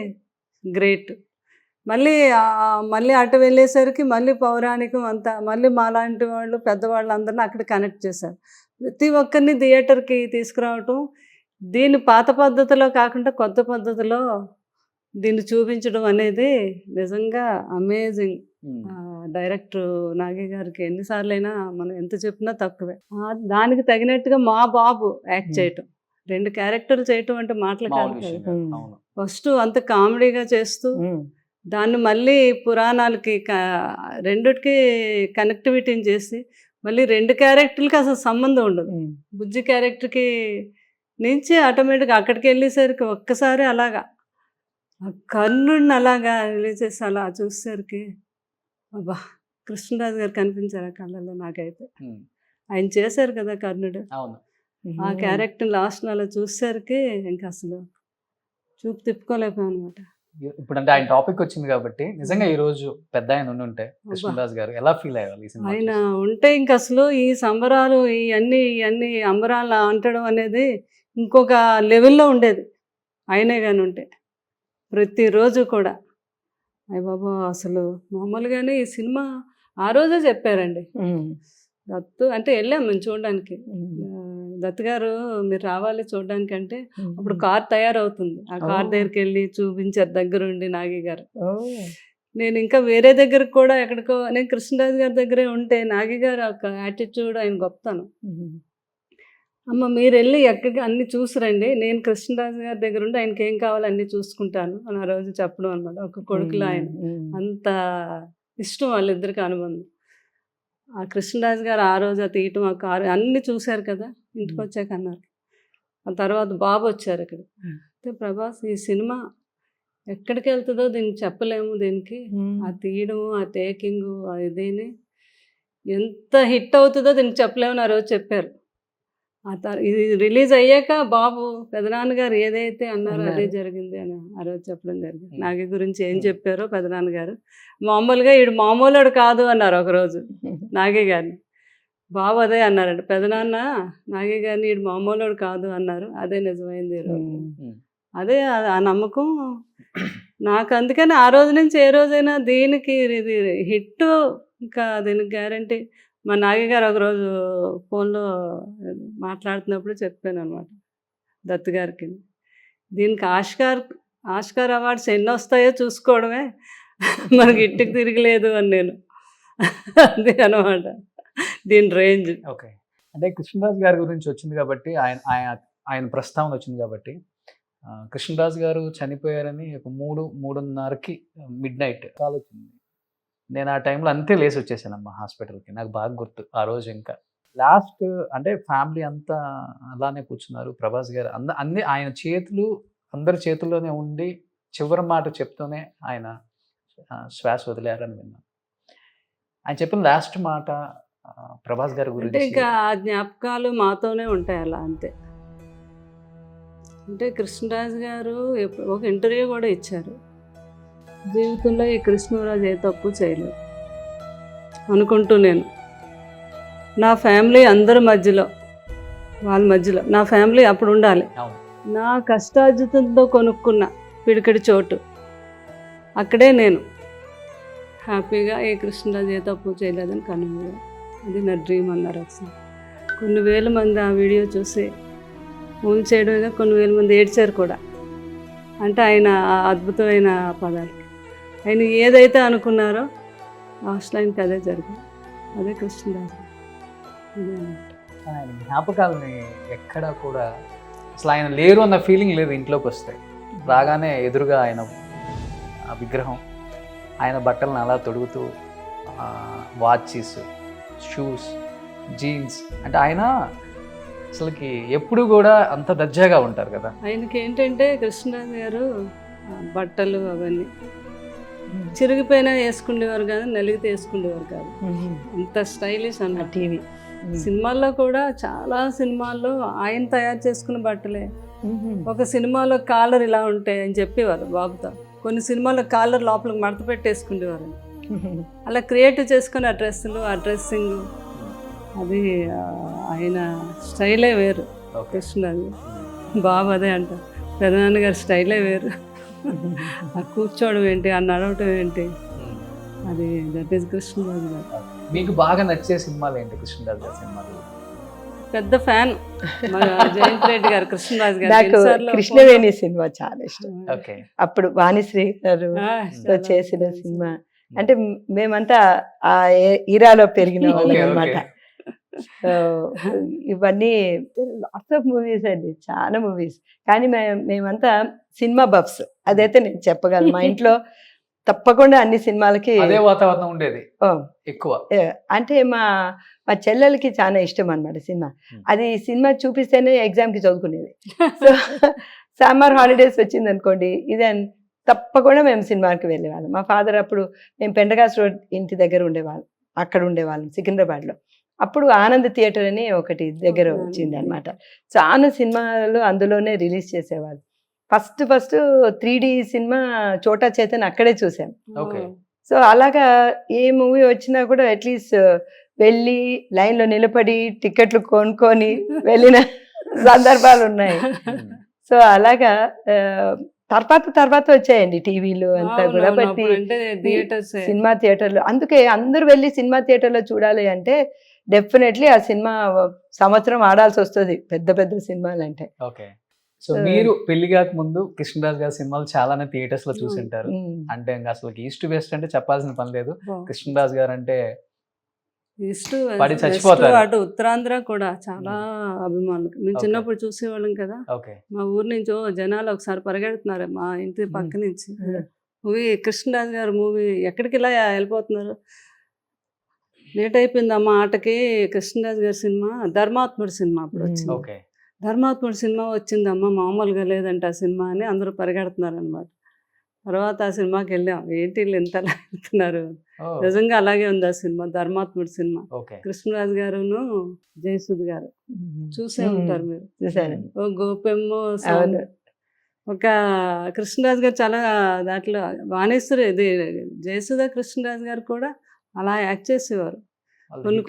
గ్రేట్. మళ్ళీ అటు వెళ్ళేసరికి మళ్ళీ పౌరాణికం అంతా మళ్ళీ మాలాంటి వాళ్ళు పెద్దవాళ్ళు అందరినీ అక్కడ కనెక్ట్ చేశారు. ప్రతి ఒక్కరిని థియేటర్కి తీసుకురావటం, దీన్ని పాత పద్ధతిలో కాకుండా కొత్త పద్ధతిలో దీన్ని చూపించడం అనేది నిజంగా అమేజింగ్. డైరెక్టర్ నాగి గారికి ఎన్నిసార్లైనా మనం ఎంత చెప్పినా తక్కువే. దానికి తగినట్టుగా మా బాబు యాక్ట్ చేయటం, 2 క్యారెక్టర్లు చేయటం అంటే మాటలు కాదు
మామూలు విషయం
కదా.
కాదు. అవును.
ఫస్ట్ అంత కామెడీగా చేస్తూ దాన్ని మళ్ళీ పురాణాలకి రెండిటికి కనెక్టివిటీని చేసి మళ్ళీ 2 క్యారెక్టర్లకి అసలు సంబంధం ఉండదు. బుజ్జి క్యారెక్టర్కి నుంచి ఆటోమేటిక్గా అక్కడికి వెళ్ళేసరికి ఒక్కసారి అలాగా ఆ కర్ణుడిని అలాగా రిలీజ్ చేసి అలా చూసేసరికి అబ్బా, కృష్ణరాజు గారు కనిపించారు ఆ కళ్ళల్లో నాకైతే.
ఉమ్.
ఆయన చేశారు కదా కర్ణుడు,
అవును.
ఆ క్యారెక్టర్ లాస్ట్లో అలా చూసేసరికి ఇంకా అసలు చూపు తిప్పుకోలేకపోయాను అనమాట.
ఇప్పుడు అంటే ఆయన టాపిక్ వచ్చింది కాబట్టి నిజంగా ఈ రోజు పెద్ద ఆయన ఉంటే కృష్ణదాస్ గారు ఎలా ఫీల్ అయ్యాలి ఈ సినిమా
ఆయన
చూసి?
ఉంటే ఇంక అసలు ఈ సంబరాలు ఇవన్నీ అంబరాలు అంటడం అనేది ఇంకొక లెవెల్లో ఉండేది ఆయనే కానీ ఉంటే. ప్రతిరోజు కూడా అయ్య బాబా అసలు మామూలుగానే ఈ సినిమా ఆ రోజే చెప్పారండి. దత్తు అంటే వెళ్ళాం మేము చూడడానికి. దత్తు గారు మీరు రావాలి చూడడానికి అంటే అప్పుడు కార్ తయారవుతుంది. ఆ కార్ దగ్గరికి వెళ్ళి చూపించారు దగ్గరుండి నాగి గారు. నేను ఇంకా వేరే దగ్గరకు కూడా ఎక్కడికో, నేను కృష్ణరాజు గారి దగ్గరే ఉంటే నాగి గారు ఒక యాటిట్యూడ్ ఆయన గొప్పతనం. అమ్మ మీరు వెళ్ళి ఎక్కడికి అన్ని చూసిరండి, నేను కృష్ణరాజు గారి దగ్గర ఉండి ఆయనకి ఏం కావాలో అన్నీ చూసుకుంటాను అని ఆ రోజు చెప్పడం అనమాట. ఒక కొడుకులో ఆయన అంత ఇష్టం వాళ్ళిద్దరికి అనుబంధం. ఆ కృష్ణరాజు గారు ఆ రోజు ఆ తీయటం, ఆ కారు అన్నీ చూశారు కదా, ఇంటికి వచ్చాక అన్నారు. ఆ తర్వాత బాబు వచ్చారు ఇక్కడ. అయితే ప్రభాస్ ఈ సినిమా ఎక్కడికి వెళ్తుందో దీనికి చెప్పలేము, దీనికి ఆ తీయడము ఆ టేకింగ్ ఇదేనే ఎంత హిట్ అవుతుందో దీనికి చెప్పలేమని ఆ రోజు చెప్పారు. ఇది రిలీజ్ అయ్యాక బాబు పెదనాన్నగారు ఏదైతే అన్నారో అదే జరిగింది అని ఆ రోజు చెప్పడం జరిగింది. నాగి గురించి ఏం చెప్పారో పెదనాన్నగారు మామూలుగా ఈడు మామూలుడు కాదు అన్నారు ఒకరోజు నాగి గారిని. బాబు అదే అన్నారంట, పెదనాన్న నాగి గారిని ఈడు మామూలుడు కాదు అన్నారు, అదే నిజమైంది ఈరోజు. అదే ఆ నమ్మకం నాకు. అందుకని ఆ రోజు నుంచి ఏ రోజైనా దీనికి ఇది హిట్, ఇంకా దీనికి గ్యారంటీ. మా నాగి గారు ఒకరోజు ఫోన్లో మాట్లాడుతున్నప్పుడు చెప్పాను అనమాట దత్తు గారికి, దీనికి ఆస్కార్ అవార్డ్స్ ఎన్ని వస్తాయో చూసుకోవడమే, మనకి ఇంటికి తిరగలేదు అని నేను. అంతే అనమాట దీని రేంజ్.
ఓకే. అంటే కృష్ణరాజు గారి గురించి వచ్చింది కాబట్టి ఆయన ప్రస్తావన వచ్చింది కాబట్టి, కృష్ణరాజు గారు చనిపోయారని ఒక 3:30కి మిడ్ నైట్ కాల్ వచ్చింది. నేను ఆ టైంలో అంతే లేసి వచ్చేసానమ్మా హాస్పిటల్కి. నాకు బాగా గుర్తు ఆ రోజు. ఇంకా లాస్ట్ అంటే ఫ్యామిలీ అంతా అలానే కూర్చున్నారు. ప్రభాస్ గారు అన్ని ఆయన చేతులు అందరి చేతుల్లోనే ఉండి చివరి మాట చెప్తూనే ఆయన శ్వాస వదిలేరని విన్నాను. ఆయన చెప్పిన లాస్ట్ మాట ప్రభాస్ గారి
అంటే
గురించి.
ఇంకా ఆ జ్ఞాపకాలు మాతోనే ఉంటాయి అలా, అంతే. అంటే కృష్ణరాజు గారు ఒక ఇంటర్వ్యూ కూడా ఇచ్చారు, జీవితంలో ఈ కృష్ణరాజు ఏ తప్పు చేయలేదు అనుకుంటూ నేను నా ఫ్యామిలీ అందరి మధ్యలో, వాళ్ళ మధ్యలో నా ఫ్యామిలీ అప్పుడు ఉండాలి.
అవును.
నా కష్టార్జితంతో కొనుక్కున్న పిడికడి చోటు అక్కడే నేను హ్యాపీగా ఏ కృష్ణరాజు ఏ తప్పు చేయలేదని కనుగొన్నా. అది నా డ్రీమ్ అన్నారు ఒకసారి. కొన్ని వేల మంది ఆ వీడియో చూసి మూవీ చేయడమేగా కొన్ని వేల మంది ఏడ్చారు కూడా. అంటే ఆయన ఆ అద్భుతమైన పదాలు, ఆయన ఏదైతే అనుకున్నారో లాస్ట్ లైన్కి అదే జరిగింది. అదే కృష్ణరాజు.
ఆయన జ్ఞాపకాలని ఎక్కడ కూడా అసలు ఆయన లేరు అన్న ఫీలింగ్ లేదు. ఇంట్లోకి వస్తే రాగానే ఎదురుగా ఆయన విగ్రహం, ఆయన బట్టలను అలా తొడుగుతూ వాచెస్, షూస్, జీన్స్, అంటే ఆయన అసలుకి ఎప్పుడు కూడా అంత దర్జాగా ఉంటారు కదా.
ఆయనకి ఏంటంటే కృష్ణరాజు గారు బట్టలు అవన్నీ చిరిగిపోయినా వేసుకునేవారు కాదు, నలిగితే వేసుకునేవారు కాదు, అంత స్టైలిష్ అన్న.
టీవీ
సినిమాల్లో కూడా చాలా సినిమాల్లో ఆయన తయారు చేసుకున్న బట్టలే. ఒక సినిమాలో కాలర్ ఇలా ఉంటాయి అని చెప్పేవారు బాబుతో, కొన్ని సినిమాల్లో కాలర్ లోపలికి మడత పెట్టేసుకునేవారు. అలా క్రియేటివ్ చేసుకుని ఆ డ్రెస్సులు, ఆ డ్రెస్సింగ్, అది ఆయన స్టైలే వేరు. కృష్ణరాజు బాబు అదే అంట, పెదనాన్న గారి స్టైలే వేరు. ఆ కూర్చోవడం ఏంటి, ఆ నడవటం ఏంటి, అది దట్ ఈస్ కృష్ణరాజు గారు.
మీకు బాగా నచ్చే సినిమాలు ఏంటి కృష్ణరాజు గారి సినిమాలు?
పెద్ద ఫ్యాన్ జయంత్ రెడ్డి గారు, కృష్ణరాజు గారు.
నాకు కృష్ణవేణి సినిమా చాలా ఇష్టం.
ఓకే.
అప్పుడు వాణిశ్రీ గారు చేసిన సినిమా. అంటే మేమంతా ఆ ఈరాలో పెరిగిన వాళ్ళం అనమాట. ఇవన్నీ లాట్స్ ఆఫ్ మూవీస్ అండి, చాలా మూవీస్. కానీ మేమంతా సినిమా బఫ్స్, అదైతే నేను చెప్పగలను. మా ఇంట్లో తప్పకుండా అన్ని సినిమాలకి
అదే వాతావరణం ఉండేది ఎక్కువ.
అంటే మా చెల్లెలకి చాలా ఇష్టం అనమాట సినిమా. అది సినిమా చూపిస్తేనే ఎగ్జామ్కి చదువుకునేది. సో సమ్మర్ హాలిడేస్ వచ్చింది అనుకోండి, ఇదే తప్పకుండా మేము సినిమాకి వెళ్ళేవాళ్ళం. మా ఫాదర్ అప్పుడు మేము పెండగాస్ రోడ్ ఇంటి దగ్గర ఉండేవాళ్ళం, అక్కడ ఉండేవాళ్ళం సికింద్రాబాద్లో. అప్పుడు ఆనంద్ థియేటర్ అని ఒకటి దగ్గర వచ్చింది అనమాట. చాలా సినిమాలు అందులోనే రిలీజ్ చేసేవాళ్ళు. ఫస్ట్ 3D సినిమా చోటా చైతన్ అక్కడే చూసాం. సో అలాగా ఏ మూవీ వచ్చినా కూడా అట్లీస్ట్ వెళ్ళి లైన్లో నిలబడి టికెట్లు కొనుక్కొని వెళ్ళిన సందర్భాలు ఉన్నాయి. సో అలాగా తర్వాత వచ్చాయండి టీవీలు అంతా కూడా. బట్ సినిమా థియేటర్లు, అందుకే అందరూ వెళ్ళి సినిమా థియేటర్లో చూడాలి అంటే డెఫినెట్లీ ఆ సినిమా సంవత్సరం ఆడాల్సి వస్తుంది, పెద్ద పెద్ద సినిమాలు అంటే.
ఓకే. సో మీరు పెళ్లి కాక ముందు కృష్ణరాజు గారి సినిమాలు చాలానే థియేటర్స్ లో చూసింటారు. అంటే ఇంకా అసలు ఈస్ట్ వెస్ట్ అంటే చెప్పాల్సిన పని లేదు. కృష్ణరాజు గారు అంటే
అటు ఉత్తరాంధ్ర కూడా చాలా అభిమానులు. మేము చిన్నప్పుడు చూసేవాళ్ళం కదా. మా ఊరు నుంచి జనాలు ఒకసారి పరిగెడుతున్నారు మా ఇంటి పక్క నుంచి. మూవీ కృష్ణరాజు గారు మూవీ ఎక్కడికి ఇలా వెళ్ళిపోతున్నారు, లేట్ అయిపోయిందమ్మా ఆటకి. కృష్ణరాజు గారి సినిమా ధర్మాత్ముడు సినిమా అప్పుడు వచ్చింది. ధర్మాత్ముడు సినిమా వచ్చిందమ్మా, మామూలుగా లేదంట ఆ సినిమా అని అందరూ పరిగెడుతున్నారు అనమాట. తర్వాత ఆ సినిమాకి వెళ్ళాం, ఏంటి వీళ్ళు ఎంతలా వెళ్తున్నారు. నిజంగా అలాగే ఉంది ఆ సినిమా, ధర్మాత్ముడు సినిమా. కృష్ణరాజు గారును జయసుద్ గారు చూసే ఉంటారు మీరు. ఓ గోపెమ్మ ఒక కృష్ణరాజు గారు చాలా దాంట్లో వాణేశ్వరి, ఇది జయసుధ కృష్ణరాజు గారు కూడా అలా యాక్ట్ చేసేవారు.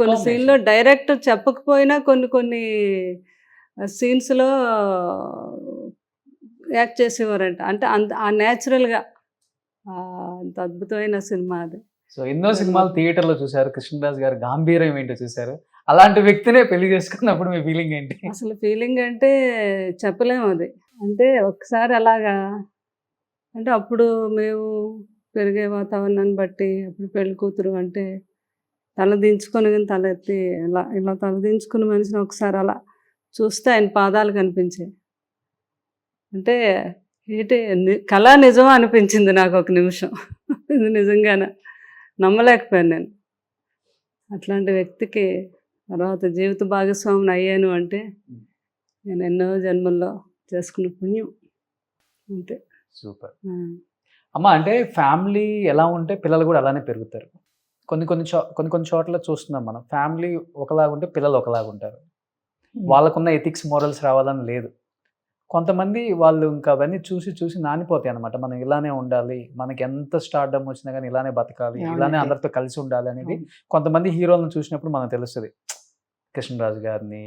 కొన్ని సీన్లో డైరెక్ట్ చెప్పకపోయినా కొన్ని సీన్స్లో యాక్ట్ చేసేవారంట. అంటే అంత ఆ న్యాచురల్గా అంత అద్భుతమైన సినిమా అది.
సో ఎన్నో సినిమాలు థియేటర్లో చూశారు, కృష్ణరాజు గారు గాంభీర్యం ఏంటో చూశారు. అలాంటి వ్యక్తినే పెళ్లి చేసుకున్నప్పుడు మీ ఫీలింగ్ ఏంటి?
అసలు ఫీలింగ్ అంటే చెప్పలేము అది. అంటే ఒకసారి అలాగా, అంటే అప్పుడు మేము పెరిగే వాతావరణాన్ని బట్టి అప్పుడు పెళ్లి కూతురు అంటే తల దించుకొని కానీ తల ఎత్తి ఇలా తల దించుకున్న మనిషిని ఒకసారి అలా చూస్తే ఆయన పాదాలు కనిపించాయి. అంటే ఏంటి కళ నిజమా అనిపించింది నాకు ఒక నిమిషం. ఇది నిజంగానే నమ్మలేకపోయాను నేను. అట్లాంటి వ్యక్తికి తర్వాత జీవిత భాగస్వామిని అయ్యాను అంటే నేను ఎన్నో జన్మల్లో చేసుకున్న పుణ్యం అంతే.
సూపర్ అమ్మ. అంటే ఫ్యామిలీ ఎలా ఉంటే పిల్లలు కూడా అలానే పెరుగుతారు. కొన్ని చోట్ల చూస్తున్నాం మనం, ఫ్యామిలీ ఒకలాగా ఉంటే పిల్లలు ఒకలాగా ఉంటారు. వాళ్ళకున్న ఎథిక్స్ మోరల్స్ రావాలని లేదు. కొంతమంది వాళ్ళు ఇంకా అవన్నీ చూసి నానిపోతాయి అనమాట. మనం ఇలానే ఉండాలి, మనకి ఎంత స్టార్డమ్ వచ్చినా కానీ ఇలానే బతకాలి, ఇలానే అందరితో కలిసి ఉండాలి అనేది కొంతమంది హీరోలను చూసినప్పుడు మనకు తెలుస్తుంది. కృష్ణరాజు గారిని,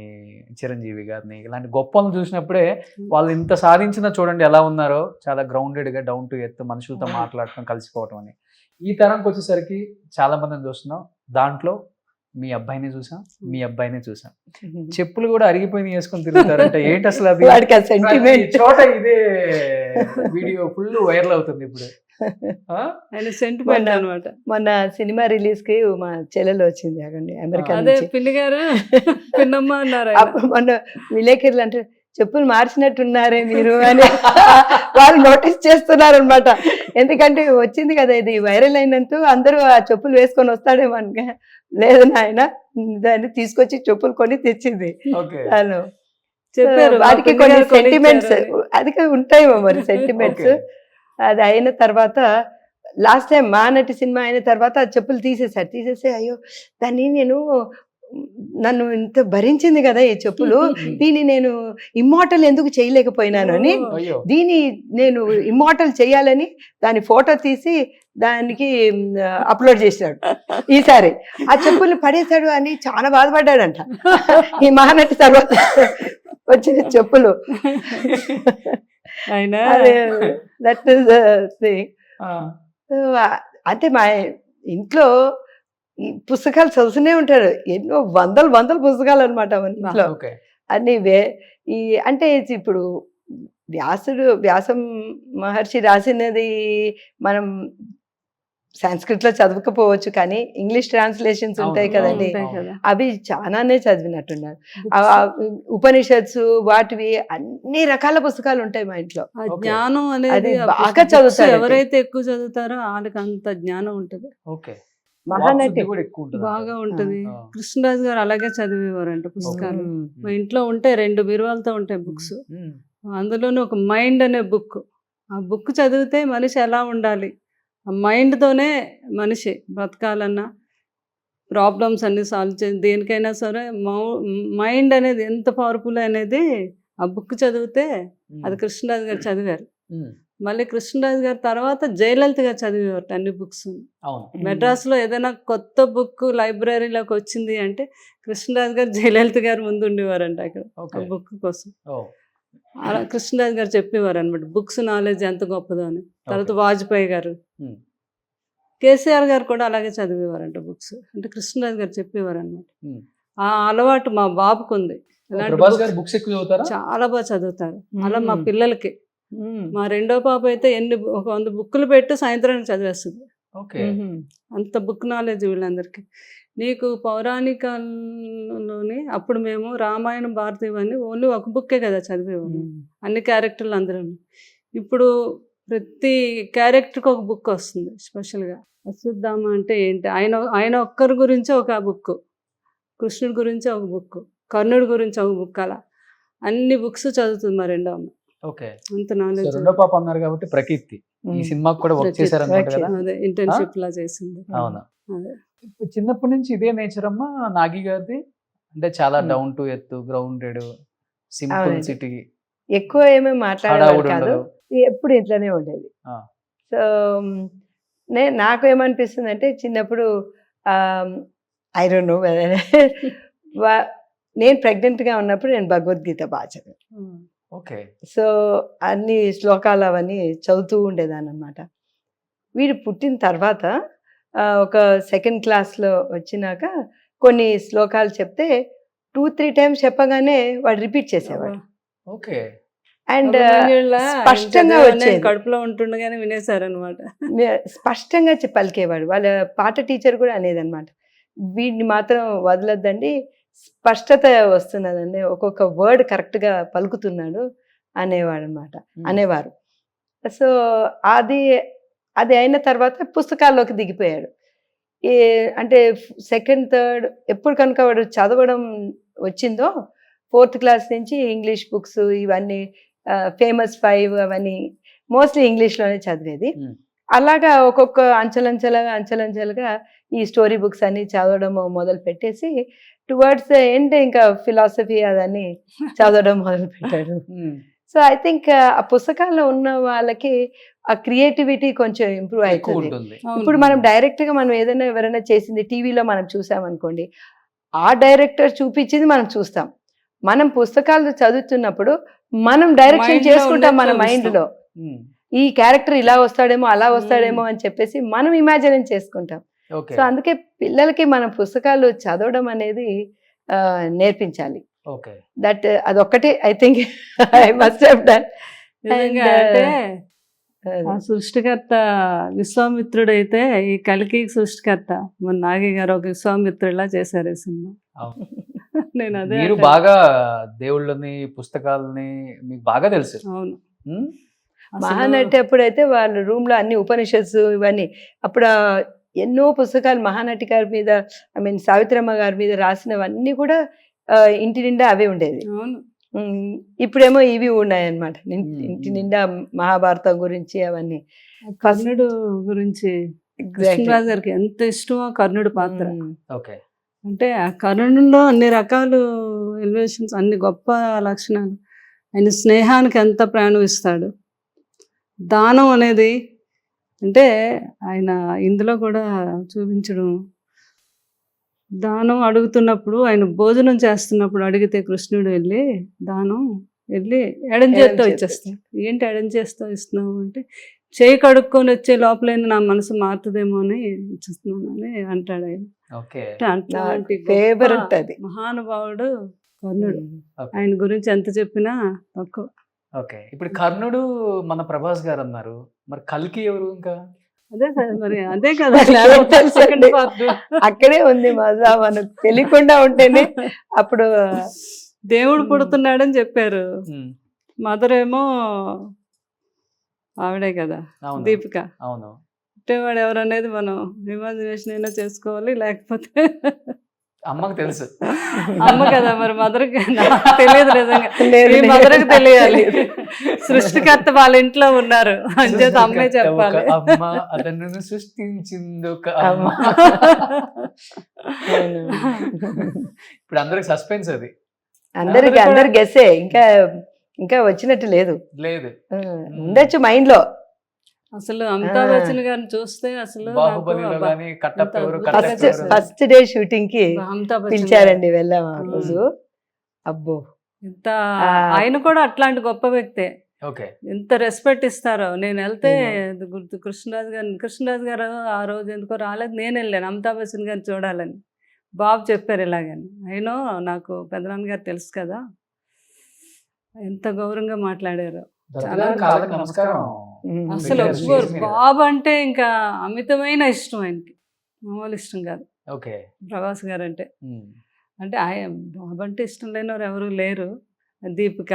చిరంజీవి గారిని, ఇలాంటి గొప్పలను చూసినప్పుడే వాళ్ళు ఇంత సాధించినా చూడండి ఎలా ఉన్నారో, చాలా గ్రౌండెడ్గా డౌన్ టు ఎర్త్ మనుషులతో మాట్లాడటం, కలిసిపోవటం అని. ఈ తరంకి వచ్చేసరికి చాలా మందిని చూస్తున్నాం. దాంట్లో మీ అబ్బాయిని చూసాం, మీ అబ్బాయిని చూసాం. చెప్పులు కూడా అరిగిపోయి వేసుకొని తిరుగుతారంటే ఏంటి అసలు అది?
సెంటిమెంట్
చోట ఇదే వీడియో ఫుల్ వైరల్ అవుతుంది ఇప్పుడు.
ఆయన సెంటిమెంట్ అనమాట.
మొన్న సినిమా రిలీజ్ కి మా చెల్లెలు వచ్చింది అక్కడి అమెరికా
అదే
నుంచి.
పిన్ని గారు పిన్నమ్మ అన్నారు.
అప్పుడు మొన్న విలేకరులు అంటే చెప్పులు మార్చినట్టున్నారే మీరు అని వాళ్ళు నోటీస్ చేస్తున్నారు అనమాట. ఎందుకంటే వచ్చింది కదా ఇది వైరల్ అయినంత అందరూ ఆ చెప్పులు వేసుకొని వస్తాడేమో అనుక, లేదు నాయన దాన్ని తీసుకొచ్చి చెప్పులు కొని తెచ్చింది తను.
చెప్పారు
వాటికి కొన్ని సెంటిమెంట్స్ అది ఉంటాయేమో మరి సెంటిమెంట్స్. అది అయిన తర్వాత లాస్ట్ టైం మా నటి సినిమా అయిన తర్వాత ఆ చెప్పులు తీసేసి అయ్యో దాన్ని నన్ను ఇంత భరించింది కదా ఈ చెప్పులు, దీన్ని నేను ఇమ్మోర్టల్ ఎందుకు చేయలేకపోయినాను అని, దీన్ని నేను ఇమ్మోర్టల్ చేయాలని దాని ఫోటో తీసి దానికి అప్లోడ్ చేశాడు. ఈసారి ఆ చెప్పులు పడేశాడు అని చాలా బాధపడ్డాడంట ఈ మహానటి తర్వాత వచ్చిన చెప్పులు. That is thing. అంటే మా ఇంట్లో ఈ పుస్తకాలు చదువుతూనే ఉంటారు, ఎన్నో వందల పుస్తకాలు అనమాట మన ఇంట్లో. అన్ని ఈ అంటే ఇప్పుడు వ్యాసం మహర్షి రాసినది మనం సంస్కృతిలో చదవకపోవచ్చు, కానీ ఇంగ్లీష్ ట్రాన్స్లేషన్స్ ఉంటాయి కదండి, అవి చాలానే చదివినట్టున్నారు. ఉపనిషత్స్ వాటివి అన్ని రకాల పుస్తకాలు ఉంటాయి మా ఇంట్లో.
జ్ఞానం అనేది
బాగా చదువుతారు.
ఎవరైతే ఎక్కువ చదువుతారో వాళ్ళకి అంత జ్ఞానం ఉంటది.
మహానటి
బాగా ఉంటది. కృష్ణరాజు గారు అలాగే చదివేవారంట పుస్తకాలు. మా ఇంట్లో ఉంటాయి 2 బీరువాలతో ఉంటాయి బుక్స్. అందులోనే ఒక మైండ్ అనే బుక్. ఆ బుక్ చదివితే మనిషి ఎలా ఉండాలి, ఆ మైండ్తోనే మనిషి బతకాలన్నా ప్రాబ్లమ్స్ అన్ని సాల్వ్ చేసి దేనికైనా సరే మైండ్ అనేది ఎంత పవర్ఫుల్ అనేది ఆ బుక్ చదివితే, అది కృష్ణరాజు గారు చదివారు. మళ్ళీ కృష్ణరాజు గారి తర్వాత జయలలిత గారు చదివేవారు అన్ని బుక్స్. మెడ్రాస్లో ఏదైనా కొత్త బుక్ లైబ్రరీలోకి వచ్చింది అంటే కృష్ణరాజు గారు జయలలిత గారు ముందు ఉండేవారంట అక్కడ ఆ బుక్ కోసం. అలా కృష్ణరాజు గారు చెప్పేవారు అనమాట బుక్స్ నాలెడ్జ్ ఎంత గొప్పదో అని. తర్వాత వాజ్పేయి గారు, కేసీఆర్ గారు కూడా అలాగే చదివేవారంట బుక్స్. అంటే కృష్ణరాజు గారు చెప్పేవారు అనమాట. ఆ అలవాటు మా బాబుకు ఉంది. చాలా బాగా చదువుతారు. అలా మా పిల్లలకి, మా రెండో పాప అయితే ఒక 100 బుక్కులు పెట్టి సాయంత్రానికి చదివేస్తుంది. అంత బుక్ నాలెడ్జ్ వీళ్ళందరికీ. నీకు పౌరాణికలోని అప్పుడు మేము రామాయణం భారతి ఇవన్నీ ఓన్లీ ఒక బుక్కే కదా చదివేవాళ్ళు, అన్ని క్యారెక్టర్లు అందరూ. ఇప్పుడు ప్రతి క్యారెక్టర్కి ఒక బుక్ వస్తుంది స్పెషల్గా. అశ్వత్థామ అంటే ఏంటి, ఆయన ఒక్కరి గురించి ఒక బుక్, కృష్ణుడి గురించి ఒక బుక్, కర్ణుడి గురించి ఒక బుక్, అలా అన్ని బుక్స్ చదువుతుంది మా రెండో అమ్మ. అంత నాలెడ్జ్.
రెండో పాప అన్నారు కాబట్టి ప్రకీర్తి ఈ సినిమాకి కూడా వర్క్ చేశారు కదా.
అదే ఇంటర్న్షిప్ లా చేసింది.
అవునా. చిన్నప్పటి నుంచి ఇదే నేచర్ అమ్మా నాగి గారిది? అంటే చాలా down to earth, grounded, simplicity,
ఎక్కువ ఏమేమి మాట్లాడేవాడు కాదు, ఎప్పుడు ఇట్లానే ఉండేది. సో నాకు ఏమనిపిస్తుంది అంటే చిన్నప్పుడు ఐ డోంట్ నో నేను ప్రెగ్నెంట్గా ఉన్నప్పుడు నేను భగవద్గీత బాగా చదివాను.
ఓకే.
సో అన్ని శ్లోకాలు అవన్నీ చదువుతూ ఉండేదాన్ని అనమాట. వీడు పుట్టిన తర్వాత ఒక సెకండ్ క్లాస్లో వచ్చినాక కొన్ని శ్లోకాలు చెప్తే 2-3 టైమ్స్ చెప్పగానే వాడు రిపీట్ చేసేవాడు.
ఓకే.
అండ్
అభిమన్యుల్లా
స్పష్టంగా
ఆయన
వచ్చేది.
కడుపులో ఉంటుండగానే వినేశారనమాట.
స్పష్టంగా పలికేవాడు. వాళ్ళ పాట టీచర్ కూడా అనేదన్నమాట, వీడిని మాత్రం వదలొద్దండి, స్పష్టత వస్తున్నదండి, ఒక్కొక్క వర్డ్ కరెక్ట్గా పలుకుతున్నాడు అనేవాడు అనమాట, అనేవారు. సో అది అది అయిన తర్వాత పుస్తకాల్లోకి దిగిపోయాడు. అంటే సెకండ్ థర్డ్ ఎప్పుడు కనుక వాడు చదవడం వచ్చిందో 4th క్లాస్ నుంచి ఇంగ్లీష్ బుక్స్ ఇవన్నీ ఫేమస్ 5 అవన్నీ మోస్ట్లీ ఇంగ్లీష్లోనే చదివేది. అలాగా ఒక్కొక్క అంచెలంచెలుగా ఈ స్టోరీ బుక్స్ అన్ని చదవడం మొదలు పెట్టేసి టువర్డ్స్ ఎండ్ ఇంకా ఫిలాసఫీ అదన్నీ చదవడం మొదలు పెట్టాడు. సో ఐ థింక్ ఆ పుస్తకాల్లో ఉన్న వాళ్ళకి ఆ క్రియేటివిటీ కొంచెం ఇంప్రూవ్ అవుతుంది. ఇప్పుడు మనం డైరెక్ట్గా మనం ఏదైనా ఎవరైనా చేసింది టీవీలో మనం చూసామనుకోండి, ఆ డైరెక్టర్ చూపించింది మనం చూస్తాం. మనం పుస్తకాలు చదువుతున్నప్పుడు మనం డైరెక్షన్ చేసుకుంటాం మన మైండ్లో, ఈ క్యారెక్టర్ ఇలా వస్తాడేమో అలా వస్తాడేమో అని చెప్పేసి మనం ఇమాజిన్ చేసుకుంటాం. సో అందుకే పిల్లలకి మనం పుస్తకాలు చదవడం అనేది నేర్పించాలి. దట్ అదొక్కటే I think I must have done.
నిజంగా అంటే ఆ సృష్టికర్త విశ్వామిత్రుడైతే ఈ కల్కి సృష్టికర్త మన నాగి గారు ఒక విశ్వామిత్రుడిలా చేశారు ఈ సినిమా. నేను అదే
మీరు బాగా దేవుళ్ళని పుస్తకాలని మీకు బాగా తెలుసు.
అవును.
మహానటి అప్పుడైతే వాళ్ళ రూమ్ లో అన్ని ఉపనిషత్స్ ఇవన్నీ, అప్పుడు ఎన్నో పుస్తకాలు మహానటి గారి మీద, ఐ మీన్ సావిత్రమ్మ గారి మీద రాసినవన్నీ కూడా ఇంటి నిండా అవే ఉండేది.
అవును.
ఇప్పుడేమో ఇవి ఉన్నాయన్నమాట, ఇంటి నిండా మహాభారతం గురించి అవన్నీ.
కర్ణుడు గురించి కృష్ణరాజు గారికి ఎంత ఇష్టమో కర్ణుడు పాత్ర.
ఓకే.
అంటే ఆ కర్ణుడిలో అన్ని రకాలు ఎలివేషన్స్, అన్ని గొప్ప లక్షణాలు. ఆయన స్నేహానికి ఎంత ప్రాణం ఇస్తాడు, దానం అనేది అంటే ఆయన ఇందులో కూడా చూపించడం. దానం అడుగుతున్నప్పుడు ఆయన భోజనం చేస్తున్నప్పుడు అడిగితే కృష్ణుడు వెళ్ళి దానం వెళ్ళి ఎడం చేత్తో ఇచ్చేస్తాడు. ఏంటి ఎడం చేత్తో ఇస్తున్నావు అంటే, చేయి కడుక్కొని వచ్చే లోపలైనా నా మనసు మారుతుందేమో అని ఇచ్చిస్తున్నాను అని అంటాడు ఆయన. అట్లాంటి
ఫేవరెట్ అది
మహానుభావుడు కర్ణుడు. ఆయన గురించి ఎంత చెప్పినా తక్కువ.
ఓకే. ఇప్పుడు కర్ణుడు మన ప్రభాస్ గారు అన్నారు, మరి కల్కి ఎవరు? ఇంకా
అదే సార్, మరి అదే కదా
సెకండ్ పార్ట్ అక్కడే ఉంది మజా. మనకు తెలియకుండా ఉంటేనే అప్పుడు
దేవుడు పుడుతున్నాడని చెప్పారు. మదర్ ఏమో ఆవిడే కదా, దీపిక.
అవును.
పుట్టేవాడు ఎవరనేది మనం ఇమాజినేషన్ అయినా చేసుకోవాలి, లేకపోతే
అమ్మకు తెలుసు.
అమ్మ కదా, మరి మదర్కి తెలియదు. నిజంగా మదర్కి తెలియాలి. సృష్టికర్త వాళ్ళ ఇంట్లో ఉన్నారు అంచేత అమ్మే చెప్పాలి.
అమ్మ అతను సృష్టించింది ఒక అమ్మ. ఇప్పుడు అందరికి సస్పెన్స్ అది,
అందరు గెస్సే, ఇంకా వచ్చినట్టు లేదు. ఉండొచ్చు మైండ్ లో.
అసలు అమితాబ్ బచ్చన్ గారిని చూస్తే అసలు
ఫస్ట్ డే షూటింగ్ కి పిలిచారండి, వెళ్ళాము ఆ రోజు. అబ్బో,
ఎంత ఆయన కూడా అట్లాంటి గొప్ప వ్యక్తే. ఎంత రెస్పెక్ట్ ఇస్తారో. నేను వెళ్తే గుర్తు కృష్ణరాజు గారు ఆ రోజు ఎందుకో రాలేదు, నేను వెళ్ళాను అమితాబ్ బచ్చన్ గారిని చూడాలని. బాబు చెప్పారు ఇలాగని. అయినో నాకు పెద్దనాన్న గారు తెలుసు కదా, ఎంత గౌరవంగా మాట్లాడారు. అసలు బాబు అంటే ఇంకా అమితమైన ఇష్టం ఆయనకి, మామూలు ఇష్టం కాదు ప్రభాస్ గారు అంటే. అంటే బాబు అంటే ఇష్టం లేనివారు ఎవరు లేరు. దీపిక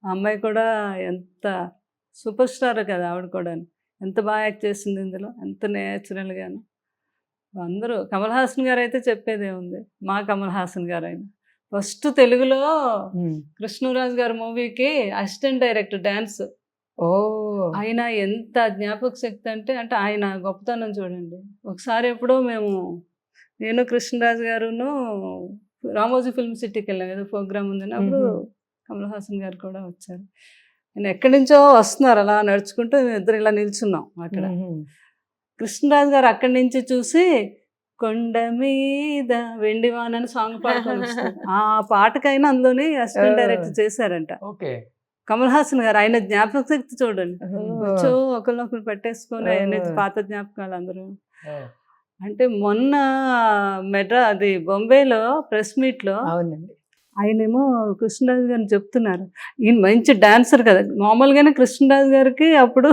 ఆ అమ్మాయి కూడా ఎంత సూపర్ స్టార్ కదా, ఆవిడ కూడా ఎంత బాగా యాక్ట్ చేసింది ఇందులో, ఎంత నేచురల్గాను. అందరూ కమల్ హాసన్ గారు అయితే చెప్పేదే ఉంది, మా కమల్ హాసన్ గారు. ఆయన ఫస్ట్ తెలుగులో కృష్ణరాజు గారి మూవీకి అసిస్టెంట్ డైరెక్టర్ డాన్స్. ఆయన ఎంత జ్ఞాపక శక్తి అంటే ఆయన గొప్పతనం చూడండి. ఒకసారి ఎప్పుడో నేను కృష్ణరాజు గారును రామోజీ ఫిల్మ్ సిటీకి వెళ్ళాం, ఏదో ప్రోగ్రామ్ ఉందని. అప్పుడు కమల్ హాసన్ గారు కూడా వచ్చారు. ఆయన ఎక్కడి నుంచో వస్తున్నారు, అలా నడుచుకుంటూ ఇద్దరు ఇలా నిల్చున్నాం అక్కడ. కృష్ణరాజు గారు అక్కడి నుంచి చూసి కొండ మీద వెండివాన్ అని సాంగ్ పాడుకొని వస్తారు. ఆ పాటకైనా అందులోనే అసిస్టెంట్ డైరెక్టర్ చేశారంట. కమల్ హాసన్ గారు, ఆయన జ్ఞాపక శక్తి చూడండి.
ఓ.
సో ఒకరినొకరు పెట్టేసుకొని ఆయన పాత జ్ఞాపకాలు అందరూ.
ఓ,
అంటే మొన్న అది బొంబేలో ప్రెస్ మీట్లో
అవునండి.
ఆయనేమో కృష్ణరాజు గారిని చెప్తున్నారు, ఈయన మంచి డాన్సర్ కదా. మామూలుగానే కృష్ణరాజు గారికి అప్పుడు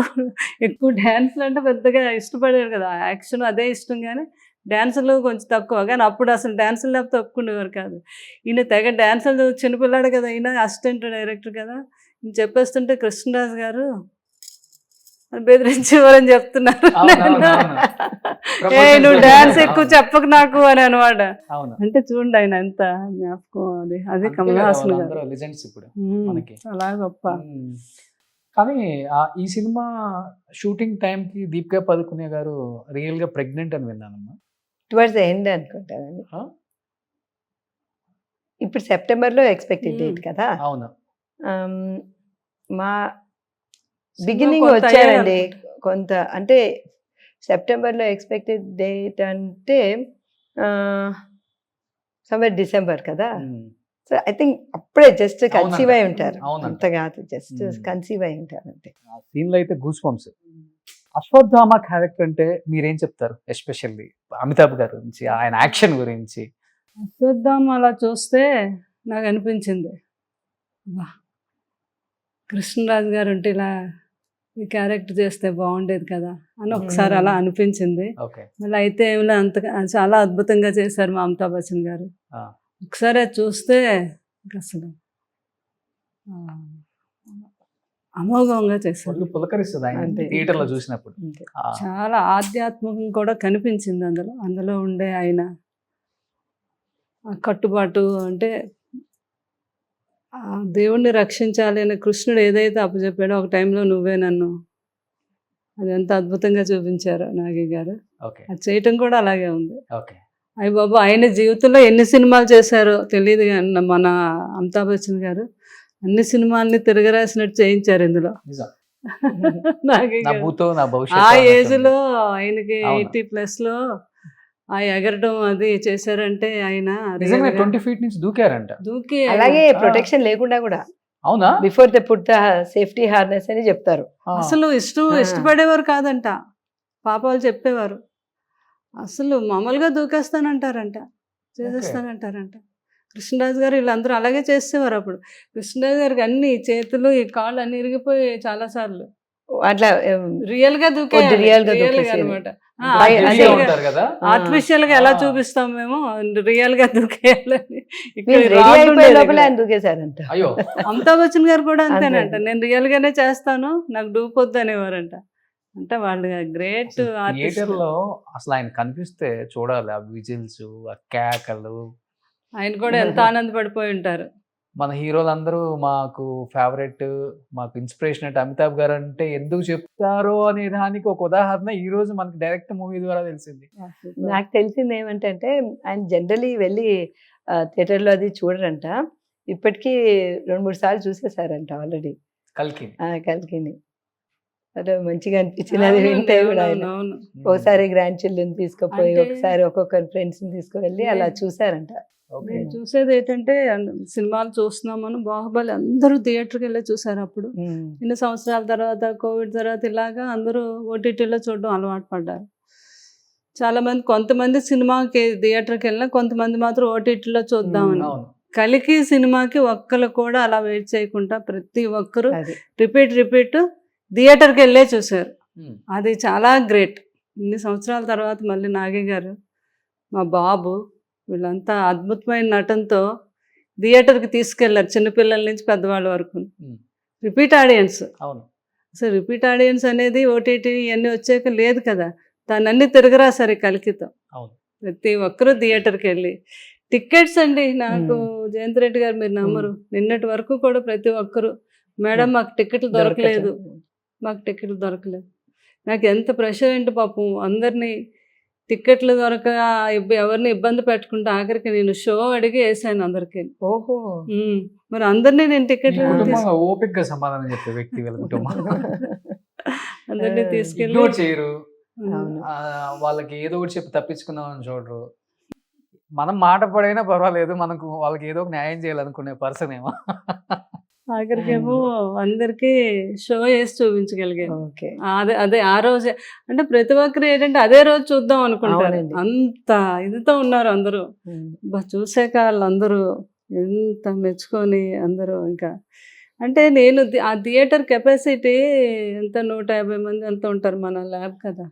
ఎక్కువ డాన్సులు అంటే పెద్దగా ఇష్టపడేవారు కదా, యాక్షన్ అదే ఇష్టం, కానీ డాన్సులు కొంచెం తక్కువ. కానీ అప్పుడు అసలు డాన్సులు లేకపోతే ఒప్పుకునేవారు కాదు. ఈయన తెగ డాన్సులు, చిన్నపిల్లాడు కదా, ఈయన అసిస్టెంట్ డైరెక్టర్ కదా, ఈయన చెప్పేస్తుంటే కృష్ణరాజు గారు బెదిరించేవారని చెప్తున్నారు.
అవునవునవును.
ఏ నువ్వు డాన్స్ ఎక్కువ చెప్పకు నాకు అని అనమాట.
అవును.
అంటే చూడండి ఆయన ఎంత జ్ఞాపకం. అది
అంతే
కమల్
కదా,
హాసన్ గారు.
వాళ్ళందరూ legends ఇప్పుడు
ఉమ్,
మనకి.
చాలా గొప్ప.
కానీ ఈ సినిమా షూటింగ్ టైంకి దీపికా పదుకునే గారు రియల్ గా ప్రెగ్నెంట్ అని విన్నానమ్మా.
టువర్డ్స్ ద ఎండ్ అనుకుంటానండి.
ఆ?
ఇప్పుడు సెప్టెంబర్లో ఎక్స్పెక్టెడ్ డేట్ కదా.
అవును.
ఆమ్, మా
సినిమా
బిగినింగ్
కొంత
వచ్చారండి
అయ్యారనుకుంటా.
కొంత, అంటే సెప్టెంబర్లో ఎక్స్పెక్టెడ్ డేట్ అంటే సమ్వేర్ డిసెంబర్ కదా.
ఉమ్.
సో ఐ థింక్ అప్పుడే జస్ట్ కన్సీవ్ అయి
అవునంట.
ఉంటారు,
అవునంట.
అంత కాదు, జస్ట్ కన్సీవ్ అయి ఉంటారు అంతే.
ఆ సీన్ లో అయితే గూస్ బంప్స్. అశ్వత్థామ క్యారెక్టర్ అంటే మీరేం చెప్తారు, ఎస్పెషల్లీ అమితాబ్ గారి గురించి, ఆయన యాక్షన్ గురించి?
చూద్దాం అలా చూస్తే నాకు అనిపించింది, వా కృష్ణరాజు గారు ఉంటే ఇలా ఈ క్యారెక్టర్ చేస్తే బాగుండేది కదా అని ఒకసారి అలా అనిపించింది.
ఓకే.
మళ్ళీ అయితే ఏమిలే, అంత చాలా అద్భుతంగా చేశారు మా అమితాబ్ బచ్చన్ గారు.
ఆ.
ఒకసారి అది చూస్తే ఇంకా అసలు అమోఘంగా చేశారు.
ఒళ్ళు పులకరిస్తుంది ఆయన
అంతే.
థియేటర్ లో చూసినప్పుడు.
అంతే.
ఆ,
చాలా ఆధ్యాత్మికం కూడా కనిపించింది అందులో ఉండే ఆయన ఆ కట్టుబాటు. అంటే ఆ దేవుణ్ణి రక్షించాలి అని కృష్ణుడు ఏదైతే అప్పచెప్పాడో ఒక టైంలో నువ్వే నన్ను, అది ఎంత అద్భుతంగా చూపించారు నాగి గారు.
ఓకే.
అది చేయటం కూడా అలాగే ఉంది.
ఓకే.
అయ్య బాబు, ఆయన జీవితంలో ఎన్ని సినిమాలు చేశారో తెలియదు, కానీ మన అమితాబ్ బచ్చన్ గారు అన్ని సినిమాల్ని తిరగరాసినట్టు చేయించారు ఇందులో.
నిజం.
నాగి
నా
గారు.
భూతో నా
ఆ
భవిష్యత్తు
ఏజ్
అన్నట్టుంది.
లో ఆయనకి
అవును.
80+ లో ఆ ఎగరడం అది చేశారంటే ఆయన
నిజంగా
real గా
20 feet నుంచి దూకారంట.
దూకి
అలాగే
ఆ.
ప్రొటెక్షన్ లేకుండా కూడా
అవునా?
Before the put the safety harness అని చెప్తారు.
ఆ.
అసలు
ఆ.
ఇష్టపడేవారు కాదంట, పాపాలు చెప్పేవారు. అసలు మామూలుగా దూకేస్తానంటారంట, చేసేస్తానంటారంట. కృష్ణరాజు గారు వీళ్ళందరూ అలాగే చేసేవారు అప్పుడు. కృష్ణరాజు గారికి అన్ని చేతులు ఈ కాళ్ళు అన్ని ఇరిగిపోయి చాలా సార్లు
అట్లా
రియల్ గా దూకే
real గా
రియల్ గా
దూకేసేది.
అనమాట.
అదే
Real గా ఉంటారు కదా.
ఆర్టిఫిషియల్ గా ఎలా
ఆ.
చూపిస్తాం మేము, రియల్ గా దూకేయాలని. ఇక్కడ
మీరు రెడీ
రాళ్ళు
అయిపోయే
ఉండేది
లోపల
ఇక్కడ.
ఆయన దూకేశారంట.
అయ్యో.
అమితాబ్ బచ్చన్ గారు కూడా అంతేనంట,
అంతే.
నేను రియల్ గానే చేస్తాను, నాకు డూపొద్దు అనేవారంట. అంటే వాళ్ళు గ్రేట్ ఆర్టిస్ట్.
థియేటర్ లో అసలు ఆయన కనిపిస్తే చూడాలి, ఆ విజిల్స్, ఆ కేకలు.
ఆయన కూడా ఎంత ఆనందపడిపోయి ఉంటారు.
మన హీరోలందరూ మాకు ఫేవరెట్, మాకు ఇన్స్పిరేషన్ అంటే అమితాబ్ గారు అంటే ఎందుకు చెప్తారో అనే దానికి ఒక ఉదాహరణ ఈ రోజు మనకి డైరెక్ట్ మూవీ ద్వారా తెలిసింది.
నాకు తెలిసింది ఏమంటే ఆయన జనరలీ వెళ్ళి థియేటర్లో అది చూడరంట. ఇప్పటికీ 2-3 సార్లు చూసేసారంట ఆల్రెడీ
కల్కి.
కలికిని. అదే మంచిగా అనిపించింది అది వింటే కూడా ఆయన.
అవును.
ఒకసారి గ్రాండ్ చిల్డ్రన్ తీసుకుపోయి,
అంటే-
ఒకసారి ఒక్కొక్కరి ఫ్రెండ్స్ తీసుకువెళ్ళి అలా చూసారంట.
ఓకే.
నేను చూసేది ఏంటంటే సినిమాలు చూస్తున్నామని బాహుబలి అందరూ థియేటర్కి వెళ్ళి చూసారు అప్పుడు. ఇన్ని సంవత్సరాల తర్వాత కోవిడ్ తర్వాత ఇలాగా అందరూ ఓటీటీలో చూడడం అలవాటు పడ్డారు. చాలామంది, కొంతమంది సినిమాకి థియేటర్కి వెళ్ళినా కొంతమంది మాత్రం ఓటీటీలో చూద్దామని.
అవును.
కలికి సినిమాకి ఒక్కరు కూడా అలా వెయిట్ చేయకుండా ప్రతి ఒక్కరు
అది
రిపీట్ థియేటర్కి వెళ్ళే చూశారు.
ఉమ్.
అది చాలా గ్రేట్. ఇన్ని సంవత్సరాల తర్వాత మళ్ళీ నాగి గారు, మా బాబు, వీళ్ళంతా అద్భుతమైన నటనతో థియేటర్కి తీసుకెళ్లారు, చిన్నపిల్లల నుంచి పెద్దవాళ్ళ వరకు.
ఉమ్.
Repeat audience.
అవును.
అసలు రిపీట్ ఆడియన్స్ అనేది ఓటీటీ ఇవన్నీ వచ్చాక లేదు కదా, దాన్ని అన్ని తిరగరాసారు ఈ కలికితో.
అవును.
ప్రతి ఒక్కరూ థియేటర్కి వెళ్ళి టికెట్స్ అండి. నాకు జయంత్ రెడ్డి గారు, మీరు నమ్మరు, నిన్నటి వరకు కూడా ప్రతి ఒక్కరు, మేడం మాకు టికెట్లు దొరకలేదు, మాకు టికెట్లు దొరకలేదు. నాకు ఎంత ప్రెషర్ ఏంటి పాపం, అందరినీ టికెట్లు దొరక ఎవరిని ఇబ్బంది పెట్టుకుంటే ఆఖరికి నేను షో అడిగి వేసాను అందరికి.
ఓహో.
మరి అందరినీ నేను
మీ
టికెట్లు
కుటుంబంగా ఓపిక గా సమాధానం చెప్పే వ్యక్తి వీళ్ళ కుటుంబం.
అందరినీ తీసుకెళ్ళి
ఇగ్నోర్ చేయరు.
అవును.
వాళ్ళకి ఏదో ఒకటి చెప్పి తప్పించుకుందామని చూడరు. మనం మాట పడైనా పర్వాలేదు, మనకు వాళ్ళకి ఏదో ఒక న్యాయం చేయాలనుకునే పర్సన్ ఏమో.
ఆఖరికేమో అందరికి షో వేసి చూపించగలిగాను.
ఓకే.
అదే ఆ రోజే అంటే ప్రతి ఒక్కరు ఏంటంటే అదే రోజు చూద్దాం అనుకుంటారు.
అవునండి.
అంత ఇదితో ఉన్నారు అందరూ. చూసాక వాళ్ళందరూ ఎంత మెచ్చుకొని అందరూ ఇంకా అంటే నేను ఆ థియేటర్ కెపాసిటీ ఎంత 150 మంది అంత ఉంటారు మన ల్యాబ్ కదా.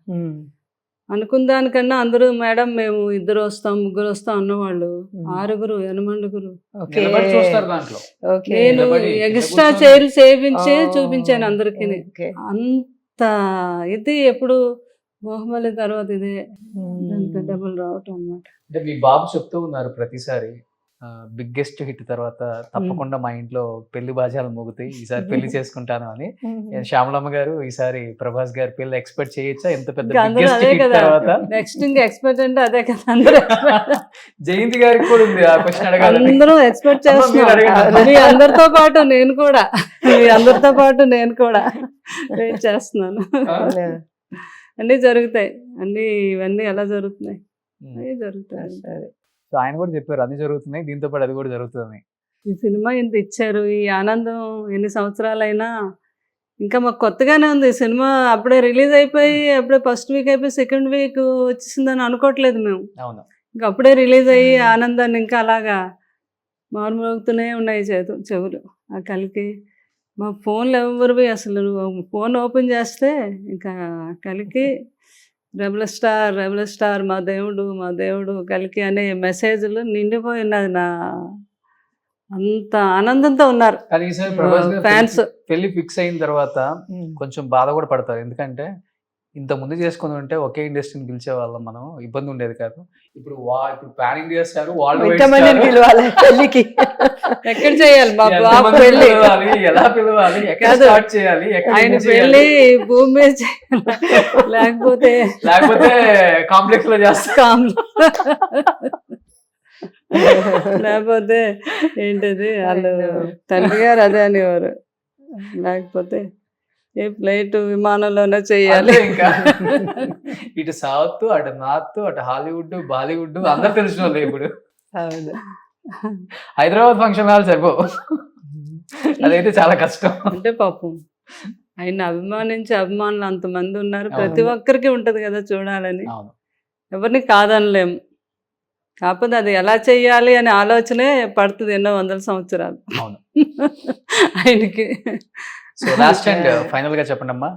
అనుకున్న దానికన్నా అందరూ మేడం మేము 2 వస్తాం 3 వస్తాం అన్నవాళ్ళు 6 8
ఓకే.
నిలబడి చూస్తారు దాంట్లో.
ఓకే.
నేను
నిలబడి
ఎక్స్ట్రా
కూర్చొని-
చైర్లు సేవించే చూపించాను అందరికి.
ఓకే.
అంత ఇది ఎప్పుడు బాహుబలి తర్వాత ఇదే అంత డబుల్ రావటం అన్నమాట.
అంటే మీ బాబు చెప్తూ ఉన్నారు ప్రతిసారి బిగ్గెస్ట్ హిట్ తర్వాత తప్పకుండా మా ఇంట్లో పెళ్లి బాజాలు మోగుతాయి, ఈసారి పెళ్లి చేసుకుంటాను అని. శ్యామలమ్మ గారు ఈసారి ప్రభాస్ గారి పెళ్లి ఎక్స్పెక్ట్ చేయొచ్చా? ఎంత పెద్ద
ఇంకా అందరూ
బిగ్గెస్ట్
అదే
హిట్
కదా
తర్వాత
నెక్స్ట్ ఇంకా ఎక్స్పెక్ట్ అంటే అదే కదా అందరూ expect.
జయంతి గారికి కూడా ఉంది ఆ క్వశ్చన్ అడగాలని.
అందరూ ఎక్స్పెక్ట్
అమ్మ, మీరు అడగండి.
చేస్తున్నారు. మీ అందరితో పాటు నేను కూడా వెయిట్ చేస్తున్నాను. అన్నీ జరుగుతాయి. ఇవన్నీ ఎలా జరుగుతున్నాయి అన్నీ జరుగుతాయి.
సరే.
సో ఆయన కూడా చెప్పారు అన్ని జరుగుతున్నాయి, దీంతో పాటు అది కూడా జరుగుతుంది.
ఈ సినిమా ఇంత ఇచ్చారు, ఈ ఆనందం ఎన్ని సంవత్సరాలైనా ఇంకా మాకు కొత్తగానే ఉంది. ఈ సినిమా అప్పుడే రిలీజ్ అయిపోయి అప్పుడే ఫస్ట్ వీక్ అయిపోయి సెకండ్ వీక్ వచ్చేసిందని అనుకోవట్లేదు మేము.
అవును.
ఇంకా అప్పుడే రిలీజ్ అయ్యి ఆనందాన్ని ఇంకా అలాగా మారుమోగుతూనే ఉన్నాయి చెవులు. ఆ కలికి మా ఫోన్లు ఎవరివి అసలు ఫోన్ ఓపెన్ చేస్తే ఇంకా కలికి రెబల్ స్టార్ మా దేవుడు కలికి అనే మెసేజ్లు నిండిపోయి ఉన్నది. నా అంత ఆనందంతో ఉన్నారు
కానీ ఈసారి ప్రభాస్ గారు
ఫ్యాన్స్.
పెళ్లి ఫిక్స్ అయిన తర్వాత కొంచెం బాధ కూడా పడతారు. ఎందుకంటే ఇంత ముందు చేసుకుని ఉంటే ఒకే ఇండస్ట్రీని పిలిచే వాళ్ళం, మనం ఇబ్బంది ఉండేది కాదు. ఇప్పుడు ఇప్పుడు పాన్ ఇండియా స్టార్
ఇంతమందిని పిలవాలి పెళ్లికి.
ఎక్కడ చేయాలి బాబు పెళ్లి?
ఎలా పిలవాలి, ఎక్కడ
కాదు.
స్టార్ట్ చేయాలి, ఎక్కడ
ఆయన
end చేయాలి?
పెళ్లి భూమి మీద చేయాలి, లేకపోతే
కాంప్లెక్స్ లో చేస్తాం.
లేకపోతే ఏంటది వాళ్ళు తండ్రి గారు అదే అనేవారు, లేకపోతే ఏ ఫ్లైట్ విమానంలోనే చెయ్యాలి.
అంతే ఇంకా ఇటు సౌత్, అటు నార్త్, అటు హాలీవుడ్, బాలీవుడ్ అందరు తెలిసిన వాళ్ళు. ఇప్పుడు
అవును.
హైదరాబాద్ ఫంక్షన్ హాల్ సరిపోవు, అదైతే చాలా కష్టం.
అంటే పాపం ఆయన అభిమానించే అభిమానులు అంతమంది ఉన్నారు. ప్రతి ఒక్కరికి ఉంటది కదా చూడాలని,
అవును.
ఎవరిని కాదనలేము. కాకపోతే అది ఎలా చెయ్యాలి అనే ఆలోచనే పడుతుంది ఎన్నో వందల సంవత్సరాలు
అవును.
ఆయనకి.
సో లాస్ట్ అండ్ ఫైనల్ గా చెప్పండి అమ్మా,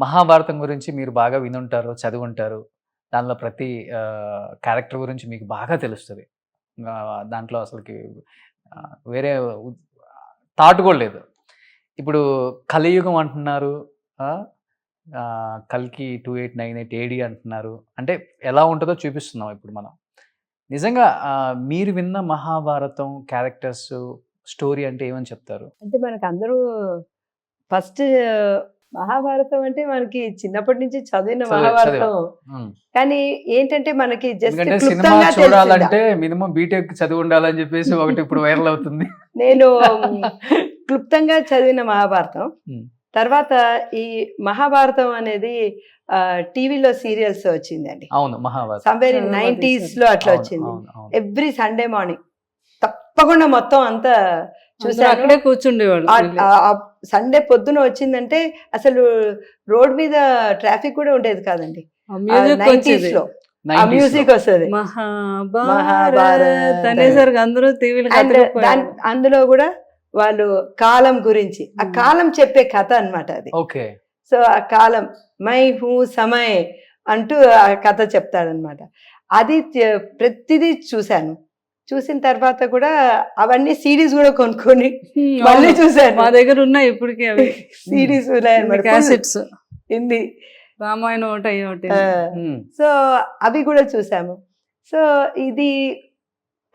మహాభారతం గురించి మీరు బాగా వినుంటారు, చదివుంటారు. దానిలో ప్రతి క్యారెక్టర్ గురించి మీకు బాగా తెలుస్తుంది. దాంట్లో అసలుకి వేరే థాట్ కూడా లేదు. ఇప్పుడు కలియుగం అంటున్నారు, కల్కి 2898 AD అంటున్నారు. అంటే ఎలా ఉంటుందో చూపిస్తున్నాం ఇప్పుడు మనం. నిజంగా మీరు విన్న మహాభారతం క్యారెక్టర్స్ స్టోరీ అంటే ఏమని చెప్తారు?
అంటే మనకు అందరూ ఫస్ట్ మహాభారతం అంటే మనకి చిన్నప్పటి నుంచి చదివిన మహాభారతం. కానీ ఏంటంటే మనకి జస్ట్
ఎందుకంటే సినిమా
క్లుప్తంగా తెలిసిందా.
చూడాలంటే మినిమం బీటెక్ చదివి ఉండాలని చెప్పేసి ఒకటి ఇప్పుడు వైరల్ అవుతుంది.
నేను క్లుప్తంగా చదివిన మహాభారతం. తర్వాత ఈ మహాభారతం అనేది టీవీలో సీరియల్స్ వచ్చిందండి.
అవును, మహాభారతం
సమ్వేర్ ఇన్ 90s లో అట్లా వచ్చింది. ఎవ్రీ సండే మార్నింగ్ తప్పకుండా మొత్తం అంతా చూసాను.
అక్కడే కూర్చుండేవాడు.
సండే పొద్దున వచ్చిందంటే అసలు రోడ్ మీద ట్రాఫిక్ కూడా ఉండేది కాదండి.
మ్యూజిక్
90s లో ఆ మ్యూజిక్ వస్తుంది.
మహాభారత్ అనేసరికి అందరూ టీవీలు
అండ్ అందులో కూడా వాళ్ళు కాలం గురించి, ఆ కాలం చెప్పే కథ అన్నమాట అది.
ఓకే.
సో ఆ కాలం మై హూ సమయ్ అంటూ ఆ కథ చెప్తాడనమాట. అది ప్రతిదీ చూశాను. చూసిన తర్వాత కూడా అవన్నీ సిడీస్ కూడా కొనుక్కొని మళ్ళీ చూశాను.
మా దగ్గర ఉన్నాయి ఇప్పటికీ అవి
సిడీస్
క్యాసెట్స్,
హిందీ
రామాయణం ఒకటి.
సో అవి కూడా చూసాము. సో ఇది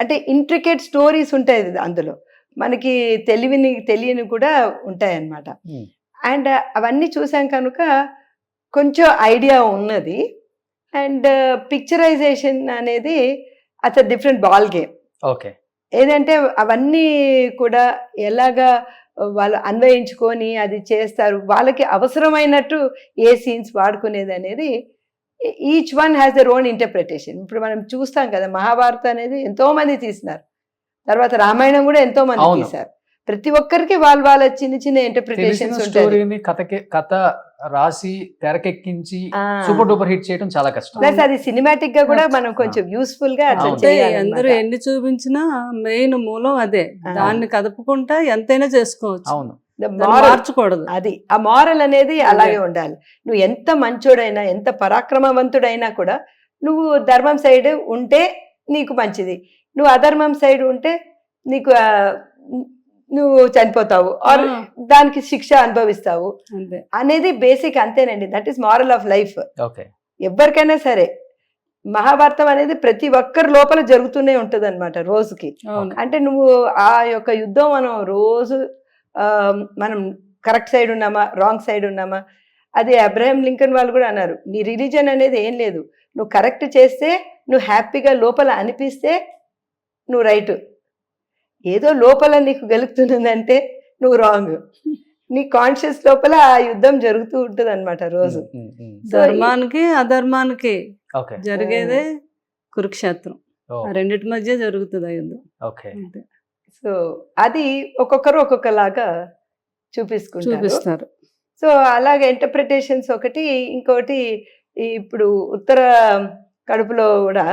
అంటే ఇంట్రికేట్ స్టోరీస్ ఉంటాయి అందులో, మనకి తెలియని కూడా ఉంటాయి అన్నమాట. అండ్ అవన్నీ చూసాం కనుక కొంచెం ఐడియా ఉన్నది. అండ్ పిక్చరైజేషన్ అనేది it's a different ball game.
Okay.
ఏదంటే అవన్నీ కూడా ఎలాగా వాళ్ళు అన్వయించుకొని అది చేస్తారు, వాళ్ళకి అవసరమైనట్టు ఏ సీన్స్ వాడుకునేది అనేది each one has their own interpretation. ఇప్పుడు మనం చూస్తాం కదా, మహాభారతం అనేది ఎంతో మంది తీసినారు, తర్వాత రామాయణం కూడా ఎంతో మంది తీశారు, ప్రతి ఒక్కరికి వాళ్ళ చిన్న చిన్న ఇంటర్ప్రిటేషన్స్ ఉంటాయి.
స్టోరీని కథ రాసి తెరకెక్కించి సూపర్ డూపర్ హిట్ చేయడం చాలా కష్టం.
ప్లస్ అది సినిమాటిక్ గా కూడా మనం కొంచెం యూస్ఫుల్ గా అట్లా
అవును.
చేయాలి
అందరూ ఎన్ని చూపించినా మెయిన్ మూలం అదే. దాన్ని కదుపుకుంటా ఎంతైనా చేసుకోవచ్చు.
అవును,
దాన్ని మార్చకూడదు.
అది ఆ మారల్ అనేది అలాగే ఉండాలి. నువ్వు ఎంత మంచోడైనా ఎంత పరాక్రమవంతుడైనా కూడా నువ్వు ధర్మం సైడ్ ఉంటే నీకు మంచిది, నువ్వు అధర్మం సైడ్ ఉంటే నీకు నువ్వు చనిపోతావు ఆర్ దానికి శిక్ష అనుభవిస్తావు
అంతే
అనేది బేసిక్. అంతేనండి, that is moral of life.
Okay,
ఎవరికైనా సరే మహాభారతం అనేది ప్రతి ఒక్కరి లోపల జరుగుతూనే ఉంటది అనమాట రోజుకి.
అవును.
అంటే నువ్వు ఆ యొక్క యుద్ధం మనం రోజు మనం కరెక్ట్ సైడ్ ఉన్నామా రాంగ్ సైడ్ ఉన్నామా, అది అబ్రహాం లింకన్ వాళ్ళు కూడా అన్నారు, నీ రిలీజన్ అనేది ఏం లేదు, నువ్వు కరెక్ట్ చేస్తే నువ్వు హ్యాపీగా లోపల అనిపిస్తే నువ్వు రైట్, ఏదో లోపల నీకు గెలుపుతున్నదంటే నువ్వు రాంగ్. నీ కాన్షియస్ లోపల ఆ యుద్ధం జరుగుతూ ఉంటది అనమాట రోజు.
ధర్మానికి అధర్మానికి
ఓకే,
జరిగేదే కురుక్షేత్రం.
ఓ,
ఆ రెండిటి మధ్య జరుగుతుంది ఆ యుద్ధం.
ఓకే.
అంతే.
సో అది ఒక్కొక్కరు ఒక్కొక్కలాగా
చూపిస్తారు.
సో అలాగే ఇంటర్ప్రిటేషన్స్ ఒకటి. ఇంకోటి ఇప్పుడు ఉత్తర కడుపులో కూడా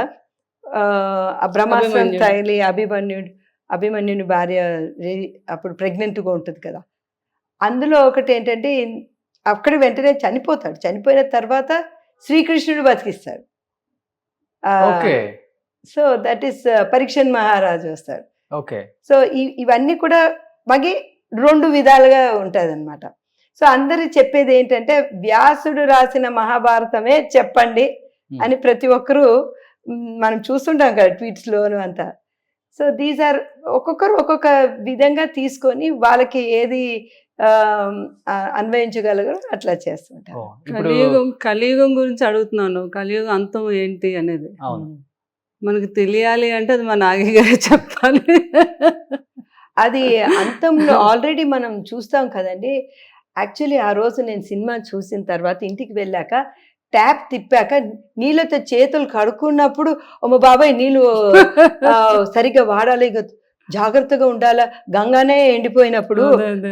ఆ బ్రహ్మాస్త్రం
అభిమన్యుడు.
తగిలి అభిమన్యుని భార్య అప్పుడు ప్రెగ్నెంట్గా ఉంటుంది కదా, అందులో ఒకటి ఏంటంటే అక్కడ వెంటనే చనిపోతాడు. చనిపోయిన తర్వాత శ్రీకృష్ణుడు బతికిస్తాడు.
ఓకే,
సో దట్ ఈస్ పరీక్షన్ మహారాజు వస్తాడు.
ఓకే.
సో ఇవన్నీ కూడా మగి రెండు విధాలుగా ఉంటుంది అనమాట. సో అందరు చెప్పేది ఏంటంటే వ్యాసుడు రాసిన మహాభారతమే చెప్పండి అని ప్రతి ఒక్కరూ మనం చూస్తుంటాం కదా ట్వీట్స్ లోను అంతా. సో దీస్ ఆర్ ఒక్కొక్కరు ఒక్కొక్క విధంగా తీసుకొని వాళ్ళకి ఏది అన్వయించగలగరు అట్లా చేస్తుంటారు.
కలియుగం గురించి అడుగుతున్నాను. కలియుగం అంతం ఏంటి అనేది
అవును,
మనకి తెలియాలి అంటే అది మన నాగి గారు చెప్పాలి.
అది అంతంలో ఆల్రెడీ మనం చూస్తాం కదండి. యాక్చువల్లీ ఆ రోజు నేను సినిమా చూసిన తర్వాత ఇంటికి వెళ్ళాక ట్యాప్ తిప్పాక నీళ్ళతో చేతులు కడుక్కున్నప్పుడు అమ్మ బాబాయ్ నీళ్ళు సరిగ్గా వాడాలి, జాగ్రత్తగా ఉండాలా, గంగానే ఎండిపోయినప్పుడు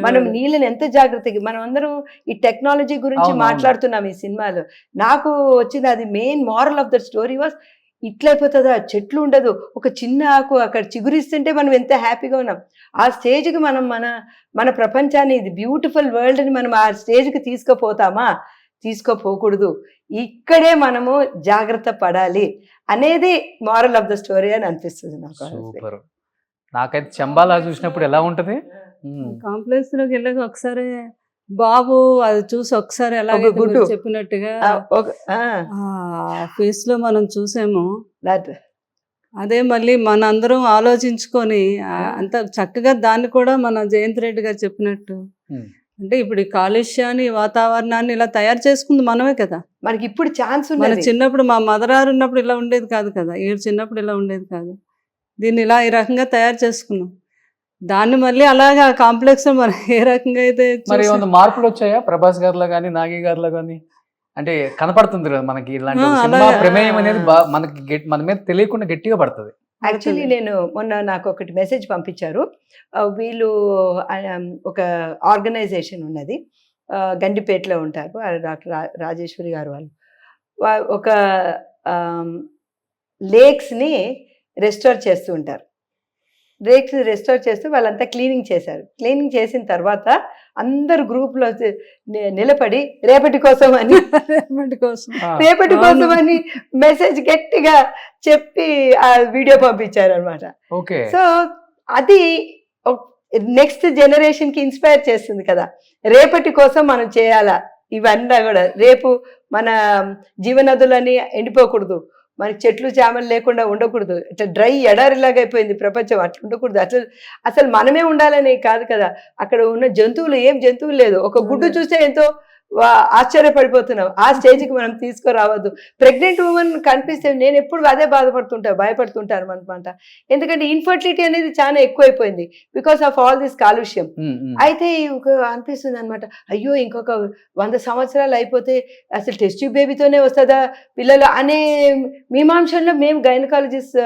మనం నీళ్ళని ఎంత జాగ్రత్తగా, మనం అందరం ఈ టెక్నాలజీ గురించి మాట్లాడుతున్నాం ఈ సినిమాలో. నాకు వచ్చింది అది main moral of the story was ఇట్లయిపోతుందా, చెట్లు ఉండదు, ఒక చిన్న ఆకు అక్కడ చిగురిస్తుంటే మనం ఎంత హ్యాపీగా ఉన్నాం. ఆ స్టేజ్కి మనం మన ప్రపంచాన్ని, ఇది బ్యూటిఫుల్ వరల్డ్ని మనం ఆ స్టేజ్కి తీసుకుపోతామా, తీసుకోపోకూడదు, ఇక్కడే మనము జాగ్రత్త పడాలి అనేది మారల్ ఆఫ్ ద స్టోరీ అని అనిపిస్తుంది నాకు.
సూపర్. నాకైతే చంబాలా చూసినప్పుడు ఎలా ఉంటది,
కాంప్లెక్స్ లోకి వెళ్ళాక ఒకసారి బాబు అది చూసి ఒకసారి ఎలా చెప్పినట్టుగా ఫేస్ లో మనం చూసాము. అదే మళ్ళీ మనందరం ఆలోచించుకొని అంత చక్కగా దాన్ని కూడా మన జయంత్ రెడ్డి గారు చెప్పినట్టు, అంటే ఇప్పుడు ఈ కాలుష్యాన్ని వాతావరణాన్ని ఇలా తయారు చేసుకుంది మనమే కదా.
మనకి ఇప్పుడు ఛాన్స్ ఉంది.
మన చిన్నప్పుడు మా మదరారు ఉన్నప్పుడు ఇలా ఉండేది కాదు కదా, ఈడు చిన్నప్పుడు ఇలా ఉండేది కాదు. దీన్ని ఇలా ఈ రకంగా తయారు చేసుకున్నాం. దాన్ని మళ్ళీ అలాగా కాంప్లెక్స్ మనం ఏ రకంగా అయితే
మరి మార్పులు వచ్చాయా ప్రభాస్ గారిలో కానీ నాగి గారిలో కానీ? అంటే కనపడుతుంది కదా మనకి ఇలాంటి సినిమా ప్రమేయం అనేది మనకి మన మీద తెలియకుండా గట్టిగా పడుతుంది.
యాక్చువల్లీ నేను మొన్న నాకు ఒకటి మెసేజ్ పంపించారు. వీళ్ళు ఒక ఆర్గనైజేషన్ ఉన్నది, గండిపేటలో ఉంటారు, డాక్టర్ రాజేశ్వరి గారు. వాళ్ళు ఒక లేక్స్ని రెస్టోర్ చేస్తూ ఉంటారు. లేక్స్ రెస్టోర్ చేస్తూ వాళ్ళంతా క్లీనింగ్ చేశారు. క్లీనింగ్ చేసిన తర్వాత అందరు గ్రూప్లో నిలబడి రేపటి కోసం అని మెసేజ్ గట్టిగా చెప్పి ఆ వీడియో పంపించారు అనమాట. సో అది నెక్స్ట్ జనరేషన్ కి ఇన్స్పైర్ చేస్తుంది కదా, రేపటి కోసం మనం చేయాలా ఇవన్నీ కూడా. రేపు మన జీవనదులని ఎండిపోకూడదు, మనకి చెట్లు చేమలు లేకుండా ఉండకూడదు, ఇట్లా డ్రై ఎడారిలాగా అయిపోయింది ప్రపంచం, అట్లా ఉండకూడదు. అట్లా అసలు మనమే ఉండాలని కాదు కదా, అక్కడ ఉన్న జంతువులు ఏం జంతువులు లేదు, ఒక గుడ్డు చూస్తే ఎంతో ఆశ్చర్యపడిపోతున్నాం. ఆ స్టేజ్కి మనం తీసుకురావద్దు. ప్రెగ్నెంట్ ఉమెన్ కనిపిస్తే నేను ఎప్పుడు అదే భయపడుతుంటాను అనమాట. ఎందుకంటే ఇన్ఫర్టిలిటీ అనేది చాలా ఎక్కువైపోయింది బికాస్ ఆఫ్ ఆల్ దిస్ కాలుష్యం. అయితే అనిపిస్తుంది అనమాట, అయ్యో ఇంకొక 100 సంవత్సరాలు అయిపోతే అసలు టెస్ట్ ట్యూబ్ బేబీతోనే వస్తుందా పిల్లలు అనే మీమాంసంలో మేము గైనకాలజిస్ట్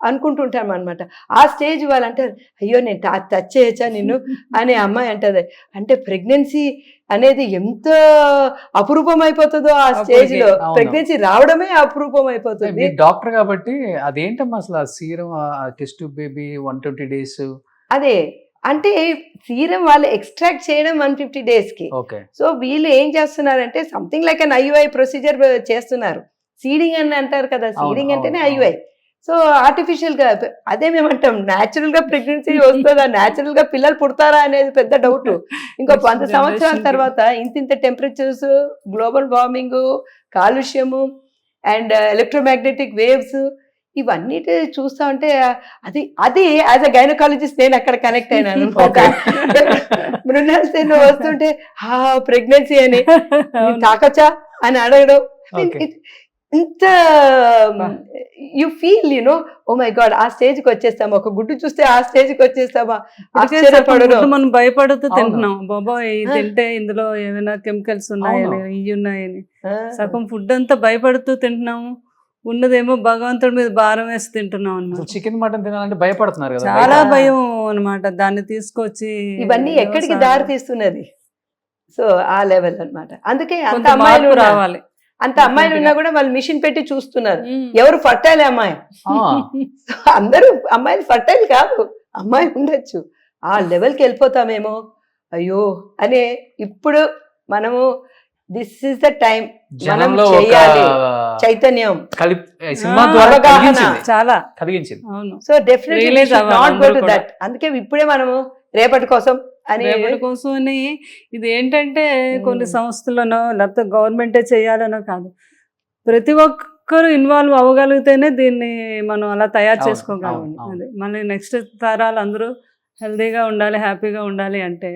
అనుకుంటుంటాం అనమాట. ఆ స్టేజ్ వాళ్ళు అంటారు, అయ్యో నేను టచ్ చేయొచ్చా నిన్ను అనే అమ్మాయి అంటది. అంటే ప్రెగ్నెన్సీ అనేది ఎంత అపురూపం అయిపోతుందో ఆ స్టేజ్ లో, ప్రెగ్నెన్సీ రావడమే అపురూపం అయిపోతుంది.
డాక్టర్ కాబట్టి అదేంటమ్మా అసలు ఆ సీరం టెస్ట్ బేబీ 120 days
అదే అంటే సీరం వాళ్ళు ఎక్స్ట్రాక్ట్ చేయడం 150 days కి. సో వీళ్ళు ఏం చేస్తున్నారంటే something like an IUI procedure చేస్తున్నారు. సీడింగ్ అని అంటారు కదా, సీడింగ్ అంటేనే IUI. సో ఆర్టిఫిషియల్ గా అదే మేము అంటాం, న్యాచురల్ గా ప్రెగ్నెన్సీ వస్తుందా, న్యాచురల్ గా పిల్లలు పుడతారా అనేది పెద్ద డౌట్. ఇంకో 100 సంవత్సరాల తర్వాత ఇంత టెంపరేచర్స్, గ్లోబల్ వార్మింగ్, కాలుష్యము అండ్ ఎలక్ట్రోమాగ్నెటిక్ వేవ్స్ ఇవన్నీ చూస్తా ఉంటే అది యాజ్ అ గైనకాలజిస్ట్ నేను అక్కడ కనెక్ట్ అయినాను. మృణాల్ సేన్ వస్తుంటే ప్రెగ్నెన్సీ అని తాకచ్చా అని అడగడం, ఇంత you feel you know oh my god ఆ స్టేజ్ కి వచ్చేస్తామా, ఒక గుడ్డు చూస్తే ఆ స్టేజ్ కి వచ్చేస్తామా,
మనం భయపడుతూ తింటున్నాం. బాబా ఇది తింటే ఇందులో ఏమైనా కెమికల్స్ ఉన్నాయని, ఇవి ఉన్నాయని సగం ఫుడ్ అంతా భయపడుతూ తింటున్నాము. ఉన్నదేమో భగవంతుడి మీద భారం వేసి తింటున్నాం అన్నమాట.
చికెన్ మటన్ తినాలంటే భయపడుతున్నారు కదా,
చాలా భయం అనమాట. దాన్ని తీసుకొచ్చి
ఇవన్నీ ఎక్కడికి దారి తీస్తున్నది. సో ఆ లెవెల్ అన్నమాట. అందుకే అంత అమ్మాయిలు
రావాలి,
అంత అమ్మాయిలు ఉన్నా కూడా వాళ్ళు మిషన్ పెట్టి చూస్తున్నారు ఎవరు ఫర్టైల్ అమ్మాయి. అందరూ అమ్మాయిలు ఫర్టైల్ కాదు, అమ్మాయి ఉండొచ్చు. ఆ లెవెల్కి వెళ్ళిపోతామేమో అయ్యో అనే ఇప్పుడు మనము దిస్ ఇస్ ద టైం మనం చేయాలి. చైతన్యం
చాలా
కలిగించింది.
So definitely not go to that. అందుకే ఇప్పుడే మనము రేపటి కోసం
కోసం అని ఇది ఏంటంటే కొన్ని సంస్థలనో లేకపోతే గవర్నమెంటే చేయాలనో కాదు, ప్రతి ఒక్కరు ఇన్వాల్వ్ అవ్వగలిగితేనే దీన్ని మనం అలా తయారు చేసుకోగలం. అది మన నెక్స్ట్ తరాలు అందరూ హెల్దీగా ఉండాలి, హ్యాపీగా ఉండాలి అంటే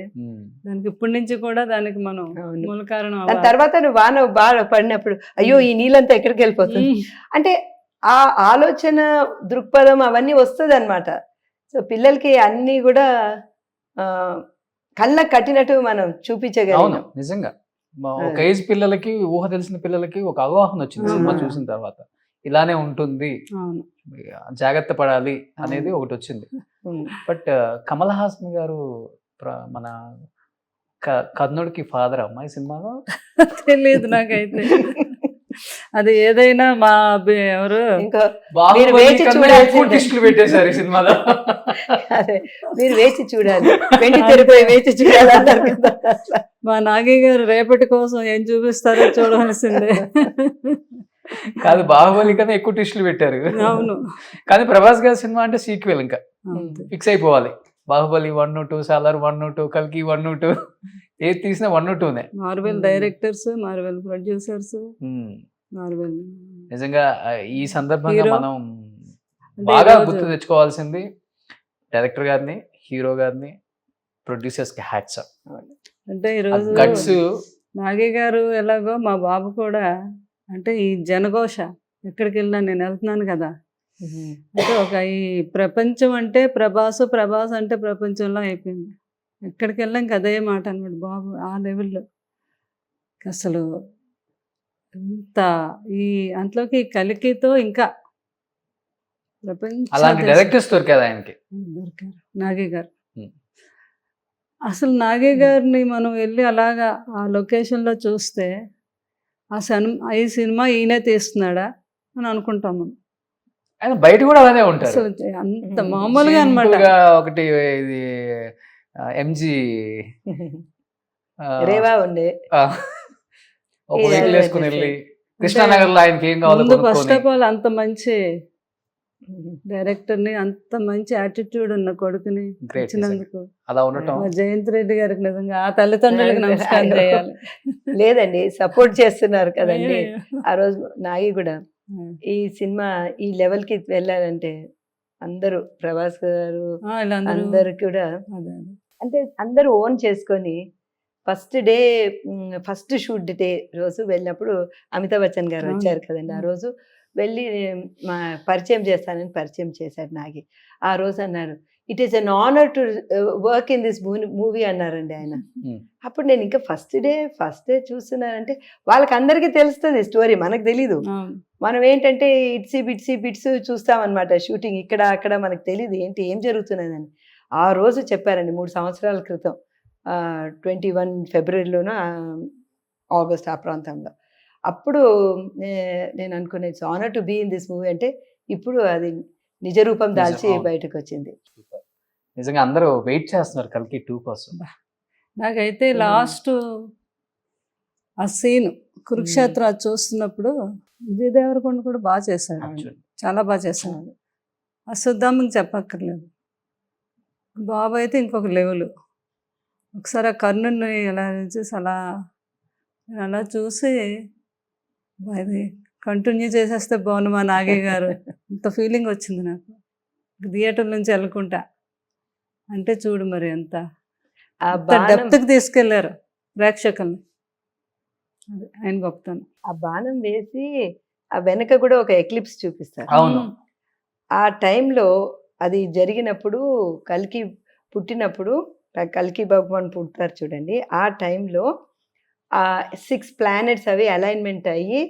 దానికి ఇప్పటి నుంచి కూడా దానికి మనం మూల కారణం.
తర్వాత నువ్వు వాన బాగా పడినప్పుడు అయ్యో ఈ నీళ్ళంతా ఎక్కడికి వెళ్ళిపోతుంది అంటే ఆ ఆలోచన దృక్పథం అవన్నీ వస్తుంది అనమాట. సో పిల్లలకి అన్ని కూడా కళ్ళ కట్టినట్టు మనం చూపించగలం.
నిజంగా ఒక ఏజ్ పిల్లలకి, ఊహ తెలిసిన పిల్లలకి ఒక అవగాహన వచ్చింది సినిమా చూసిన తర్వాత. ఇలానే ఉంటుంది, జాగ్రత్త పడాలి అనేది ఒకటి వచ్చింది. బట్ కమల్ హాసన్ గారు మన కర్ణుడికి ఫాదర్ అమ్మాయి సినిమాలో
తెలియదు నాకైతే. అది ఏదైనా మా ఎవరు
పెట్టేశారు ఈ సినిమాలో.
అదే మీరు వేచి చూడాలి, వేచి చూడాలి అంటారు కదా.
మా నాగి గారు రేపటి కోసం ఏం చూపిస్తారో చూడవలసిందే.
కాదు, బాహుబలి కన్నా ఎక్కువ ట్విస్టులు పెట్టారు.
అవును,
కానీ ప్రభాస్ గారి సినిమా అంటే సీక్వెల్, ఇంకా ఫిక్స్ అయిపోవాలి. బాహుబలి 1, 2, సాలార్ 1, 2, కల్కి 1, 2 ఏది తీసినా 1, 2నే.
Marvel directors, Marvel producers, Marvel.
నిజంగా ఈ సందర్భంగా మనం బాగా గుర్తు తెచ్చుకోవాల్సింది డైరెక్టర్ గారిని, హీరో గారిని, ప్రొడ్యూసర్స్ కి హ్యాట్స్ ఆఫ్.
అంటే ఈరోజు నాగి గారు ఎలాగో మా బాబు కూడా, అంటే ఈ జనఘోష ఎక్కడికి వెళ్ళినా నేను వెళ్తున్నాను కదా, అంటే ఒక ఈ ప్రపంచం అంటే ప్రభాస్, ప్రభాస్ అంటే ప్రపంచంలో అయిపోయింది. ఎక్కడికి వెళ్ళాం అదే మాట అనమాట బాబు. ఆ లెవెల్లో అసలు ఇంత ఈ అంట్లోకి కలికితో ఇంకా
అలాంటి డైరెక్టర్స్ దొరికారు ఆయనకి,
దొరికారు నాగి గారు. అసలు నాగి గారిని మనం వెళ్ళి అలాగా ఆ లొకేషన్లో చూస్తే ఈ సినిమా ఈయనే తీస్తున్నాడా అని అనుకుంటాం మనం.
ఆయన బయట కూడా అలానే ఉంటారు,
అంత మామూలుగా అన్నమాట.
ఒకటి ఇది MG
రేవా ఉండే
ఒక వెహికల్ వేసుకుని వెళ్ళి కృష్ణానగర్ లో ఆయనకి ఏం కావాలో
ఫస్ట్ ఆఫ్ ఆల్ అంత మంచి డైరెక్టర్ ని, అంత మంచి యాటిట్యూడ్ ఉన్న కొడుకుని ఇచ్చినందుకు
అలా ఉండటం
జయంత్ రెడ్డి గారికి నిజంగా ఆ తల్లిదండ్రులకు నమస్కారం చేయాలి.
లేదండి, సపోర్ట్ చేస్తున్నారు కదండి. ఆ రోజు నాగి కూడా ఈ సినిమా ఈ లెవెల్ కి వెళ్ళాలంటే అందరూ ప్రభాస్ గారు అందరు కూడా అంటే అందరూ ఓన్ చేసుకొని first day first shoot day రోజు వెళ్ళినప్పుడు అమితాబ్ బచ్చన్ గారు
అవును.
వచ్చారు కదండి. ఆ రోజు వెళ్ళి మా పరిచయం చేస్తానని పరిచయం చేశాడు నాగి. ఆ రోజు అన్నారు, it is an honour to work in this movie అన్నారండి ఆయన.
Hmm.
అప్పుడు నేను ఇంకా ఫస్ట్ డే చూస్తున్నానంటే వాళ్ళకి అందరికీ తెలుస్తుంది స్టోరీ, మనకు తెలీదు.
అవును.
మనం ఏంటంటే బిట్స్ చూస్తామన్నమాట. షూటింగ్ ఇక్కడ అక్కడ మనకు తెలియదు ఏం జరుగుతున్నదని. ఆ రోజు చెప్పారండి 3 సంవత్సరాల క్రితం 21 ఫిబ్రవరిలోనూ ఆగస్ట్ ఆ ప్రాంతంలో. అప్పుడు నేను అనుకునే it's honour to be in this movie అంటే ఇప్పుడు అది నిజ రూపం దాల్చి
అవును.
బయటకు వచ్చింది.
నిజంగా అందరూ వెయిట్ చేస్తున్నారు కల్కి 2 కోసం.
నాకైతే లాస్ట్ ఆ సీన్ కురుక్షేత్ర అది చూస్తున్నప్పుడు విజయ్ దేవరకొండ కూడా బాగా చేశాడు.
Actually.
చాలా బాగా చేశాడు. అశ్వత్థామకి చెప్పక్కర్లేదు. బాబు అయితే ఇంకొక లెవెల్. ఒకసారి ఆ కర్ణుని ఎలా చూసి అలా చూసి అది కంటిన్యూ చేసేస్తే బాగుండు మా నాగయ్య గారు, ఇంత ఫీలింగ్ వచ్చింది నాకు థియేటర్ నుంచి వెళ్ళకుంటా. అంటే చూడు మరి ఎంత
ఆ బాణం
డెప్త్కి తీసుకెళ్లారు ప్రేక్షకుల్ని. అది ఆయన గొప్పతనం.
ఆ బాణం వేసి ఆ వెనక కూడా ఒక ఎక్లిప్స్ చూపిస్తారు.
అవును.
ఆ టైంలో అది జరిగినప్పుడు కల్కి పుట్టినప్పుడు కల్కి భగవాన్ పుడతారు చూడండి. ఆ టైంలో ఆ 6 ప్లానెట్స్ అవి అలైన్మెంట్ అయ్యి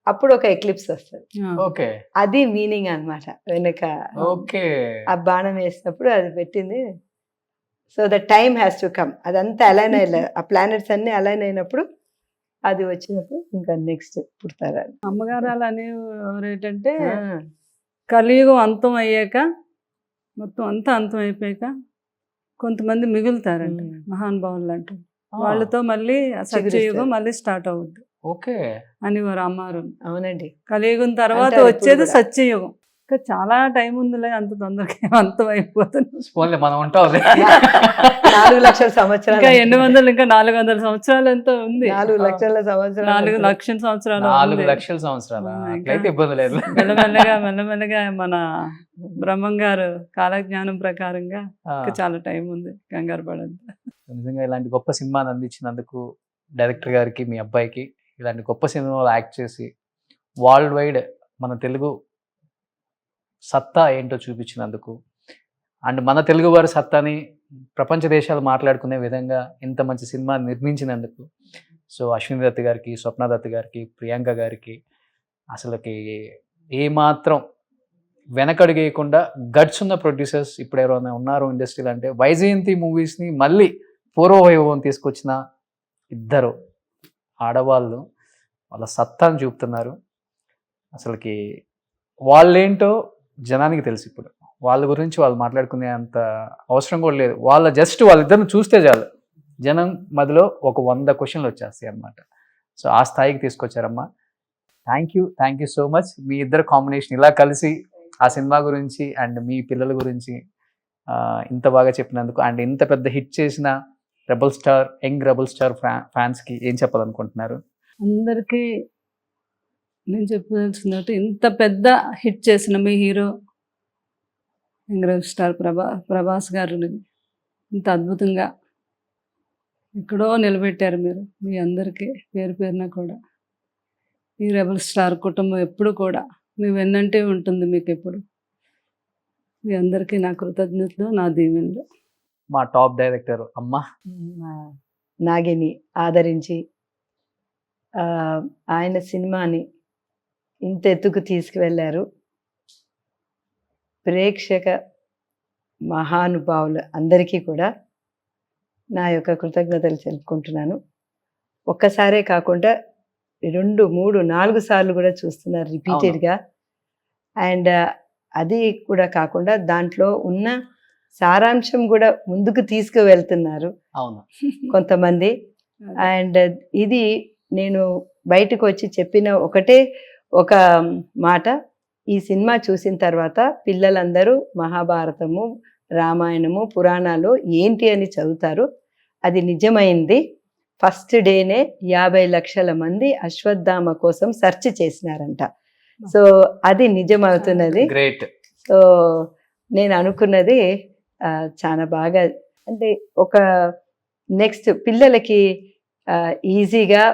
అప్పుడు ఒక ఎక్లిప్స్ వస్తుంది.
ఓకే
అది మీనింగ్ అన్నమాట వెనక.
ఓకే
ఆ బాణం వేసినప్పుడు అది పెట్టింది. So the time has to come. అదంతా అలైన్ అయ్యే ఆ ప్లానెట్స్ అన్ని అలైన్ అయినప్పుడు అది వచ్చినప్పుడు ఇంకా నెక్స్ట్ పుడతారు.
అమ్మగారు అలా అనేవారు ఏంటంటే కలియుగం అంతం అయ్యాక మొత్తం అంతా అంతం అయిపోయాక కొంతమంది మిగులుతారంట మహానుభావులు అంటూ. వాళ్ళతో మళ్ళీ ఆ సత్యయుగం మళ్ళీ స్టార్ట్ అవుద్ది
ఓకే
అని వారు అమ్మారు.
అవునండి.
కలియుగం తర్వాత
అంటారు
వచ్చేది
ఇప్పుడు కూడా.
సత్యయుగం. ఇంకా చాలా టైం ఉందిలే, అంత తొందరగా అంతం అయిపోతుంది.
పోన్లే మనం ఉంటాం
4 లక్షల సంవత్సరాలు.
ఇంకా 400 సంవత్సరాలు ఎంతో ఉంది.
4 లక్షల సంవత్సరాలు.
4 లక్షల సంవత్సరాలు
4
ఉంది.
లక్షల సంవత్సరాలు
ఇంకా
అట్లయితే ఇబ్బంది లేదు.
మెల్లమెల్లగా మన బ్రహ్మం గారు కాలజ్ఞానం ప్రకారంగా ఇంకా చాలా టైం ఉంది, కంగారు పడద్దు.
నిజంగా ఇలాంటి గొప్ప సినిమాని అందించినందుకు డైరెక్టర్ గారికి, మీ అబ్బాయికి, ఇలాంటి గొప్ప సినిమాలో యాక్ట్ చేసి వరల్డ్ వైడ్ మన తెలుగు సత్తా ఏంటో చూపించినందుకు, అండ్ మన తెలుగు వారి సత్తాని ప్రపంచ దేశాలు మాట్లాడుకునే విధంగా ఇంత మంచి సినిమా నిర్మించినందుకు సో అశ్విని దత్ గారికి, స్వప్న దత్ గారికి, ప్రియాంక గారికి అసలుకి ఏమాత్రం వెనకడుగేయకుండా గట్స్ ఉన్న ప్రొడ్యూసర్స్ ఇప్పుడు ఎవరైనా ఉన్నారు ఇండస్ట్రీలో అంటే వైజయంతి మూవీస్ని మళ్ళీ పూర్వవైభవం తీసుకొచ్చిన ఇద్దరు ఆడవాళ్ళు వాళ్ళ సత్తాను చూపుతున్నారు. అసలుకి వాళ్ళేంటో జనానికి తెలుసు. ఇప్పుడు వాళ్ళ గురించి వాళ్ళు మాట్లాడుకునే అంత అవసరం కూడా లేదు. వాళ్ళిద్దరిని చూస్తే చాలు జనం మధ్యలో ఒక 100 క్వశ్చన్లు వచ్చేస్తాయి అన్నమాట. సో ఆ స్థాయికి తీసుకొచ్చారమ్మా. Thank you so much. మీ ఇద్దరు కాంబినేషన్ ఇలా కలిసి ఆ సినిమా గురించి అండ్ మీ పిల్లల గురించి ఇంత బాగా చెప్పినందుకు, అండ్ ఇంత పెద్ద హిట్ చేసిన యంగ్ రెబల్ స్టార్ ఫ్యాన్స్కి ఏం చెప్పాలనుకుంటున్నారు?
అందరికీ నేను చెప్పదలుచుకున్నట్టు, ఇంత పెద్ద హిట్ చేసిన మీ hero young rebel star Prabhas garu ఇంత అద్భుతంగా ఎక్కడో నిలబెట్టారు మీరు. మీ అందరికీ పేరు పేరున కూడా ఈ రెబల్ స్టార్ కుటుంబం ఎప్పుడు కూడా మీ వెన్నంటే ఉంటుంది. మీకు ఎప్పుడు మీ అందరికీ నా కృతజ్ఞతలు, నా దీవెనలు.
మా టాప్ డైరెక్టర్ అమ్మ
నాగిని ఆదరించి ఆయన సినిమాని ఇంత ఎత్తుకు తీసుకువెళ్ళారు. ప్రేక్షక మహానుభావులు అందరికీ కూడా నా యొక్క కృతజ్ఞతలు తెలుపుకుంటున్నాను. ఒక్కసారే కాకుండా 2, 3, 4 సార్లు కూడా చూస్తున్నారు రిపీటెడ్గా. అండ్ అది కూడా కాకుండా దాంట్లో ఉన్న సారాంశం కూడా ముందుకు తీసుకువెళ్తున్నారు
అవును
కొంతమంది. అండ్ ఇది నేను బయటకు వచ్చి చెప్పిన ఒక మాట, ఈ సినిమా చూసిన తర్వాత పిల్లలందరూ మహాభారతము, రామాయణము, పురాణాలు ఏంటి అని చదువుతారు. అది నిజమైంది. ఫస్ట్ డేనే 50 లక్షల మంది అశ్వత్థామ కోసం సెర్చ్ చేసినారంట. సో అది నిజమవుతున్నది.
గ్రేట్.
సో నేను అనుకున్నది చాలా బాగా, అంటే ఒక నెక్స్ట్ పిల్లలకి ఈజీగా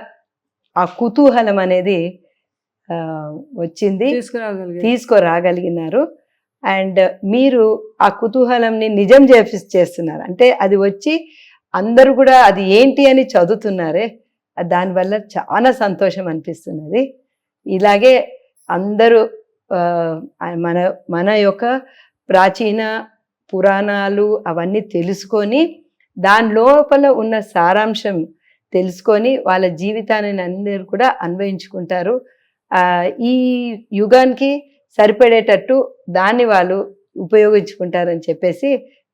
ఆ కుతూహలం అనేది వచ్చింది, తీసుకురాగలిగినారు. అండ్ మీరు ఆ కుతూహలంని నిజం చేస్తున్నారు. అంటే అది వచ్చి అందరూ కూడా అది ఏంటి అని చదువుతున్నారే, దానివల్ల చాలా సంతోషం అనిపిస్తున్నది. ఇలాగే అందరూ మన మన యొక్క ప్రాచీన పురాణాలు అవన్నీ తెలుసుకొని దాని లోపల ఉన్న సారాంశం తెలుసుకొని వాళ్ళ జీవితాన్ని అందరూ కూడా అన్వయించుకుంటారు. ఈ యుగానికి సరిపడేటట్టు దాన్ని వాళ్ళు ఉపయోగించుకుంటారని చెప్పేసి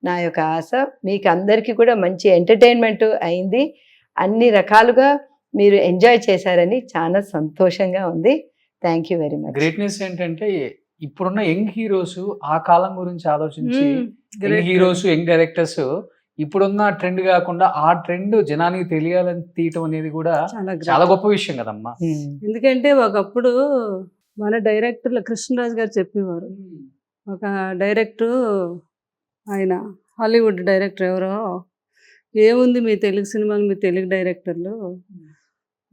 నా యొక్క ఆశ. మీకు అందరికీ కూడా మంచి ఎంటర్టైన్మెంట్ అయింది, అన్ని రకాలుగా మీరు ఎంజాయ్ చేశారని చాలా సంతోషంగా ఉంది. Thank you very much.
Greatness ఏంటంటే ఇప్పుడున్న యంగ్ హీరోస్ ఆ కాలం గురించి ఆలోచించి, యంగ్ హీరోస్ యంగ్ డైరెక్టర్స్ ఇప్పుడున్న ట్రెండ్ కాకుండా ఆ ట్రెండ్ జనానికి తెలియాలని తీయటం అనేది కూడా చాలా గొప్ప విషయం కదమ్మా.
ఎందుకంటే ఒకప్పుడు మన డైరెక్టర్లు కృష్ణరాజు గారు చెప్పేవారు, ఒక డైరెక్టర్ ఆయన హాలీవుడ్ డైరెక్టర్ ఎవరో, ఏముంది మీ తెలుగు సినిమాలు, మీ తెలుగు డైరెక్టర్లు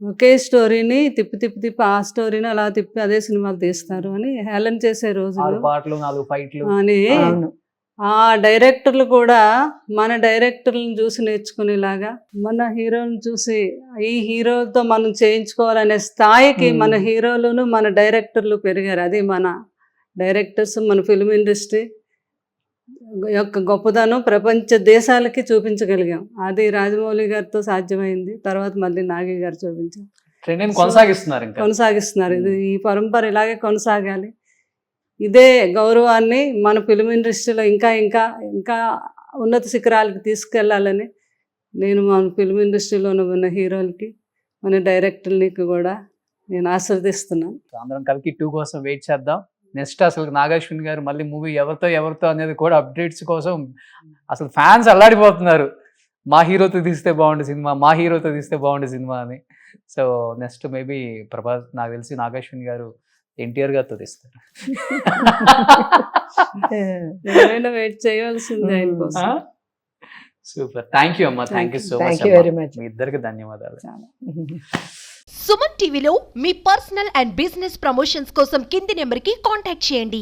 ఒకే స్టోరీని తిప్పి తిప్పి తిప్పి ఆ స్టోరీని అలా తిప్పి అదే సినిమాలు తీస్తారు అని హేళన చేసే రోజులు అని. ఆ డైరెక్టర్లు కూడా మన డైరెక్టర్లను చూసి నేర్చుకునేలాగా, మన హీరోని చూసి ఈ హీరోతో మనం చేయించుకోవాలనే స్థాయికి మన హీరోలను మన డైరెక్టర్లు పెరిగారు. అది మన డైరెక్టర్స్, మన ఫిల్మ్ ఇండస్ట్రీ యొక్క గొప్పదనం ప్రపంచ దేశాలకి చూపించగలిగాం. అది రాజమౌళి గారితో సాధ్యమైంది. తర్వాత మళ్ళీ నాగి గారు చూపించాం, కొనసాగిస్తున్నారు. ఇది ఈ పరంపర ఇలాగే కొనసాగాలి. ఇదే గౌరవాన్ని మన ఫిల్మ్ ఇండస్ట్రీలో ఇంకా ఇంకా ఇంకా ఉన్నత శిఖరాలకి తీసుకెళ్లాలని నేను మన ఫిల్మ్ ఇండస్ట్రీలో ఉన్న హీరోలకి, మన డైరెక్టర్లకి కూడా నేను ఆశీర్వదిస్తున్నాను.
అందరం కలికి 2 కోసం వెయిట్ చేద్దాం. నెక్స్ట్ అసలు నాగాశ్విన్ గారు మళ్ళీ మూవీ ఎవరితో అనేది కూడా అప్డేట్స్ కోసం అసలు ఫ్యాన్స్ అల్లాడిపోతున్నారు. మా హీరోతో తీస్తే బాగుండే సినిమా, మా హీరోతో తీస్తే బాగుండే సినిమా అని. సో నెక్స్ట్ మేబీ ప్రభాస్, నాకు తెలిసి నాగాశ్విన్ గారు ఎన్టీఆర్ గారితో తీస్తారు.
వెయిట్ చేయాల్సిందే ఆయన కోసం.
సూపర్, థ్యాంక్ యూ అమ్మా, థ్యాంక్ యూ సో మచ్. మీ ఇద్దరికి ధన్యవాదాలు.
సుమన్ టీవీలో మీ పర్సనల్ అండ్ బిజినెస్ ప్రమోషన్స్ కోసం కింది నెంబర్కి కాంటాక్ట్ చేయండి.